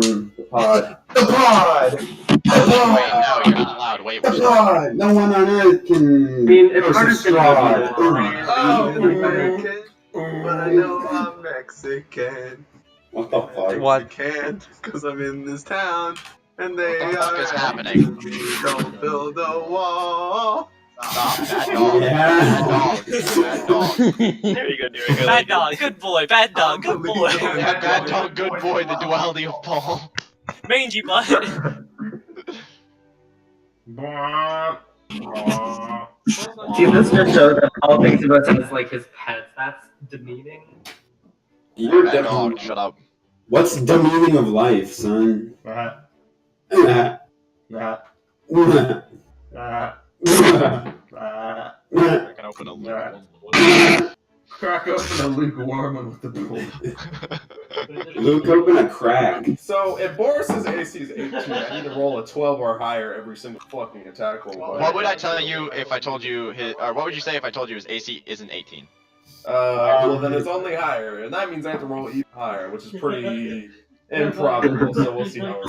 from the pod. The pod! Wait, no, you're not allowed. Wait, The pod! No one on earth can... I mean, if Carter's gonna American, but I know I'm Mexican. What the fuck? What? Can't, cause I'm in this town, and they What the fuck are is happening? Don't build a wall. Stop, bad dog. Yeah. Bad dog. There you go, Bad dog, good boy, bad dog, good boy. Yeah, bad dog, good boy, the duality of Paul. Mangy butt. See, this just shows that all things about him is like his pets. That's demeaning. You're Bad dog, definitely... shut up. What's the meaning of life, son? Nah. Nah. Nah. Nah. Nah. Nah. Nah. I can open a lukewarm. Crack open a lukewarm one with the pool. Luke, open a crack. So, if Boris's AC is 18, I need to roll a 12 or higher every single fucking attack roll. What would I tell you if I told you his, or what would you say if I told you his AC isn't 18? Well, then it's only higher, and that means I have to roll even higher, which is pretty improbable, so we'll see how it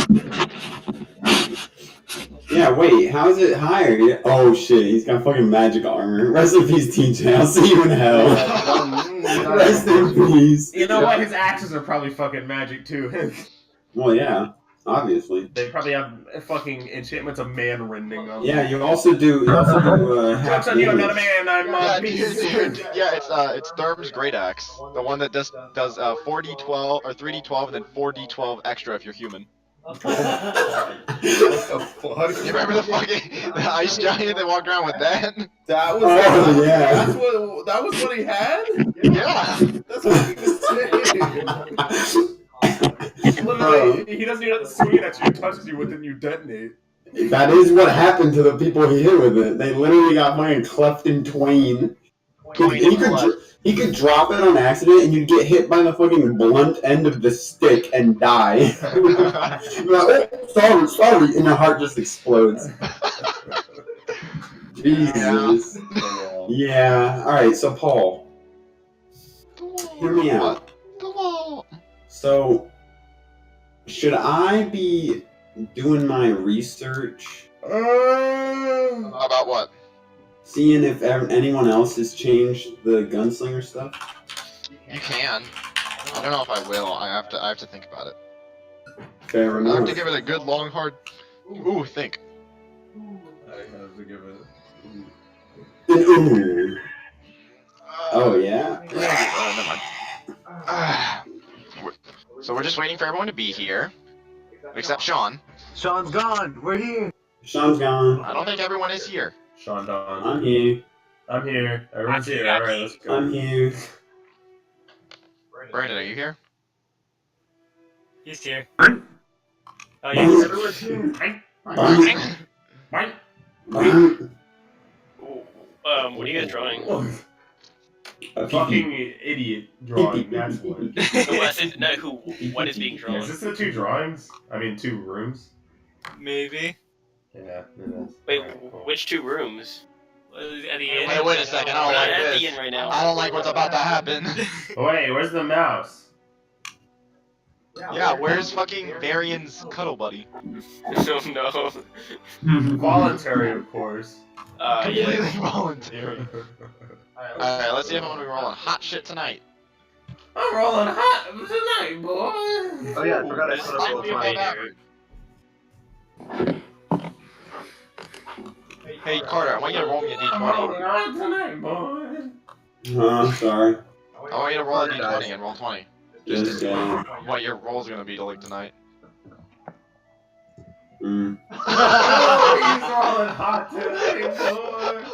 goes. Yeah, wait, how is it higher? Oh shit, he's got fucking magic armor. Rest in peace, TJ. I'll see you in hell. Rest in peace. You know what? His axes are probably fucking magic, too. Well, yeah, obviously. They probably have fucking enchantments of man rending on them. Yeah, you also do. Jokes on you, I'm not a man, I'm Yeah, a beast. it's Therm's Great Axe, the one that does 4d12 or 3d12 and then 4d12 extra if you're human. What the fuck? You remember the ice giant that walked around with that? That was yeah. that was what he had? Yeah. That's what he was saying. Literally, he doesn't even have to swing it at you, it touches you with it and you detonate. That is what happened to the people he hit with it. They literally got fucking cleft in twain. He could drop it on accident and you'd get hit by the fucking blunt end of the stick and die. Like, oh, sorry, and your heart just explodes. Jesus. Yeah, alright, so Paul. Hear me out. So, should I be doing my research? About what? Seeing if anyone else has changed the gunslinger stuff? You can. I don't know if I will. I have to think about it. Fair I enough. have to give it a good long hard think. I have to give it. Ooh. Oh yeah? Never mind. So we're just waiting for everyone to be here. Except Sean. Sean's gone. We're here. Sean's gone. I don't think everyone is here. Sean Don. I'm here. I'm here. Everyone's here. Alright, let's go. I'm here. Brandon, are you here? He's here. I'm Oh, yes. Everyone's here. What are you guys drawing? A fucking idiot drawing, that's what. What is being drawn? Is this the two drawings? I mean, two rooms? Maybe. Yeah, it is. Wait, Alright, cool. which two rooms? At the end. Wait a second. I don't We're like at this. the end right now. I don't like what's about to happen. Wait, where's the mouse? Yeah, where's fucking Varian's cuddle buddy? Oh no. Voluntary, of course. Completely Yeah. voluntary. Alright, let's see if I'm gonna be rolling hot shit tonight. I'm rolling hot tonight, boy! Oh yeah, I forgot I This put up might be roll above 20. average. Hey Carter, I want you to roll me a I'm d20. rolling hot tonight, boy! Sorry. I want you to roll a d20 and roll 20. Just to Just see what your roll's gonna be to like tonight. Mm. Oh, he's rolling hot tonight, boy!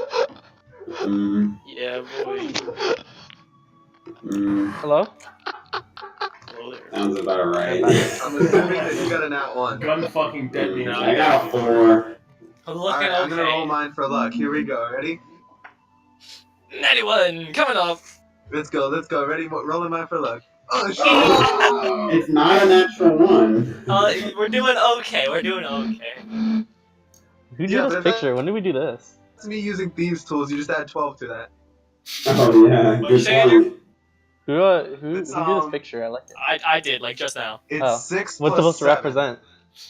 Mm. Yeah, boy. Mm. Hello? Hello there. Sounds about right. I'm assuming that you got a nat 1. Gun fucking detonate. I got a 4. Looking Alright, I'm gonna roll okay. mine for luck. Here we go. Ready? 91 coming up. Let's go. Ready? Rolling mine for luck. Oh shit! It's not a natural 1. We're doing okay. We're doing okay. Who Yeah, drew this but picture? When did we do this? That's me using thieves' tools. You just add 12 to that. Oh yeah, What'd you good say, Andrew? point. Who Who It's, did this picture? I like it. I did, like, just now. It's Oh. 6 What's plus supposed to 7. represent?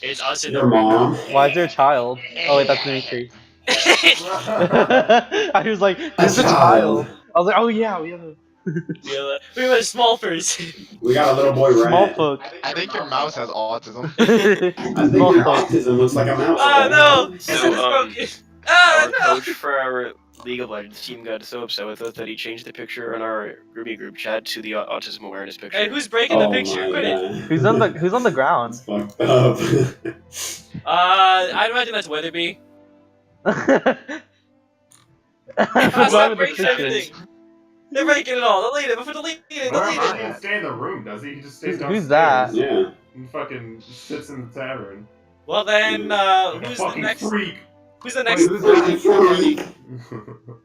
It's us in the Your room. mom. Why is there a child? Oh wait, that's Dimitri. I was like, there's a child. I was like, oh yeah, we have a We have a small person. We got a little boy small rat. folk. I think your mouse has autism. I think Small your folk. autism looks like a mouse. Oh no! So, It's broken. Ah, Our no! coach for our League of Legends team got so upset with us that he changed the picture on our Ruby group chat to the autism awareness picture. Hey, who's breaking the Oh picture? my Quit it. god. Who's on the ground? It's fucked up. I imagine that's Weatherby. What's Stop wrong with the breaking picture? everything. They're breaking it all. Delete it. Before delete it. Where Delete am I? He it. doesn't stay in the room, does he? He just stays Who's downstairs. that? Yeah. And fucking sits in the tavern. Well then, Like a who's the fucking next? freak. Who's the Wait, next? who's Freaky that? freak.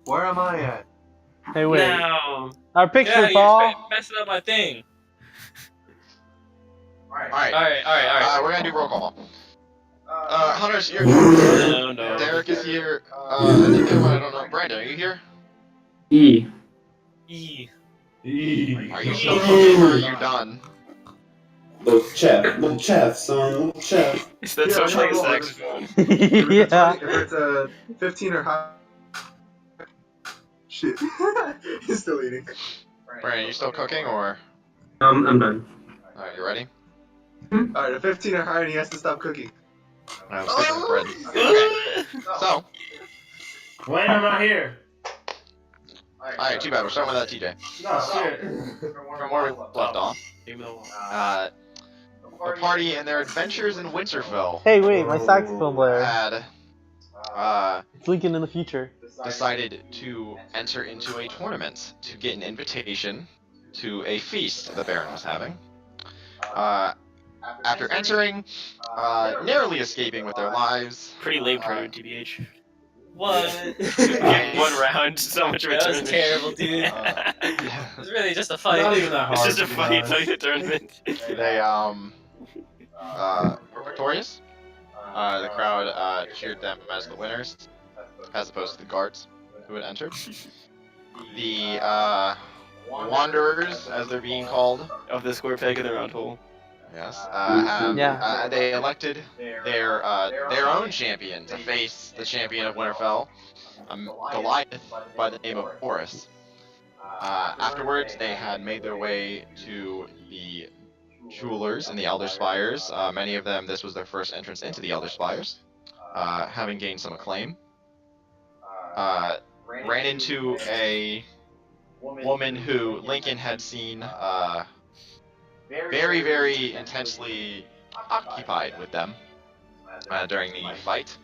Where am I at? Hey wait, No. our picture, Yeah, you're Paul. messing up my thing. Alright, All right. we're gonna do roll call. Hunters, you're No, no. Derek is here. I don't know. Brandon, are you here? E. E. Are you still cooking or are you done? Little chef, son, little chef. Is that Yeah, so like a no, saxophone? Yeah. If it's a 15 or higher. Shit. He's still eating. Brandon, you still cooking or? I'm done. Alright, you ready? Alright, a 15 or higher and he has to stop cooking. Alright, let's get some bread. Okay. So, Wayne, I'm not here. alright, too bad. We're starting with that TJ. No, shit. From where we left off. The party and their adventures in Winterfell Hey wait, my saxophone player. had It's Lincoln in the future. decided to enter into a tournament to get an invitation to a feast the Baron was having. After entering, narrowly escaping with their lives. Pretty lame tournament, TBH. What? One round, so much That was return. terrible, dude. Yeah. It's really just a fight. Not even that hard. It's just a to be fight, honest. like a tournament. They were victorious. The crowd cheered them as the winners, as opposed to the guards who had entered. The Wanderers, as they're being called, Of the square peg in the round hole. yes, they elected their own champion to face the champion of Winterfell, Goliath by the name of Boris. Afterwards, they had made their way to the jewelers in the Elder Spires. Many of them, this was their first entrance into the Elder Spires, having gained some acclaim. Ran into a woman who Lincoln had seen very, very intensely occupied with them during the fight.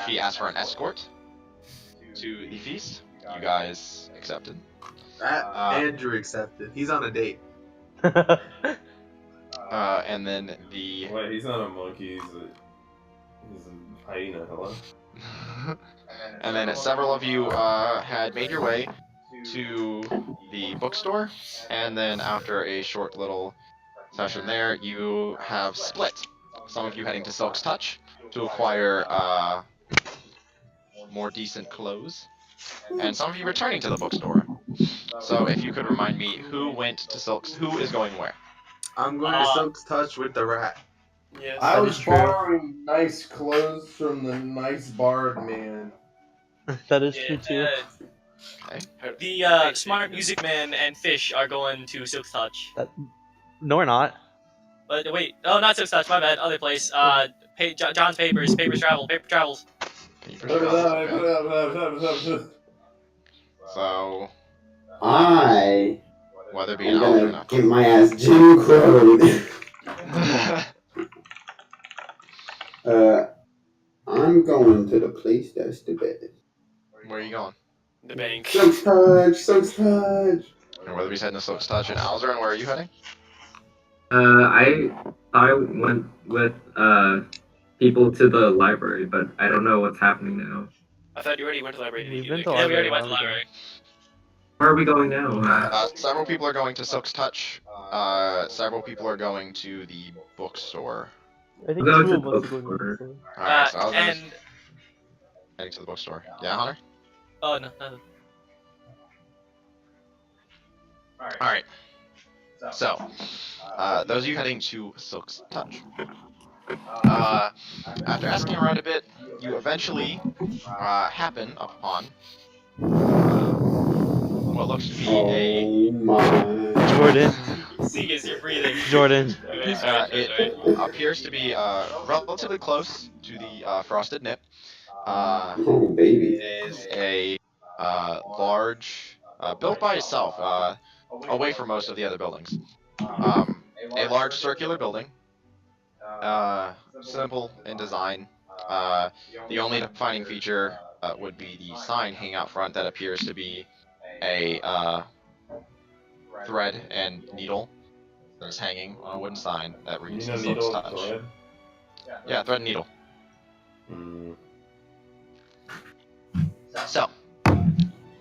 She asked for an escort to the feast. You guys accepted. Andrew accepted. He's on a date. And then the Wait, he's not a monkey, he's a hyena, hello? and then several of you had made your way to the bookstore, and then after a short little session there, you have split. Some of you heading to Silk's Touch to acquire more decent clothes, and some of you returning to the bookstore. So if you could remind me who went to Silk's, who is going where? I'm going to Silk's Touch with the rat. Yes. I was is true. borrowing nice clothes from the nice bard man. That is true too. The Smart Music Man and Fish are going to Silk's Touch. No, we're not. But wait, oh, not Silk's Touch, my bad, other place. John's Papers, Paper Travels. Can you Put it push up. I So, whether it be am an elf or gonna not. give my ass Jim Crow. I'm going to the place that's the best. Where are you going? The bank. Silk's Touch, Silk's Touch. And Weatherby's heading to Silk's Touch and Alzern, where are you heading? I thought I went with people to the library, but I don't know what's happening now. I thought you already went to the library. We've didn't been you? to Yeah, we already library. went to the library. Where are we going now? Several people are going to Silk's Touch. Several people are going to the bookstore. I think Go two to of the us are going bookstore. to Alright, so Alzern And is heading to the bookstore. Yeah, Hunter? oh no, nothing. Alright. So, those of you heading to Silk's Touch. After asking around a bit, you eventually happen upon what looks to be Oh my. Jordan. Segas, you're breathing. Jordan. it appears to be relatively close to the Frosted Nip. Oh baby. It is a large, built by itself, away from most of the other buildings. A large circular building, simple in design. The only defining feature would be the sign hanging out front that appears to be a thread and needle that is hanging on a wooden sign that You reads know, Silk's needle Touch. thread. Yeah, thread and needle. Mm. So, do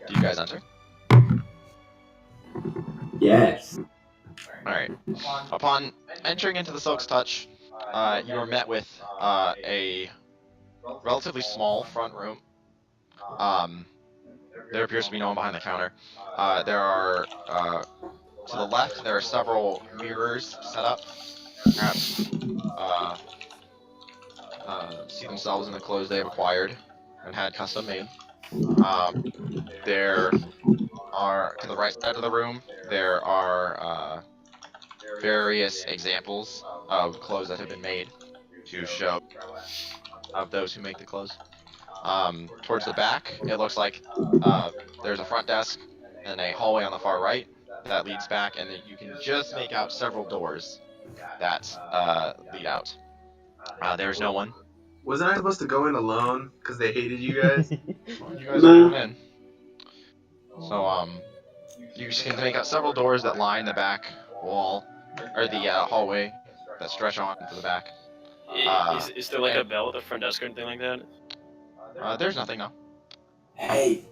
you guys enter? Yes. Alright. Upon entering into the Silk's Touch, you are met with a relatively small front room. There appears to be no one behind the counter. There are, to the left, there are several mirrors set up. Perhaps see themselves in the clothes they have acquired and had custom made. There are, to the right side of the room, there are various examples of clothes that have been made to show of those who make the clothes. Towards the back, it looks like there's a front desk and a hallway on the far right that leads back, and then you can just make out several doors that lead out. There's no one. Wasn't I supposed to go in alone because they hated you guys? Well, you guys are going in. So, you can make out several doors that line the back wall, or the hallway that stretch on to the back. Is there like a bell at the front desk or anything like that? There's nothing, no. Hey.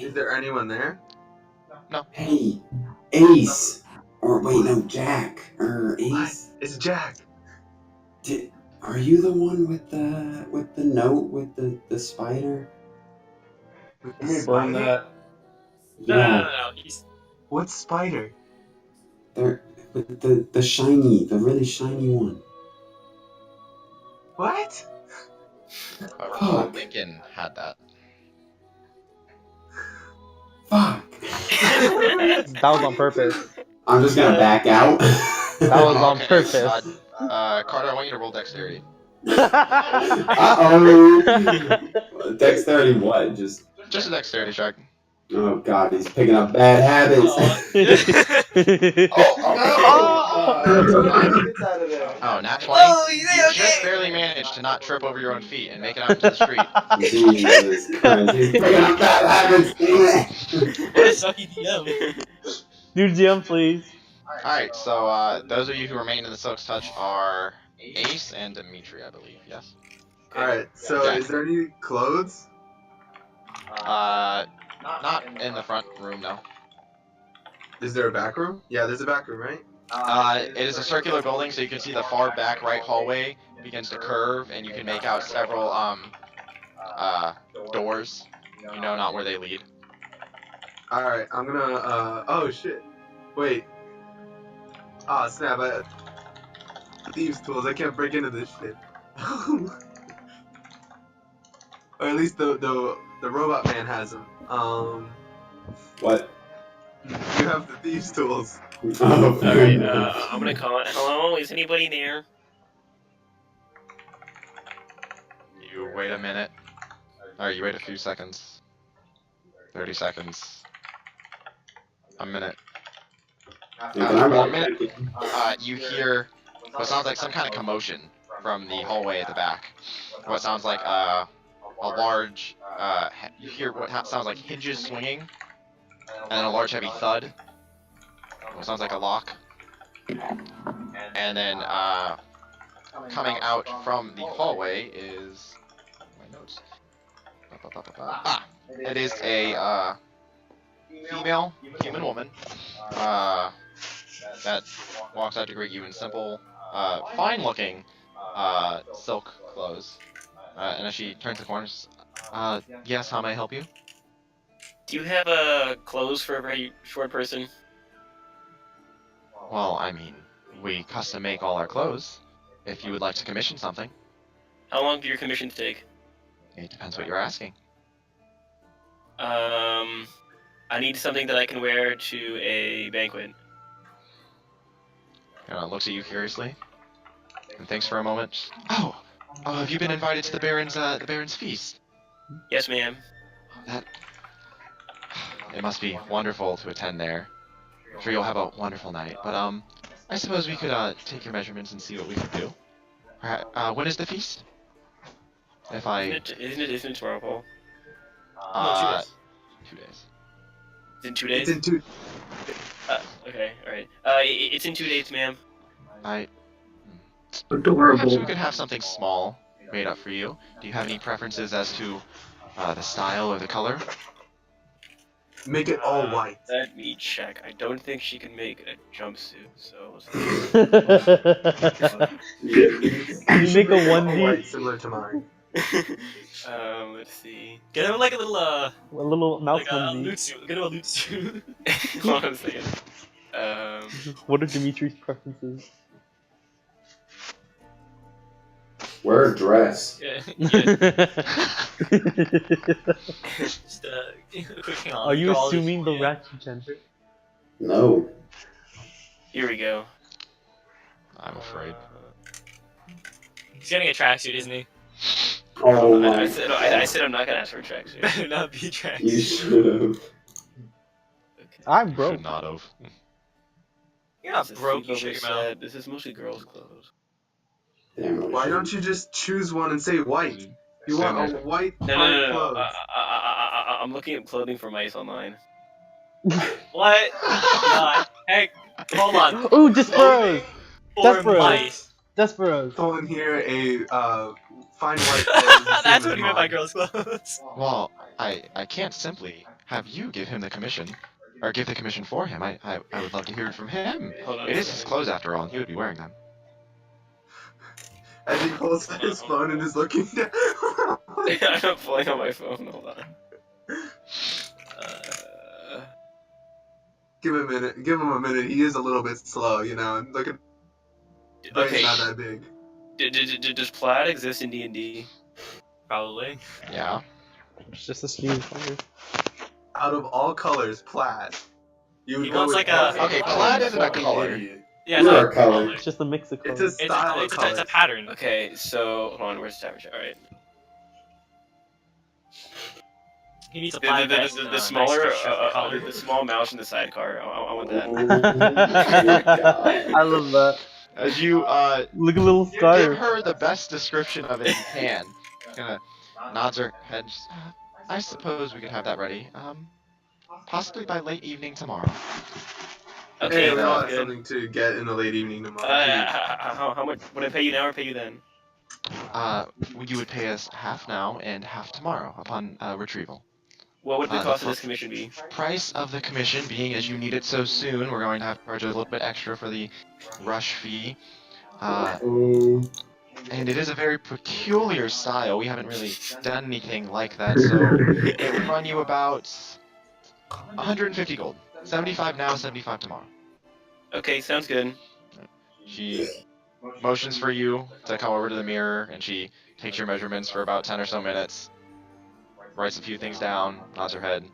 Is there anyone there? No. Hey. Ace. Or wait, no, Jack. Or Ace. It's Jack. Are you the one with the note with the spider? With Let me burn that. No. He's What spider? They're with the really shiny one. What? Fuck. Lincoln had that. Fuck. That was on purpose. I'm just gonna back out. That was on Okay, purpose. Carter, I want you to roll dexterity. Uh-oh. Dexterity what? Just a dexterity check. oh god, he's picking up bad habits. Oh, nat 20? You just barely managed to not trip over your own feet and make it out into the street. Jesus Christ, he's picking up bad habits. what a sucky DM. New GM, please. Alright, so those of you who remain in the Silk's Touch are Ace and Dimitri, I believe, yes? Alright, so is there any clothes? Not in the front room, no. Is there a back room? Yeah, there's a back room, right? It is a circular building, so you can see the far back right hallway begins to curve, and you can make out several doors. You know, not where they lead. Alright, I'm gonna, oh shit. Wait. Ah, snap, thieves' tools, I can't break into this shit. Or at least the robot man has them. What? You have the thieves' tools. Oh, Alright, I'm gonna call it. Hello, is anybody there? You wait a minute. Or you wait a few seconds. 30 seconds. A minute. Yeah, 1 minute. You hear what sounds like some kind of commotion from the hallway at the back. What sounds like a large, you hear what sounds like hinges swinging, and then a large heavy thud. What sounds like a lock. And then, coming out from the hallway is, my notes. It is a, female human woman, that walks out to greet you in simple, fine-looking, silk clothes. And as she turns the corners, yes, how may I help you? Do you have clothes for a very short person? Well, I mean, we custom make all our clothes. If you would like to commission something, How long do your commissions take? it depends what you're asking. I need something that I can wear to a banquet. Looks at you curiously, and thinks for a moment. Oh, have you been invited to the Baron's feast? Yes, ma'am. It must be wonderful to attend there. I'm sure you'll have a wonderful night. But I suppose we could take your measurements and see what we could do. When is the feast? If I Isn't it tomorrow, Paul? No, 2 days. It's in 2 days. It's in 2. Okay, all right. It's in 2 days, ma'am. Perhaps Adorable. we could have something small made up for you. Do you have any preferences as to the style or the color? Make it all white. Let me check. I don't think she can make a jumpsuit, so let's Can you make a All 1D? white, similar to mine. let's see. Get him like a little mouse like a onesie. loot suit. Get him a loot suit. Hold on a second. What are Dimitri's preferences? Wear a dress. Yeah. Just quick hang on. Are you Draw this assuming for the you. ratchet gender? No. Here we go. I'm afraid. He's getting a tracksuit, isn't he? Oh I my. said I'm not gonna ask for a tracksuit. Better not be You tracksuit. should have. I'm Should broke. not have. You're not This is broke. You sleepover shut your mouth. set. This is mostly girls' clothes. Damn, I Why should've. don't you just choose one and say white? You want a white No, fine clothes. I'm looking at clothing for mice online. What? God. Hey, hold on. Ooh, Desperados! Or Desperados. mice. Desperados. Pulling here a fine white clothes. the same That's as what he meant by mine. girls' clothes. Well, I can't simply have you give him the commission, or give the commission for him. I would love to hear it from him. Hold on. It is his clothes after all, and he would be wearing them. As he pulls out his phone and is looking down. I'm not pulling on my phone. Hold on. Give him a minute. Give him a minute. He is a little bit slow, you know. And look at. Okay. It's not that big. Does plaid exist in D&D? Probably. Yeah. It's just a steam fire. Out of all colors, plaid. You would He go wants with like a- Okay, plaid isn't a color. Yeah, it's You're not a color. It's just a mix of It's colors. a style of it's colors. a pattern. Okay, so hold on. Where's the temperature? All right. He needs a plaid vest and a The nice smaller, collar. the small mouse in the sidecar. I want that. I love that. As you Look at little give scar. her the best description of it you can. Kinda nods her head. Just, I suppose we could have that ready. Possibly by late evening tomorrow. Okay, Hey, we all sounds have good. something to get in the late evening tomorrow. How much would I pay you now or pay you then? You would pay us half now and half tomorrow upon retrieval. What would the The cost of fu- this commission be? Price of the commission being as you need it so soon, we're going to have to charge a little bit extra for the rush fee. Oh. And it is a very peculiar style. We haven't really done anything like that, so it would run you about 150 gold. 75 now, 75 tomorrow. Okay, sounds good. She motions for you to come over to the mirror, and she takes your measurements for about 10 or so minutes, writes a few things down, nods her head.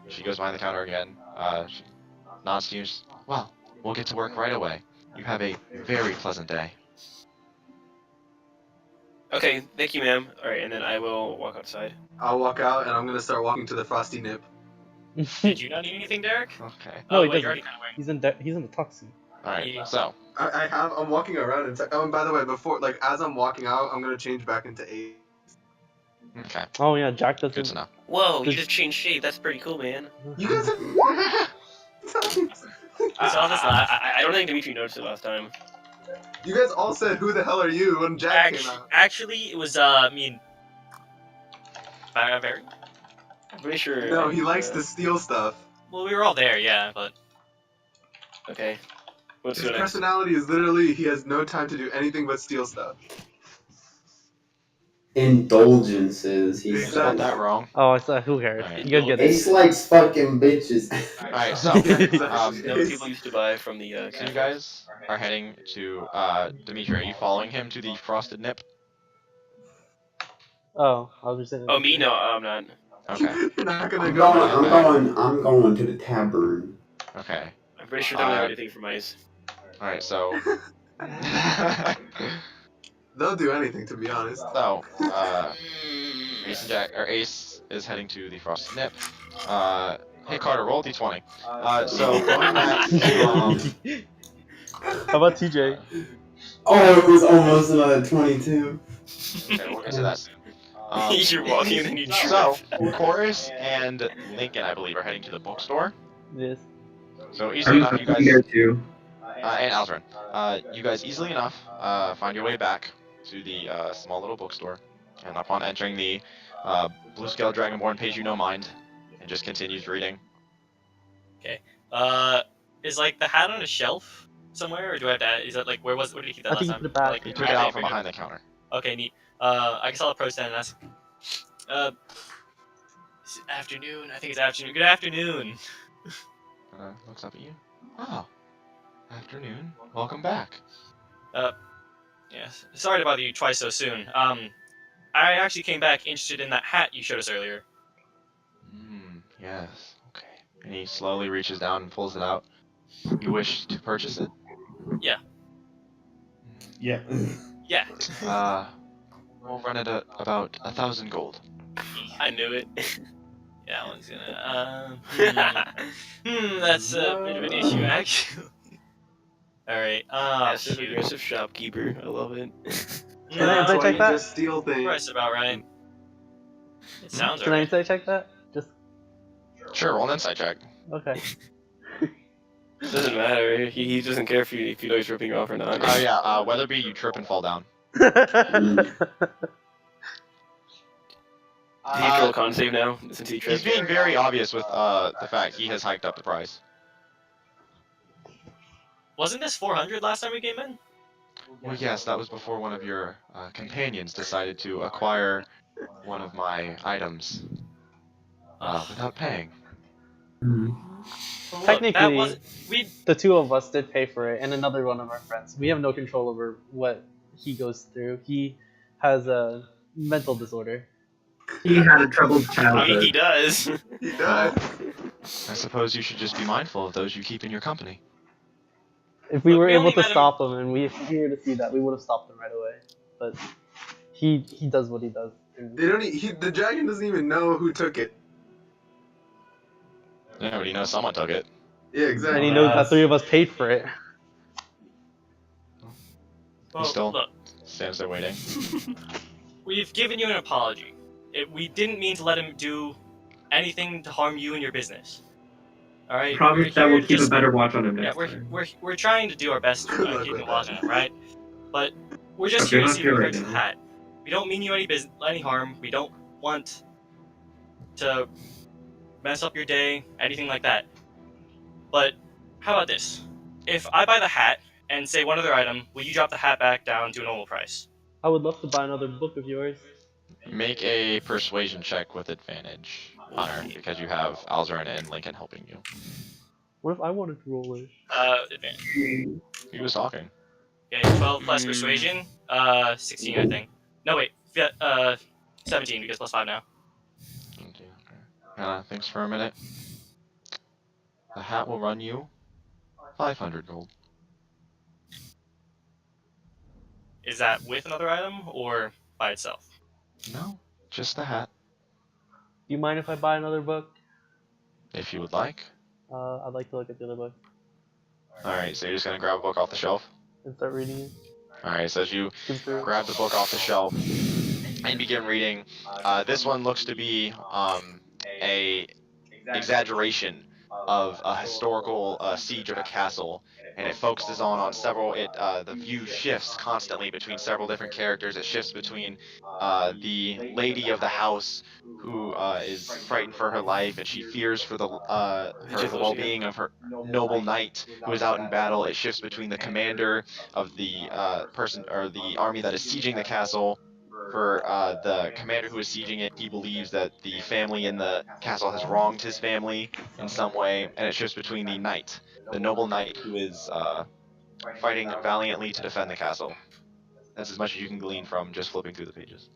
She goes behind the counter again. She nods to you. Well, we'll get to work right away. You have a very pleasant day. Okay, thank you, ma'am. All right, and then I will walk outside. I'll walk out and I'm gonna start walking to the frosty nip. Did you not need anything, Derek? Okay. No, Oh, he wait, you're already doesn't. kind of wearing. He's in the tuxedo. Alright, so, I'm walking around and oh, and by the way, before as I'm walking out, I'm gonna change back into 8. okay. Oh yeah, Jack Good to doesn't. know. Whoa, you Does- just changed shape. That's pretty cool, man. You guys have. I don't think Dimitri noticed it last time. You guys all said, "Who the hell are you?" when Jack came out. Actually, it was Barry. I'm pretty sure. No, he likes to steal stuff. Well, we were all there, yeah, but Okay. What's His going next? personality is literally he has no time to do anything but steal stuff. Indulgences, he You spelled that says. wrong. Oh, I saw. Who cares? Alright. You guys get Ace it. likes fucking bitches. Alright, so Yeah, exactly. No, people used to buy from the you cafe. guys are heading to Dimitri. Are you following him to the Frosted Nip? Oh, I was just saying. Oh, me? No, I'm not. Okay. You're not gonna I'm go. going to the tavern. Okay. I'm pretty sure they don't have anything for mice. Alright, so They'll do anything, to be honest. Ace and Jack or Ace is heading to the Frosted Nip. Hey Carter, roll D20. So going back to How about TJ? Oh, it was almost another 22. okay, we'll get to that soon. You're walking and then you trip. So Chorus and Lincoln, I believe, are heading to the bookstore. Yes. So easily enough, you guys there too. and Alzrin, you guys easily enough find your way back to the small little bookstore, and upon entering the Blue Scale Dragonborn pays you no mind, and just continues reading. Is like the hat on a shelf somewhere, or do I have to? Is that like where did you keep that I last think time? it's the back. Like, He took it out from behind the counter. Okay, neat. I guess I'll approach that and ask. Is it afternoon? I think it's afternoon. Good afternoon. Looks up at you. Oh, afternoon. Welcome back. Yes. Sorry to bother you twice so soon. I actually came back interested in that hat you showed us earlier. Yes. Okay. And he slowly reaches down and pulls it out. You wish to purchase it? Yeah. Yeah. Yeah. We'll run it at about 1,000 gold. I knew it. Yeah, that one's gonna. That's a bit of an issue, actually. All right. Passive Shoot. aggressive shopkeeper. I love it. Can I No, insight check that? Just steal things. That's about right. It sounds Can I alright. insight check that? Just Sure, roll an insight check. okay. Doesn't matter. He doesn't care if you know he's ripping you off or not. Oh yeah, Weatherby, you trip and fall down. Did he roll a con save now since he He's tripped? being very obvious with the fact he has hiked up the price. Wasn't this 400 last time we came in? Well, yes, that was before one of your companions decided to acquire one of my items without paying. Well, look, Technically, that was we. The two of us did pay for it, and another one of our friends. We have no control over what he goes through. He has a mental disorder. He had a troubled I mean, childhood. he does. He does. I suppose you should just be mindful of those you keep in your company. If we Look, were we able only to met him- stop him, and we were to see that, we would have stopped him right away. But he does what he does. And They don't. The dragon doesn't even know who took it. Yeah, but you know someone took it. Yeah, and exactly. he knows that three of us paid for it. Well, still- look, Stands there waiting. we've given you an apology. We didn't mean to let him do anything to harm you and your business. All right. Promise that We're we'll here keep a just- better watch on him Yeah, next time. we're trying to do our best Good to luck keep with him watching that. him, right? But we're just Okay, here to not see if here we right purchase the now. hat. We don't mean you any harm. We don't want to mess up your day, anything like that. But how about this? If I buy the hat and say one other item, will you drop the hat back down to a normal price? I would love to buy another book of yours. Make a persuasion check with advantage, Hunter, because you have Alzarin and Lincoln helping you. What if I wanted to roll it? Advantage. He was talking. Okay, 12 plus persuasion, 16 I think. No wait, 17 because plus 5 now. Thinks for a minute. The hat will run you 500 gold. Is that with another item or by itself? No, just the hat, Do you mind if I buy another book? if you would like. I'd like to look at the other book Alright, so you're just gonna grab a book off the shelf? and start reading it. Alright, so as you Skim through it. grab the book off the shelf and begin reading, this one looks to be a exaggeration of a historical siege of a castle, and it focuses on several. The view shifts constantly between several different characters. It shifts between the lady of the house, who is frightened for her life, and she fears for the well-being of her noble knight who is out in battle. It shifts between the commander of the the army that is sieging the castle, the commander who is sieging it, he believes that the family in the castle has wronged his family in some way, and it shifts between the knight, the noble knight who is fighting valiantly to defend the castle. That's as much as you can glean from just flipping through the pages.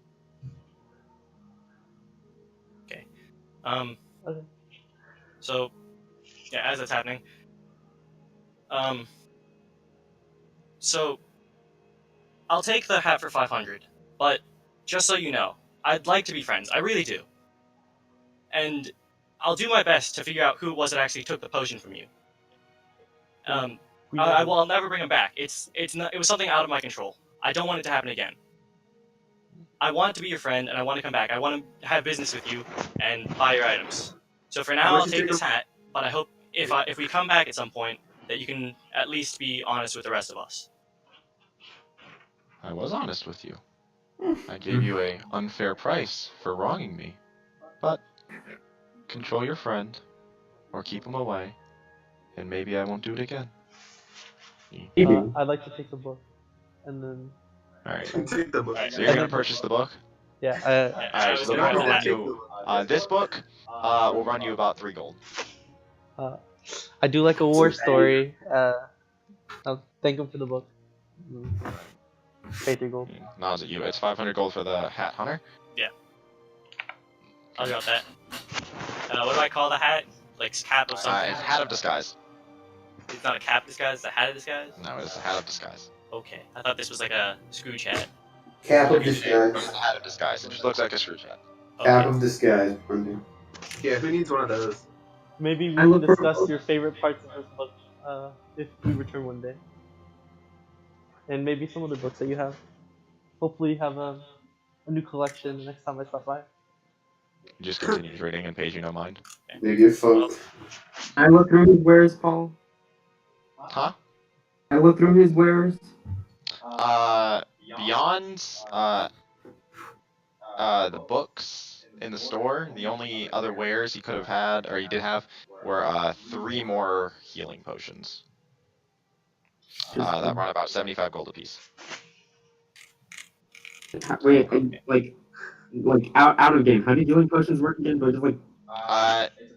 Okay. Okay. So, yeah, as that's happening, so I'll take the hat for 500, but just so you know, I'd like to be friends. I really do. And I'll do my best to figure out who it was that actually took the potion from you. I'll never bring him back. It was something out of my control. I don't want it to happen again. I want to be your friend, and I want to come back. I want to have business with you and buy your items. So for now, I'll take this hat, but I hope if we come back at some point, that you can at least be honest with the rest of us. I was honest with you. I gave you an unfair price for wronging me. But control your friend, or keep him away, and maybe I won't do it again. I'd like to take the book, and then. Alright. Take the book. So you're gonna purchase the book? Yeah. Alright, so the book will run you. This book will run you about 3 gold. I do like a war story. I'll thank him for the book. Pay 3 gold. Nods at you. It's 500 gold for the hat hunter. Yeah. I'll drop that. What do I call the hat? Like cap of something? It's hat of disguise. It's not a cap disguise, it's a hat of disguise? No, it's a hat of disguise. Okay. I thought this was like a Scrooge hat. Cap of disguise. It's a hat of disguise. It just looks like a Scrooge hat. Cap of disguise. Brendan. Yeah, who needs one of those? Maybe we can discuss your favorite parts of this book if we return one day. And maybe some other books that you have. Hopefully you have a new collection the next time I stop by. He just continues reading and pays you no mind. They get fucked. I look through his wares, Paul. Huh? I look through his wares. Beyond the books in the store, the only other wares he could have had, or he did have, were 3 more healing potions. That run about 75 gold apiece. Wait, like out of game. How do healing potions work again? But just like.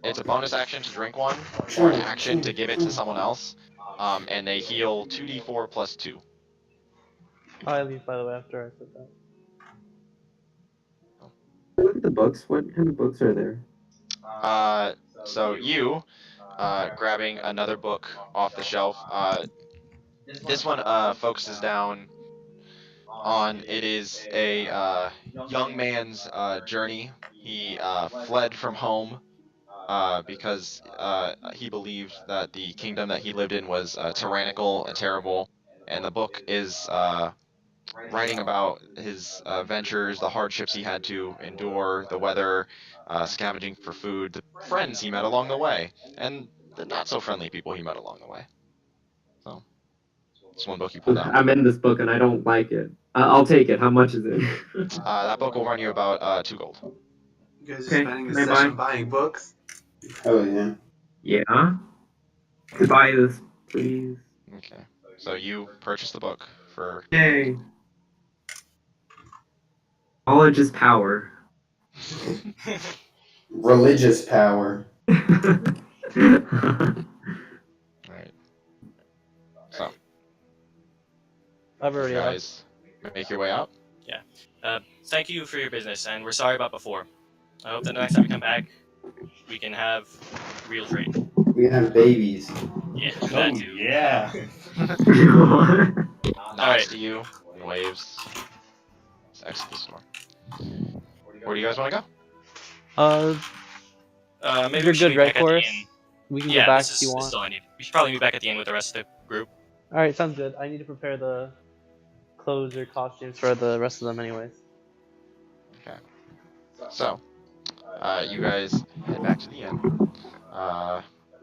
It's a bonus action to drink one, or an action to give it to someone else, and they heal 2d4 plus 2. I leave, by the way, after I said that. Look at the books. What kind of books are there? So you, grabbing another book off the shelf, this one focuses down on, it is a young man's journey. He fled from home because he believed that the kingdom that he lived in was tyrannical and terrible, and the book is writing about his ventures, the hardships he had to endure, the weather, scavenging for food, the friends he met along the way, and the not-so-friendly people he met along the way. So, it's one book you pulled out. I'm in this book and I don't like it. I'll take it. How much is it? That book will run you about 2 gold. You guys are Okay, spending a bye-bye. session buying books? Oh yeah. Yeah. Could buy this, please. Okay. So you purchase the book for... Yay. Knowledge is power. Religious power. Right. So, I've you already guys make your way out. Thank you for your business, and we're sorry about before. I hope that the next time we come back, we can have real trade. We can have babies. Yeah, Oh, that too. yeah. Nods to you and waves. Let's exit the store. Where do you guys want to go? Maybe You're we should good, meet right, back at the Boris? inn. We can Yeah, go back this if is, you this want. is all I need. We should probably meet back at the inn with the rest of the group. Alright, sounds good. I need to prepare the clothes or costumes for the rest of them anyways. Okay. So, you guys head back to the inn.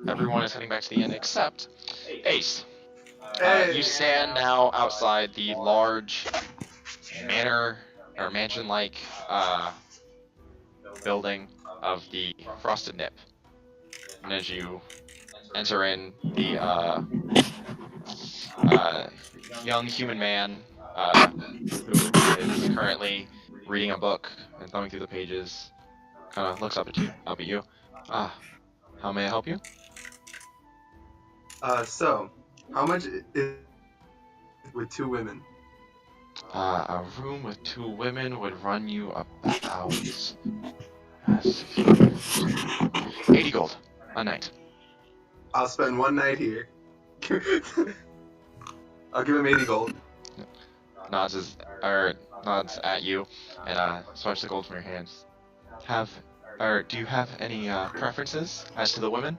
Everyone is heading back to the inn except Ace. You stand now outside the large manor or mansion-like building of the Frosted Nip. And as you enter in, the young human man who is currently reading a book and thumbing through the pages. Kind of looks up at you. How may I help you? So, how much is with 2 women? A room with 2 women would run you about 80 gold a night. I'll spend 1 night here. I'll give him 80 gold. Nods at you and swipes the gold from your hands. Do you have any preferences as to the women?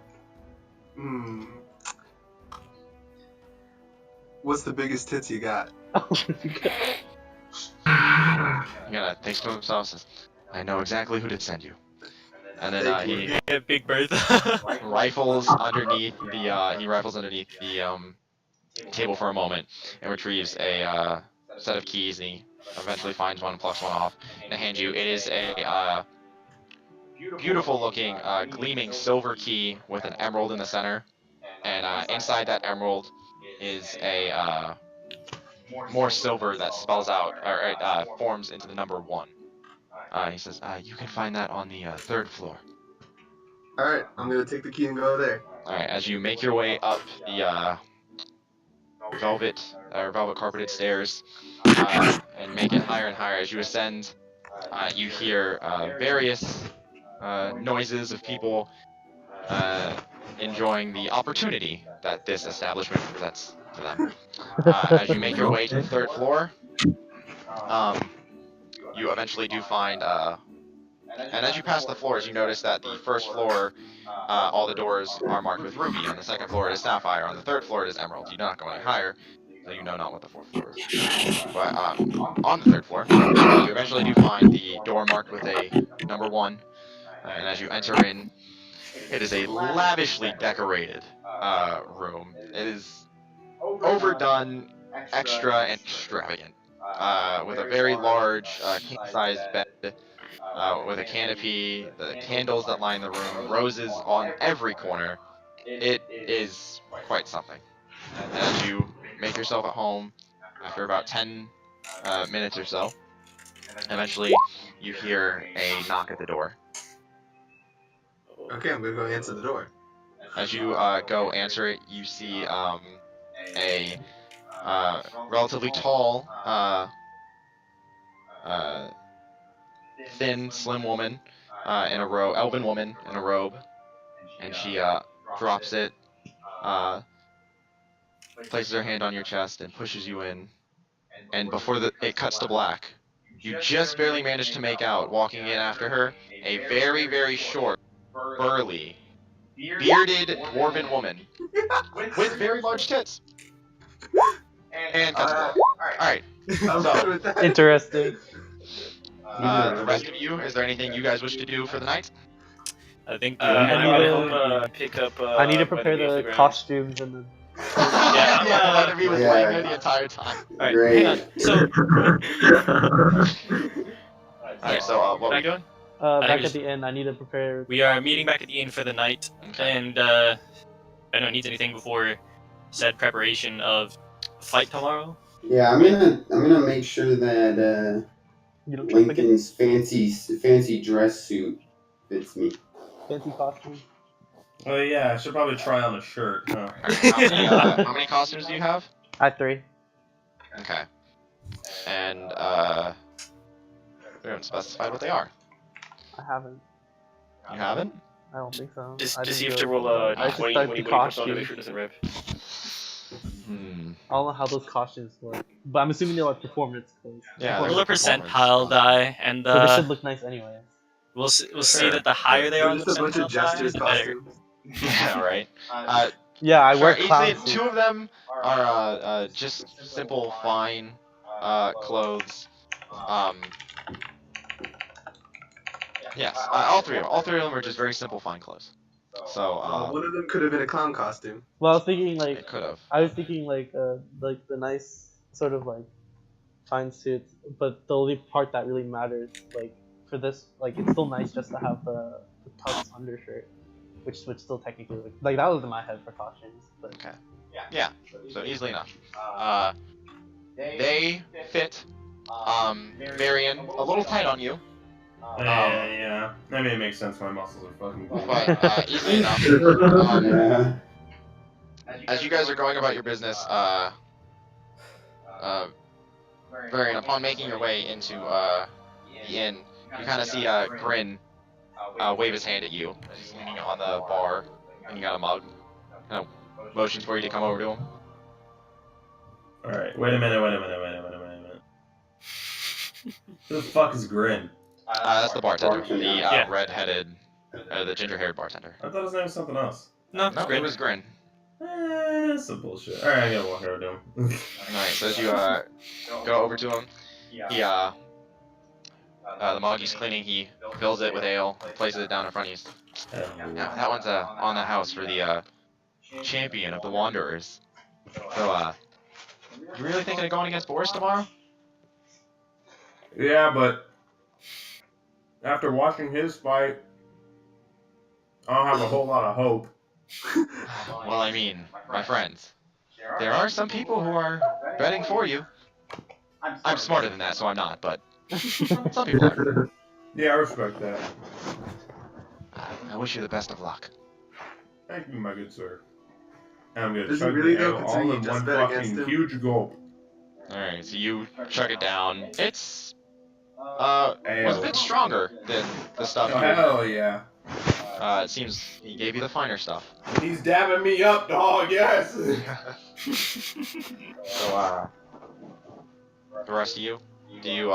What's the biggest tits you got? He kind of thinks to himself, says, I know exactly who to send you. And then he Big Bertha. rifles underneath the table for a moment and retrieves a set of keys, and he eventually finds one and plucks one off and hands you. It is a beautiful looking gleaming silver key with an emerald in the center, and inside that emerald is a more silver that spells out or forms into the number 1. He says, you can find that on the 3rd floor. Alright, I'm gonna take the key and go there. Alright, as you make your way up the velvet carpeted stairs and make it higher and higher, as you ascend, you hear various noises of people enjoying the opportunity that this establishment presents to them. As you make your way to the 3rd floor, you eventually do find, and as you pass the floors, you notice that the 1st floor, all the doors are marked with ruby. On the 2nd floor, it is sapphire. On the 3rd floor, it is emerald. You do not go any higher, so you know not what the 4th floor is. But on the 3rd floor, you eventually do find the door marked with a number 1, and as you enter in, it is a lavishly decorated room. It is overdone, extra, and extravagant, with a very large king-sized bed, with a canopy, the candles that line the room, roses on every corner. It is quite something. And as you make yourself at home, after about 10 minutes or so, eventually you hear a knock at the door. Okay, I'm gonna go answer the door. As you go answer it, you see a relatively tall, thin, slim woman in a robe, elven woman in a robe, and she drops it, places her hand on your chest, and pushes you in. And before it cuts to black, you just barely manage to make out, walking in after her, a very, very short, burly, bearded dwarven woman with very large tits. And cuts to black. Alright. I'm So, good with that. Interesting. the rest of you, is there anything you guys wish to do for the night? I think pick up. I need to prepare the costumes and then. One of you was laying there the entire time. Alright, Great. hang on. So, Alright, so what what are we you doing? Back just- at the inn, I need to prepare. We are meeting back at the inn for the night, Okay. and I don't know, needs anything before said preparation of fight tomorrow. Yeah, I'm gonna make sure that You don't trip again? Lincoln's fancy dress suit fits me. Fancy costume. Oh yeah, I should probably try on a shirt. Huh? Alright, how many costumes do you have? I have 3. Okay. And we haven't specified what they are. I haven't. You haven't? I don't think so. Just I see didn't if to go- roll I just when start he the puts on to make costume. sure it doesn't rip. I don't know how those costumes work, but I'm assuming they're like performance clothes. Yeah, Roll there's a a performance. percentile die, and So they should look nice anyway. we'll see that the higher they are on the Just a bunch of percentile die, jesters the better. costumes. Yeah, right. Yeah, I wear Sure, clown easily, suits. 2 of them are just simple, fine clothes. Yes, all 3 of them. All 3 of them are just very simple, fine clothes. So One of them could have been a clown costume. Well, I was thinking like it could have. the nice sort of like fine suits, but the only part that really matters, like for this, like it's still nice just to have the tux undershirt, which still technically like that was in my head for costumes. But Okay. Yeah. So easily enough. They fit Varian, a little tight on you, Yeah. I mean, it makes sense. My muscles are fucking big. but easily enough. Yeah. As you guys are going about your business, Varian, upon making your way into the inn, you kind of see Grin wave his hand at you. He's leaning on the bar, and you got a mug. Kind of motions for you to come over to him. All right. Wait a minute. Who the fuck is Grin? That's the bartender, the Yeah. red-headed, the ginger-haired bartender. I thought his name was something else. No, No, it was Grin. That's some bullshit. All right, I gotta walk over to him. Alright, so as you go over to him, he the mug he's cleaning, he fills it with ale, places it down in front of you. Now that one's on the house for the champion of the Wanderers. So you really thinking of going against Boris tomorrow? Yeah, but after watching his fight, I don't have a whole lot of hope. Well, I mean, my friends, there are some people who are betting for you. I'm smarter than that, so I'm not, but some people are. Yeah, I respect that. I wish you the best of luck. Thank you, my good sir. And I'm gonna Does he chug really the though, ale all considering you in just one bet against fucking him? huge gulp. Alright, so you chug it down. It's was a bit stronger than the stuff Oh, you hell yeah. it seems he gave you the finer stuff. He's dabbing me up, dog, yes! So, the rest of you, do you,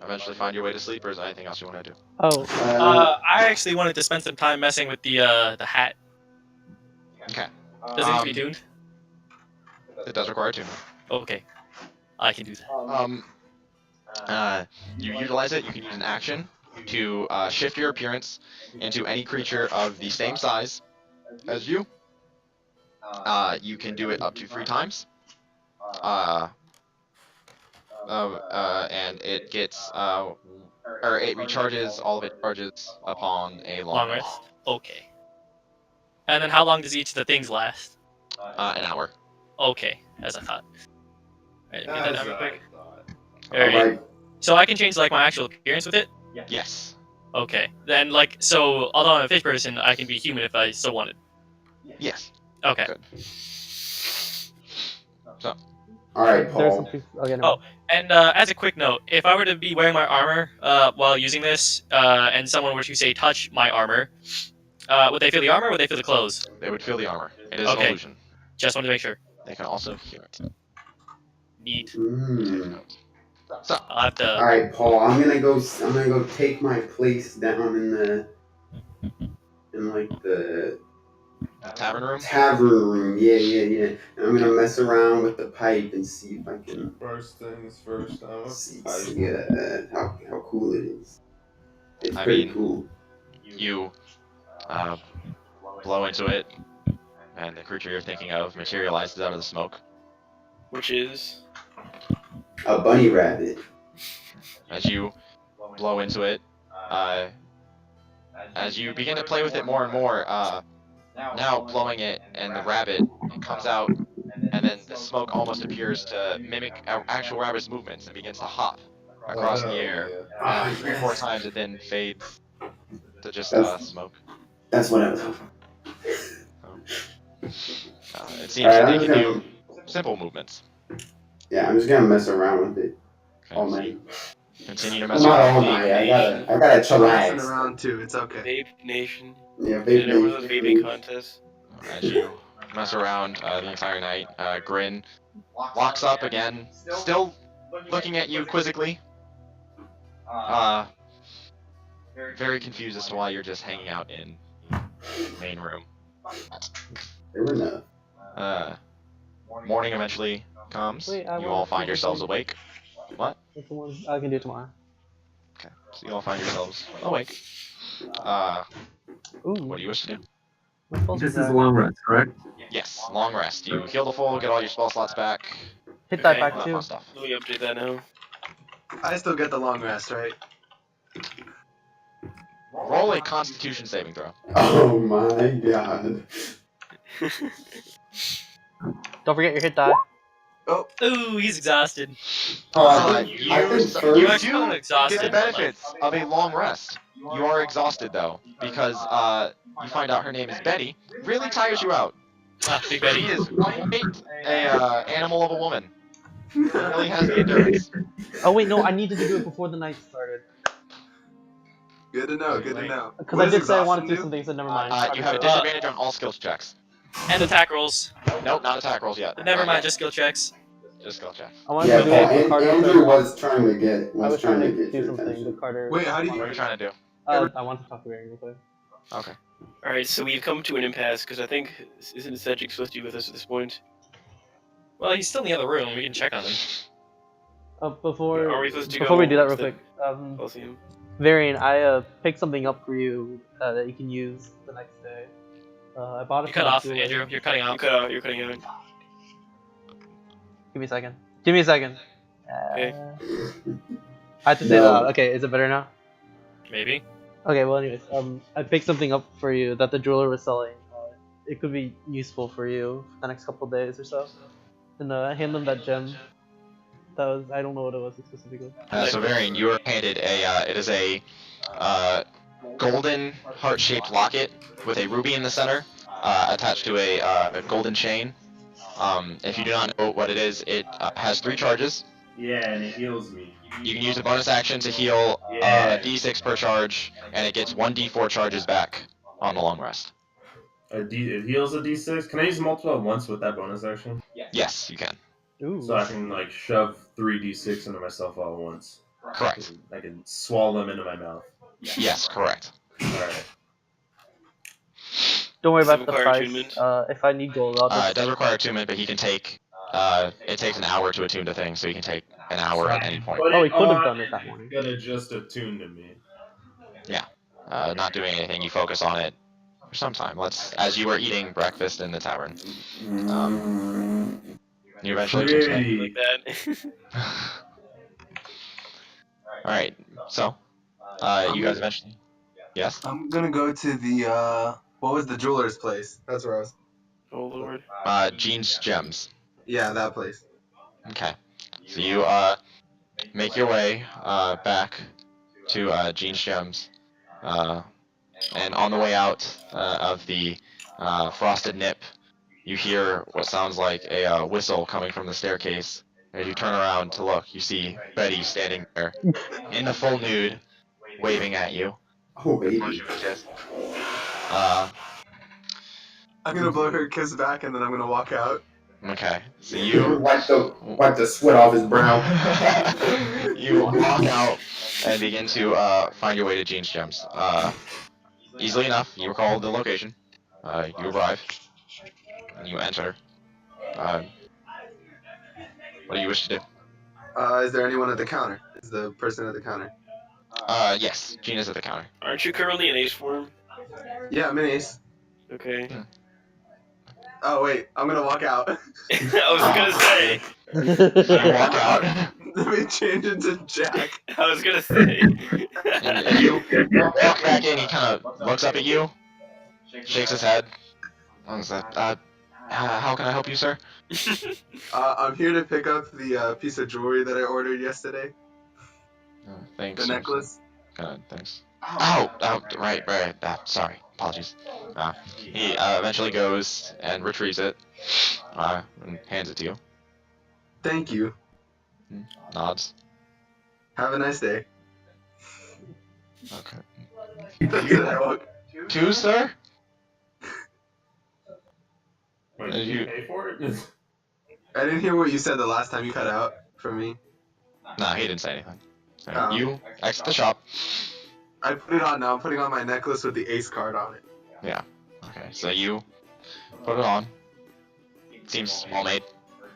eventually find your way to sleep, or is there anything else you want to do? Oh, I actually wanted to spend some time messing with the hat. Okay. Does it need to be tuned? It does require tuning. Okay, I can do that. You utilize it, you can use an action to shift your appearance into any creature of the same size as you. You can do it up to 3 times. And it gets, or it recharges, all of it charges upon a long rest. Okay. And then how long does each of the things last? An hour. Okay, as I thought. Alright, get that down real quick. Alright. Alright. So I can change like my actual appearance with it? Yes. Okay. Then like so although I'm a fish person, I can be human if I so wanted. Yes. Okay. Good. So. Alright, there's Paul. something. Okay, no. Oh, and as a quick note, if I were to be wearing my armor while using this, and someone were to say touch my armor, would they feel the armor or would they feel the clothes? They would feel the armor. It is an Okay. illusion. Just wanted to make sure. They can also hear it. Neat. So. I'll have to... Alright, Paul, I'm gonna go take my place down in like the Tavern room? tavern room. Yeah. And I'm gonna mess around with the pipe and see if I can First things first, see how cool it is. It's I pretty mean, cool. You blow into it, and the creature you're thinking of materializes out of the smoke. Which is? A bunny rabbit. As you blow into it, as you begin to play with it more and more, now blowing it and the rabbit, it comes out, and then the smoke almost appears to mimic our actual rabbit's movements and begins to hop across the air. 3 or 4 times it then fades to just smoke. That's what I was hoping. It seems that they can do simple movements. Yeah, I'm just gonna mess around with it all Okay. night. Continue to mess Not around. all night. I gotta Messing chillax. around too, it's okay. Vape Nation. Yeah, Did baby. it with those vaping contests? As you mess around the entire night, Grin locks up again, still looking at you quizzically. Very confused as to why you're just hanging out in the main room. Fair enough. Morning eventually comes. Wait, I You want all to find do yourselves something. awake. What? That's the one I can do tomorrow. Okay, so you all find yourselves awake. Ooh. What do you wish to do? My spells This are is back. long rest, correct? Yes, long rest. You heal the full, get all your spell slots back. Hit that Okay. All back that too. fun stuff. Do we update that now? I still get the long rest, right? Roll a Constitution saving throw. Oh my god. Don't forget your hit die. Oh, Ooh, he's exhausted. I You think you You first. actually sound do exhausted. get the benefits of a long rest. You are exhausted though, because you find out her name is Betty. Really tires you out. Ah, Big Betty. She is quite a animal of a woman. Really has the endurance. Oh wait, no, I needed to do it before the night started. good to know. Good to know. Because What I does did say I wanted exhaustion to do do? something, so never mind. You have a I'll do it. disadvantage on all skills checks. And attack rolls. Nope, not attack rolls yet. Never mind, just skill checks. Just skill checks. I wanted Yeah, to do Paul, it. Carter Andrew said- was trying to get I was trying to get do your something, attention. but Carter. Wait, how do you- What are you trying to do? I want to talk to Barry real quick. Okay. All right, so we've come to an impasse because I think isn't Cedric supposed to be with us at this point? Well, he's still in the other room. We can check on him. Before Are we supposed to before we go do that real to the quick, Coliseum? Varian, I picked something up for you that you can use the next day. I bought it. You from cut the off, jeweler. Andrew. You're cutting You off. cut out. You're cutting out. Give me a second. Give me a second. Okay. I have to say that out. Okay, is it better now? Maybe. Okay, well, anyways, I picked something up for you that the jeweler was selling. It could be useful for you for the next couple days or so. And I hand them that gem. That was, I don't know what it was specifically. So Varian, you are handed it is a golden heart-shaped locket with a ruby in the center, attached to a golden chain. If you do not know what it is, it has 3 charges. Yeah, and it heals me. You can use a bonus action to heal a d6 per charge, and it gets 1d4 charges back on the long rest. It heals a d6. Can I use multiple at once with that bonus action? Yes, you can. Ooh. So I can like shove 3 d6 into myself all at once. Correct. I can swallow them into my mouth. Yes, correct. Alright. Don't worry Does it about the require price. attunement? If I need gold, I'll It just. does require attunement, but he can take. It takes an hour to attune to things, so he can take an hour at any point. Oh, he could have done it that morning. Gotta just attune to me. Not doing anything, you focus on it for some time. As you were eating breakfast in the tavern. You eventually attune to it. Like that. Alright, so, you guys eventually. Yes? I'm gonna go to the what was the jeweler's place? That's where I was. Oh lord. Jean's Gems. Yeah, that place. Okay. So you, make your way, back to, Jean's Gems. And on the way out, of the, Frosted Nip, you hear what sounds like a, whistle coming from the staircase. As you turn around to look, you see Betty standing there, in the full nude, waving at you. Oh, baby. I'm gonna blow her a kiss back and then I'm gonna walk out. Okay, so you Wipe the sweat off his brow. you walk out and begin to find your way to Jean's Gems. Easily enough, you recall the location. You arrive. And you enter. What do you wish to do? Is there anyone at the counter? Is the person at the counter? Yes, Jean is at the counter. Aren't you currently in ace form? Yeah, I'm in ace. Okay. Oh wait, I'm gonna walk out. I was gonna say. You walk out, Let me change into Jack. I was gonna say. and you walk back in, he kind of looks up at you, shakes his head. What is that? How can I help you, sir? I'm here to pick up the piece of jewelry that I ordered yesterday. Thanks. The necklace. Thanks. Oh, right. Sorry, apologies. He eventually goes and retrieves it, and hands it to you. Thank you. Nods. Have a nice day. Okay. That's it, I walk. 2, sir? Wait, did you pay for it? I didn't hear what you said the last time you cut out from me. Nah, he didn't say anything. So Oh. you exit the shop. I put it on now. I'm putting on my necklace with the ace card on it. Okay, so you put it on. Seems well made.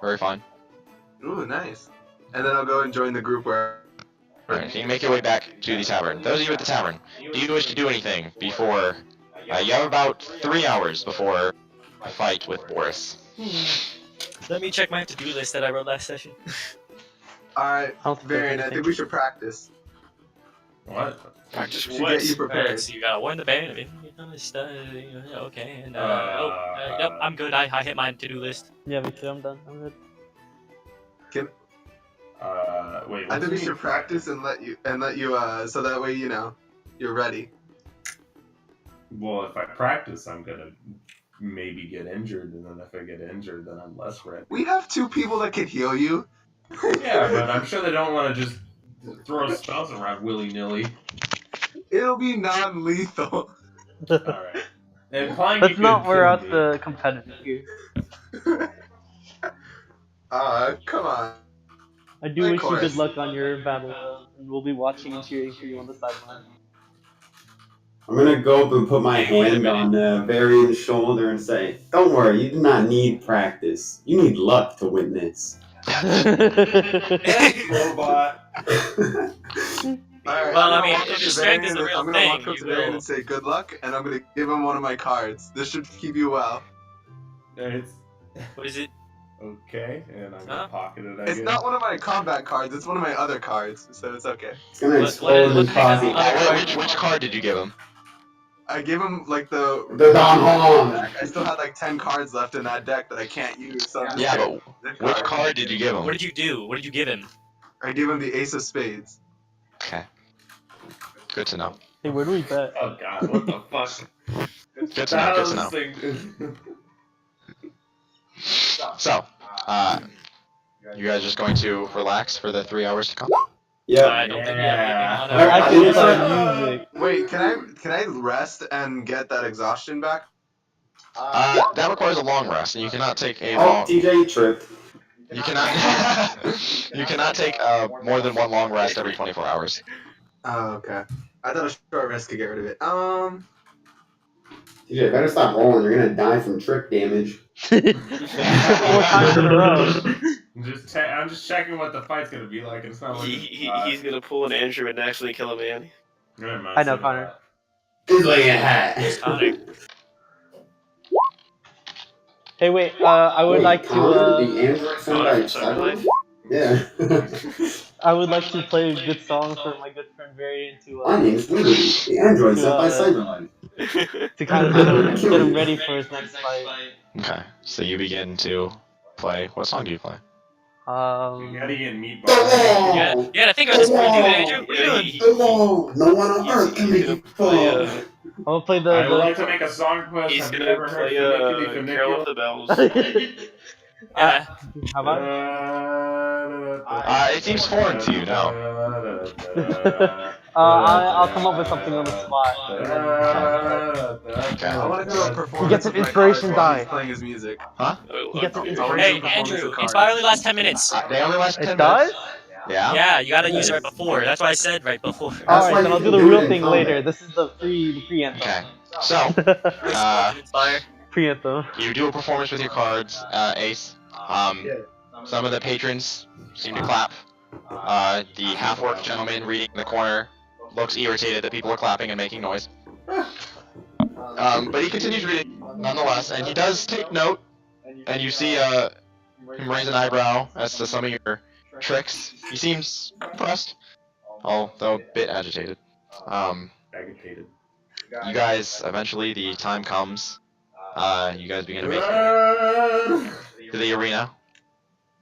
Very fine. Ooh, nice. And then I'll go and join the group where. Alright, so you make your way back to the tavern. Those of you at the tavern, do you wish to do anything before... you have about 3 hours before a fight with Boris. Let me check my to-do list that I wrote last session. Alright, I don't think there's Varian, I anything. think we should practice. What? Practice Should what? get you Alright, prepared. so you gotta warn the band. Okay, and Uh, yep, I'm good. I hit my to-do list. Yeah, me too. I'm done. I'm good. Wait. I think we should practice and let you so that way you're ready. Well, if I practice, I'm gonna maybe get injured, and then if I get injured, then I'm less ready. We have 2 people that can heal you. Yeah, but I'm sure they don't want to just throw spells around willy-nilly. It'll be non-lethal. Alright. Implying Let's you not could wear kill out me. the competitive here. Come on. I do Of wish you course. good luck on your battle, and we'll be watching and cheering for you on the sideline. I'm gonna go up and put my hand on Varian's shoulder and say, "Don't worry, you do not need practice. You need luck to win this." Robot. Alright, Well, I'm I gonna mean, walk up if to your strength is Varian the real I'm gonna thing, walk up you to Varian will. and say good luck, and I'm gonna give him one of my cards. This should keep you well. It's What is it? okay, and I'm gonna pocket it. I It's guess. not one of my combat cards. It's one of my other cards, so it's okay. It's gonna What explode the and heck is cause the other card? Which card did you give him? I give him like the Don Juan. I still had like 10 cards left in that deck that I can't use. So I'm just Yeah, giving but the which card did you give What him? did you do? What did you give him? I give him the Ace of Spades. Okay. Good to know. Hey, where do we bet? Oh god, what the fuck? Good to know. Good to know. So, you guys just going to relax for the 3 hours to come? Yep. I don't think we have anything on Alright, our. I can finish play it. music. Wait, can I rest and get that exhaustion back? That requires a long rest, and you cannot take a Oh, long. TJ tripped. You cannot. You cannot take more than one long rest every 24 hours. Oh, okay. I thought a short rest could get rid of it. TJ, better stop rolling. You're gonna die from trick damage. 4 times in a row. I'm just checking what the fight's gonna be like. It's not like He's gonna pull an Andrew and actually kill a man. I know, Connor. It's like a hat. Who's Connor? Hey, wait. I would like to. Connor, the android sent Connor by from Cyber Cyber? Life? Yeah. I would like to play a good song for my good friend Varian to. My name's Liberty, the android sent by Cyberlife. To kind of get him ready for his next fight. Okay, so you begin to play. What song do you play? You gotta get meatballs. Yeah, you gotta think about this before you do it, Andrew. What are you doing? The wall. No one on earth can make you fall. I'm gonna play I would like the. to make a song quest. He's Have you gonna ever heard play Funiculi Carol of Funiculi? the Bells. Yeah. How about? It seems foreign to you now. I'll come up with something on the spot. Okay. I want to do a performance. He gets an of my inspiration cards while die. he's playing his music. He gets an Hey, inspiration. Andrew, inspire only last 10 minutes. They only last 10 It does? minutes. Yeah. Yeah, you gotta use it right before. That's what I said right before. Alright, then I'll do the you real can thing do it in later. combat. This is the pre-anthem. Okay. So, Inspire. Pre-anthem. you do a performance with your cards, Ace. Some of the patrons seem to clap. The half-orc gentleman reading in the corner looks irritated that people are clapping and making noise. But he continues reading nonetheless, and he does take note, and you see him raise an eyebrow as to some of your tricks. He seems impressed, although a bit agitated. Agitated. You guys, eventually the time comes. You guys begin to make to the arena.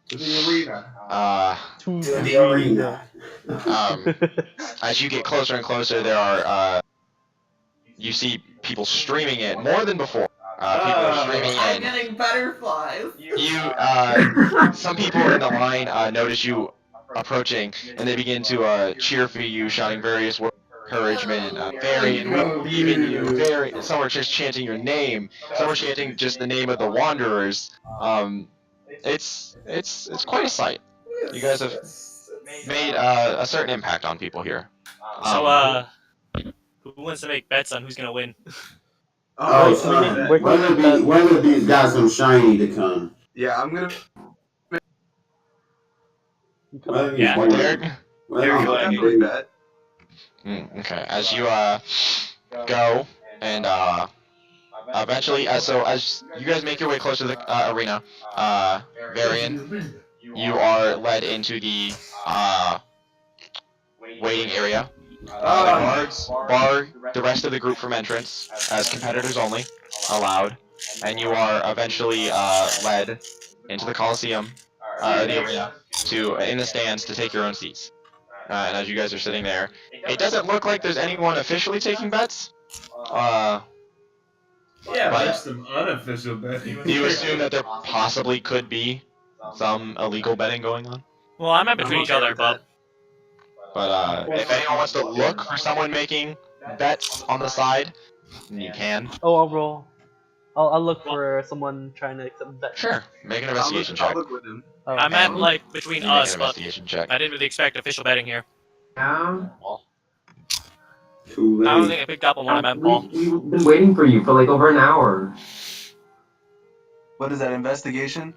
To the arena. To The arena. As you get closer and closer, there are you see people streaming in more than before. People are streaming I'm in. getting butterflies. Some people in the line notice you approaching, and they begin to cheer for you, shouting various words of encouragement. Varian, we believe in you. Varian. Some are just chanting your name. Some are chanting just the name of the Wanderers. It's quite a sight. You guys have made a certain impact on people here. So, who wants to make bets on who's gonna win? Oh, son. one of these got some shiny to come. Yeah, I'm gonna. Yeah. Derek? I'll definitely bet. Okay. As you go and eventually, so as you guys make your way closer to the arena, Varian, you are led into the waiting area. The guards bar the rest of the group from entrance, as competitors only allowed, and you are eventually led into the Coliseum, the arena. in the stands to take your own seats. And as you guys are sitting there, it doesn't look like there's anyone officially taking bets. Yeah, But- there's some unofficial betting. Do you assume that there possibly could be some illegal betting going on? Well, I'm in between each other, but But if anyone wants to look for someone making bets on the side, then you can. Oh, I'll roll. I'll look for someone trying to accept that. Sure, make an investigation I'll check. look with him. Oh. I meant like between You make us, an but investigation check. I didn't really expect official betting here. Yeah. Too I don't late. think I picked up on what I meant, Paul. We've been waiting for you for like over an hour. What is that, investigation?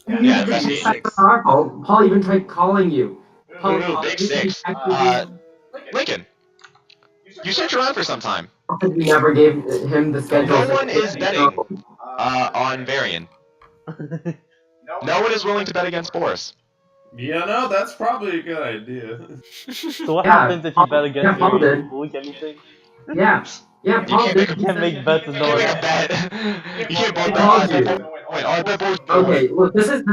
Yeah, investigation. It's not our fault. Paul even tried calling you. Paul, Big six. Lincoln, you search around for some time. we never gave him the schedule. No one is betting on Varian. No one is willing to bet against Boris. Yeah, no, that's probably a good idea. So what Yeah, happens if you bet against Paul me? did. Will we get anything? Yeah, You Paul can't did. make You can't make bets and You no can't one. make a bet. You can't both Called bet. you. Wait, I bet Boris. Okay, look, this is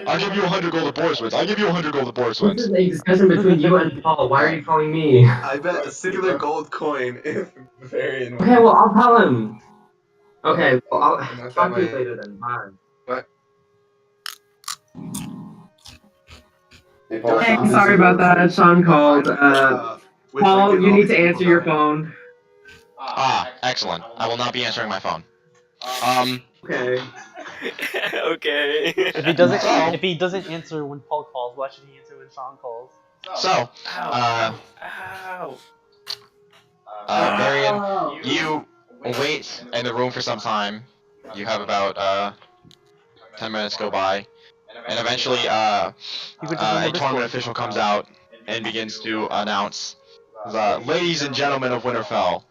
I'll give you 100 gold if Boris wins. I'll give you 100 gold if Boris this wins. is a discussion between you and Paul. Why are you calling me? I bet a singular gold coin if Varian Okay, well I'll tell him. Okay, well I'll Not talk that to you way. later then. Bye. Hey, Paul, Hey, Sean, sorry about that. Sean called. With Paul, Lincoln, you all need these to people answer your dying. phone. Ah, excellent. I will not be answering my phone. Okay. Okay. If he doesn't answer when Paul calls, why should he answer when Sean calls? So, Ow. Marion, you wait in the room for some time. You have about 10 minutes go by, and eventually a tournament official comes out and begins to announce, "Ladies and gentlemen of Winterfell,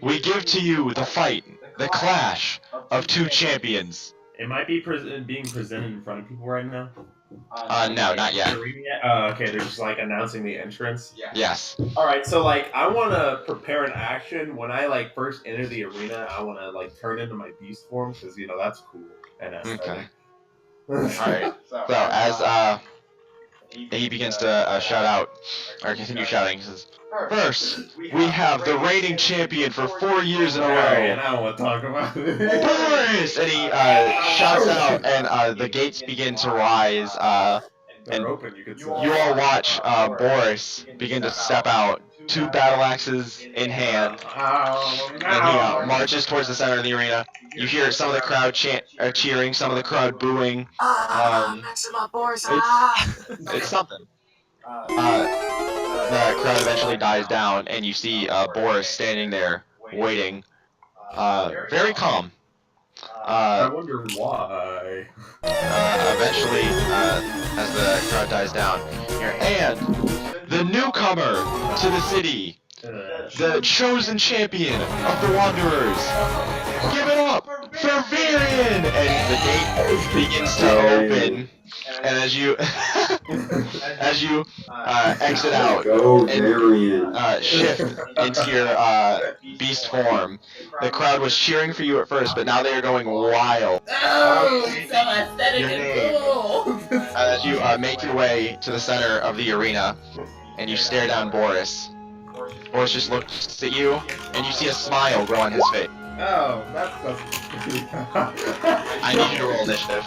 we give to you the fight, the clash of two champions." It might be being presented in front of people right now. No, not yet. Okay, they're just like announcing the entrance. Yes. Alright, so like I wanna prepare an action when I like first enter the arena. I wanna like turn into my beast form because you know that's cool and Okay. aesthetic. Alright. So as he begins to shout out, or continue shouting, he says, "First, we have the reigning champion for 4 years in a Alright, row, I don't want to talk about it. Boris!" And he shouts out, and the gates begin to rise. They're open, you could say. You all watch Boris begin to step out, 2 battle axes in hand, Oh, and he marches towards the center of the arena. You hear some of the crowd cheering, some of the crowd booing. It's something. The crowd eventually dies down, and you see Boris standing there, waiting, very calm. I wonder why. Eventually, as the crowd dies down, here, and the newcomer to the city, the chosen champion of the Wanderers, give it up for Varian! And the gate begins to open, and as you exit out Go, and Varian. shift into your beast form, the crowd was cheering for you at first, but now they are going wild. Oh, so aesthetic Your name. As you make your way to the center of the arena, and you stare down Boris. Boris just looks at you, and you see a smile grow on his face. Oh, that's I need you to roll initiative.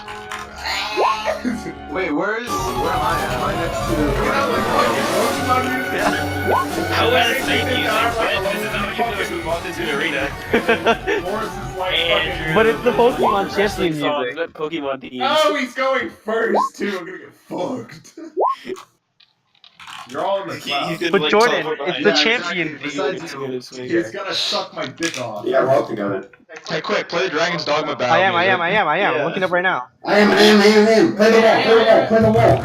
Wait, where am I at? Am I next to the... How is it fake music? This is how you walk into the arena. Andrew. But it's the Pokemon champion Songs, music. not Pokemon themes. Oh, he's going first too. I'm gonna get fucked. You're all in the clouds. But Jordan, it's the champion Exactly. theme. Besides He's gonna suck my dick off. Yeah, we're all together. Hey, quick, play the Dragon's Dogma battle. I am. Yeah. I'm looking up right now. I am. Play the wall.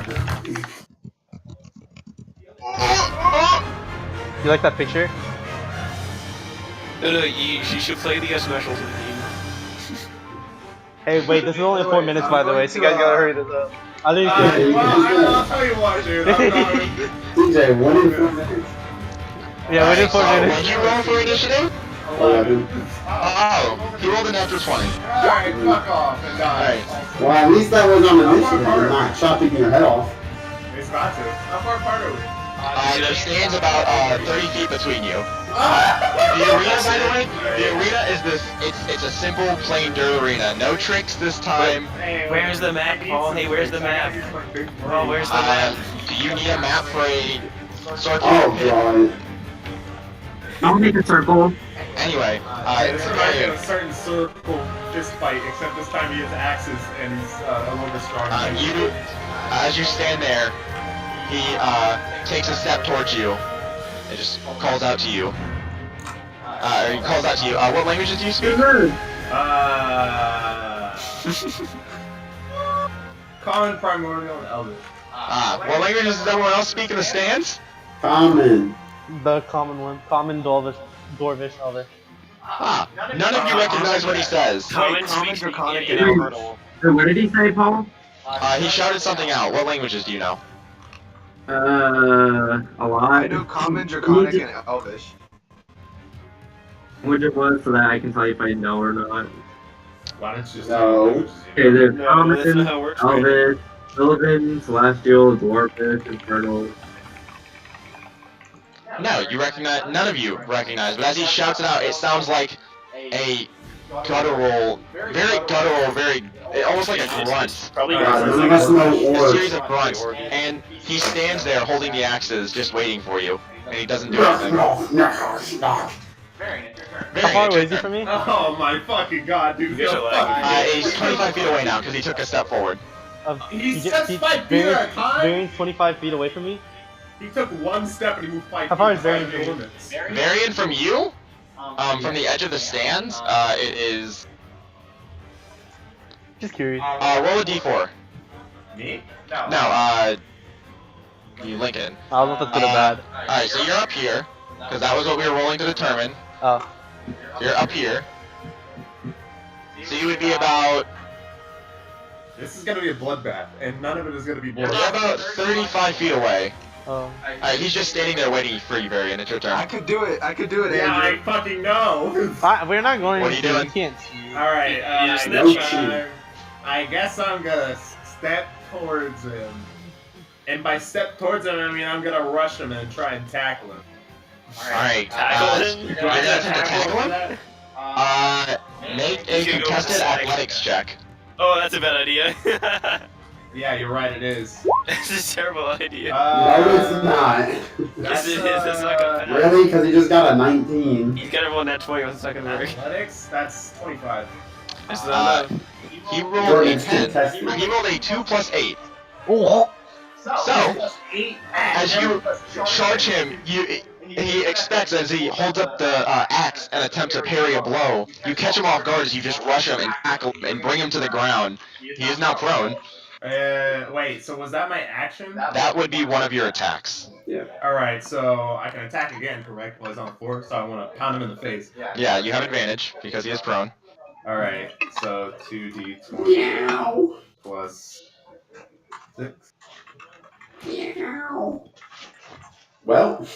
You like that picture? No, you should play the specials theme. Hey, wait, this is only 4 minutes, by the way, so you guys gotta hurry this up. I didn't I'll tell you what, dude. I'm going. DJ, 1 in 4 minutes. Yeah, within 4 When minutes. you roll for initiative, 11. Oh, he rolled a natural 20. Alright, fuck off and die. Alright. Well, at least that was on initiative and not chopping your head off. It's about to. How far apart are we? There stands about 30 feet between you. The arena, by the way, the arena is this. It's a simple, plain dirt arena. No tricks this time. Where's the map, Paul? Hey, where's the map? Oh, where's the map? Do you need a map for a circular Oh, pit? God. I'll make a circle. Anyway, This reminds me of a certain circle fist fight, except this time he has axes and he's a little bit stronger. As you stand there, he takes a step towards you. It just calls out to you. Or he calls out to you. What languages do you speak? Common, Primordial, and Elvish. What languages does everyone else speak in the stands? Common. The common one. Common, Dwarvish, Elvish. None of you recognize what he says. Common, Draconic, and Infernal. What did he say, Paul? He shouted something out. What languages do you know? A lot. I know Common, Draconic, and Elvish. Which it was so that I can tell you if I know or not. Why don't you just No. Okay, there's No, Common, that's not how it works, right? Elvish, Sylvan, Celestial, Dwarfish, Infernal. No, you recognize. None of you recognize. But as he shouts it out, it sounds like a guttural, almost like a grunt. Probably None of us know A series orcs. of grunts, and he stands there holding the axes, just waiting for you, and he doesn't do anything. How far away is he from me? Oh my fucking god, dude. He's He's 25 feet away now because he took a step forward. He steps 5 feet at a time? Varian's 25 feet away from me? He took 1 step and he moved 5 feet. How far is Varian Varian? Varian from you? From the edge of the stands, it is. Just curious. Roll a d4. Me? No, you Lincoln. I don't know if that's good or bad. Alright, so you're up here, because that was what we were rolling to determine. Oh. You're up here. So you would be about. This is gonna be a bloodbath, and none of it is gonna be You're bloodbath. about 35 feet away. Oh. Alright, he's just standing there waiting for you, Varian. It's your I turn. could do it, Yeah, I Andrew. fucking know. We're not going What are you to. doing? You can't see. Alright, no cheating. I guess I'm gonna step towards him. And by step towards him, I mean I'm gonna rush him and try and tackle him. Alright, Tackle him? you're gonna attempt to tackle him? Make a You can go contested with the athletics check. Oh, that's a bad idea. Yeah, you're right, it is. This is a terrible idea. No, it's not. Yes, it is. That's not gonna pass. Really? Because he just got a 19. He's gonna roll net 20 with a second work. Athletics? That's 25. That's not enough. He rolled a Jordan's 10. contested. He rolled a 2 plus 8. Oh. So, as you charge him, he expects as he holds up the axe and attempts to parry a blow. You catch him off guard as you just rush him and tackle him and bring him to the ground. He is now prone. Wait, so was that my action? That would be one of your attacks. Alright, so I can attack again, correct? While he's on the floor, so I want to pound him in the face. Yeah, you have advantage because he is prone. Alright, so 2d20 plus 6. Well,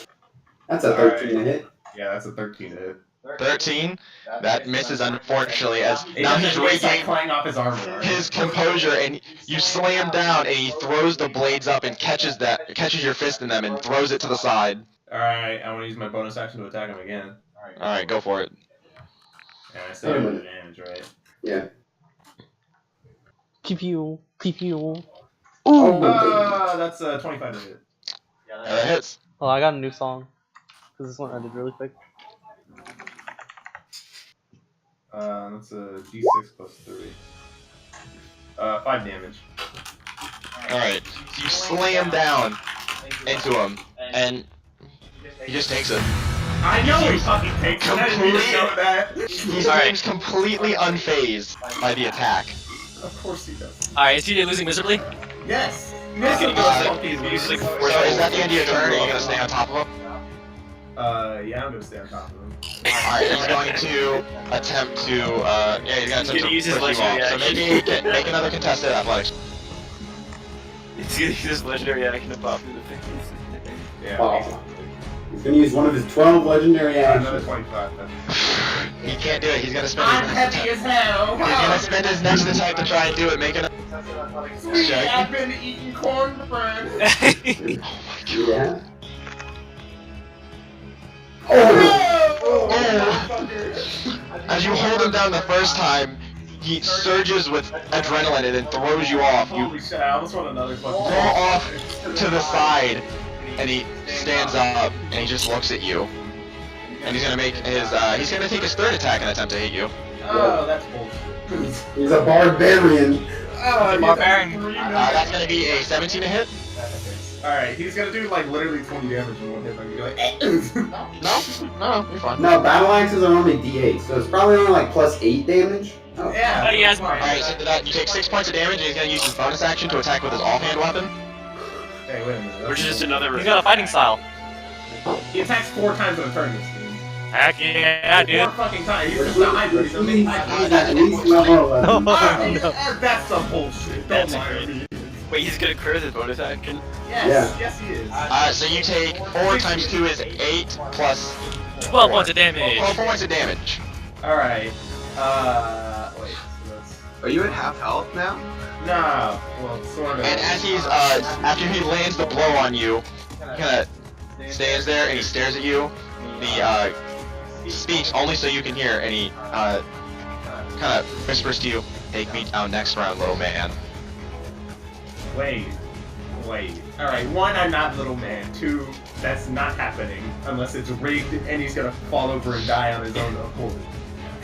that's a 13 to hit. Yeah, that's a 13 to hit. 13. That misses unfortunately as now he's like regaining playing off his armor. his composure and you slam down and he throws the blades up and catches your fist in them and throws it to the side. Alright, I want to use my bonus action to attack him again. Alright, go for it. And I still have advantage, right? Yeah. Pew. That's 25 to hit. That hits. Oh, I got a new song. Because this one ended really quick. That's a d6 plus 3. 5 damage. Alright, so you slam down into him and he just takes it. I know he fucking takes it. I didn't even know that. He seems completely unfazed by the attack. Of course he does. Alright, is he losing miserably? Yes. He's gonna go fucking So is that the end of your turn? Are you gonna stay on top of him? Yeah, I'm gonna stay on top of him. Alright, he's going to attempt to, he's gonna attempt to use his push you off. So legendary maybe make another contested athletics. He's gonna use his legendary action to pop through the face. Yeah. Wow. He's gonna use one of his 12 legendary Another actions. 25 then. He can't do it. He's gonna spend his I'm next heavy attack. as hell. He's gonna spend his next attack to try and do it. Make an Sweet, check. I've been eating cornbread. Yeah. As you hold him down the first time, he surges with adrenaline and then throws you off. You Holy shit, I almost want another fucking go off to the side, and he stands up and he just looks at you. And he's gonna make his he's gonna take his third attack and attempt to hit you. Oh, that's bullshit. He's a barbarian. Oh, Barbarian. That's gonna be a 17 to hit. Alright, he's gonna do like literally 20 damage in one hit. I'm gonna be like, No, you're fine. No, battle axes are only D8, so it's probably only like plus 8 damage. Oh, yeah. He has more. Alright, so that you take 6 points of damage and he's gonna use his bonus action to attack with his offhand weapon. Hey, wait a minute. Which is just another. He's got a fighting style. He attacks 4 times in a turn this game. Heck yeah, dude. 4 fucking times. He's just a hybrid. He's a mini hybrid. At least level 11. That's some bullshit. Don't lie to me. Wait, he's gonna crit his bonus action? Yes, he is. So you take 4 times 2 is 8 plus 12 points of damage. 12 points of damage. Alright. Wait. So that's... Are you at half health now? Nah. Well, sort of. And as he's after he lands the blow on you, he kinda stands there and he stares at you. He speaks only so you can hear, and he kinda whispers to you, "Take me down next round, little man." Wait. Alright, 1, I'm not little man. 2, that's not happening unless it's rigged and he's gonna fall over and die on his own accord.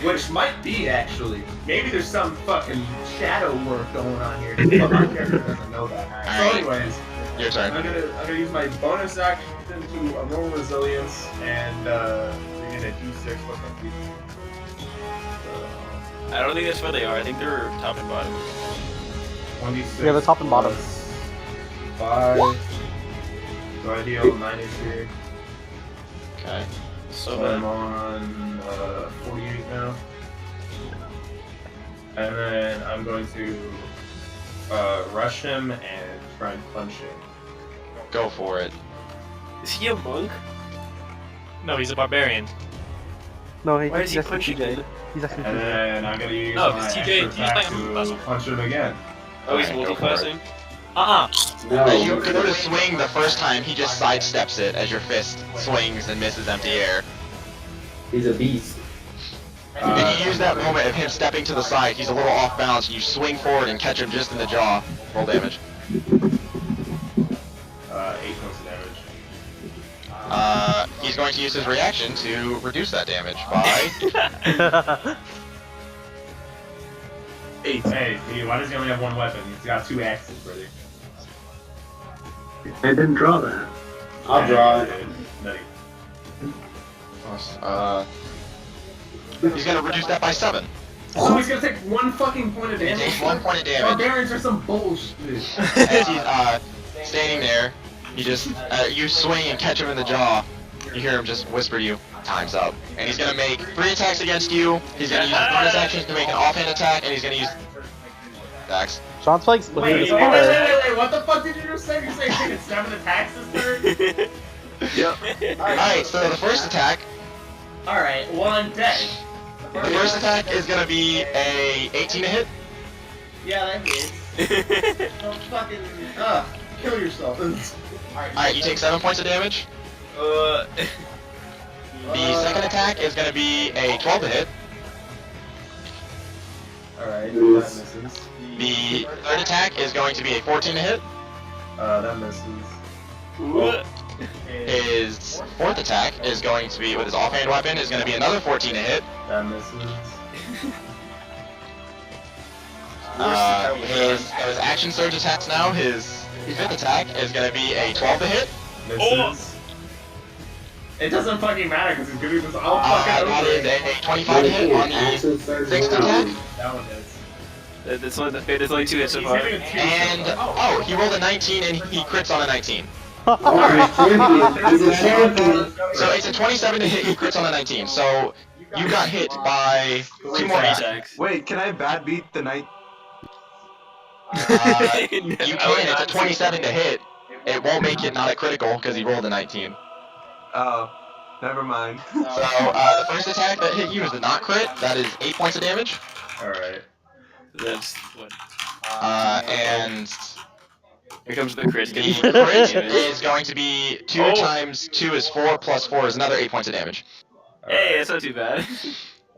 Which might be, actually. Maybe there's some fucking shadow work going on here, but my character doesn't know that. So anyways, Your turn. I'm gonna use my bonus action to roll resilience and we get a d6 plus my I don't think that's where they are. I think they're top and bottom. 1d6. Yeah, the top and bottom. plus 5. So I deal 9 HP. Okay. So I'm on 48 now. And then I'm going to rush him and try and punch him. Go for it. Is he a monk? No, he's a barbarian. No, Why is he he's actually punching TJ. him? He's actually And TJ. then I'm going to use No, my it's TJ, extra he's attack like- to punch him again. Oh, he's Alright, go for multi-classing? As you go to swing the first time, he just sidesteps it as your fist swings and misses empty air. He's a beast. And you use that moment of him stepping to the side, he's a little off balance, and you swing forward and catch him just in the jaw. Roll damage. 8 points of damage. He's going to use his reaction to reduce that damage by... 8. Hey, why does he only have 1 weapon? He's got 2 axes, brother. I didn't draw that. I'll draw it. He's gonna reduce that by 7. So he's gonna take 1 fucking point of He damage? takes 1 point of damage. Barbarians are some bullshit. As he's standing there, you just you swing and catch him in the jaw. You hear him just whisper to you, "Time's up." And he's gonna make 3 attacks against you. He's gonna use his bonus actions to make an offhand attack, and he's gonna use attacks. Sean's like splitting his Wait, fire. what the fuck did you just say? You say taking 7 attacks this turn? Yep. Alright, so the first attack, Alright, well I'm dead. the first attack is gonna be a 18 to hit. Yeah, that hits. Don't fucking, kill yourself. Alright, you take 7 points of damage. The second attack is gonna be a 12 to hit. Alright, that misses. The third attack is going to be a 14 to hit. That misses. His fourth attack is going to be, with his offhand weapon, is going to be another 14 to hit. That misses. His action surge attacks now, his fifth attack is going to be a 12 to hit. Misses. It doesn't fucking matter because he's giving this all That fucking over. is a 25 to hit on the sixth attack. That one is. There's only 2 hits so far. And, oh, he rolled a 19 and he crits on a 19. Alright, He's a champion. So it's a 27 to hit, he crits on a 19. So you got hit by 2 more attacks. Wait, can I bad beat the night? You can, it's a 27 to hit. It won't make it not a critical because he rolled a 19. Oh. Never mind. So the first attack that hit you is the not crit. That is 8 points of damage. Alright. That's what. And Here comes the crit. the crit is going to be 2 times 2 is 4 plus 4 is another 8 points of damage. Hey, that's not too bad.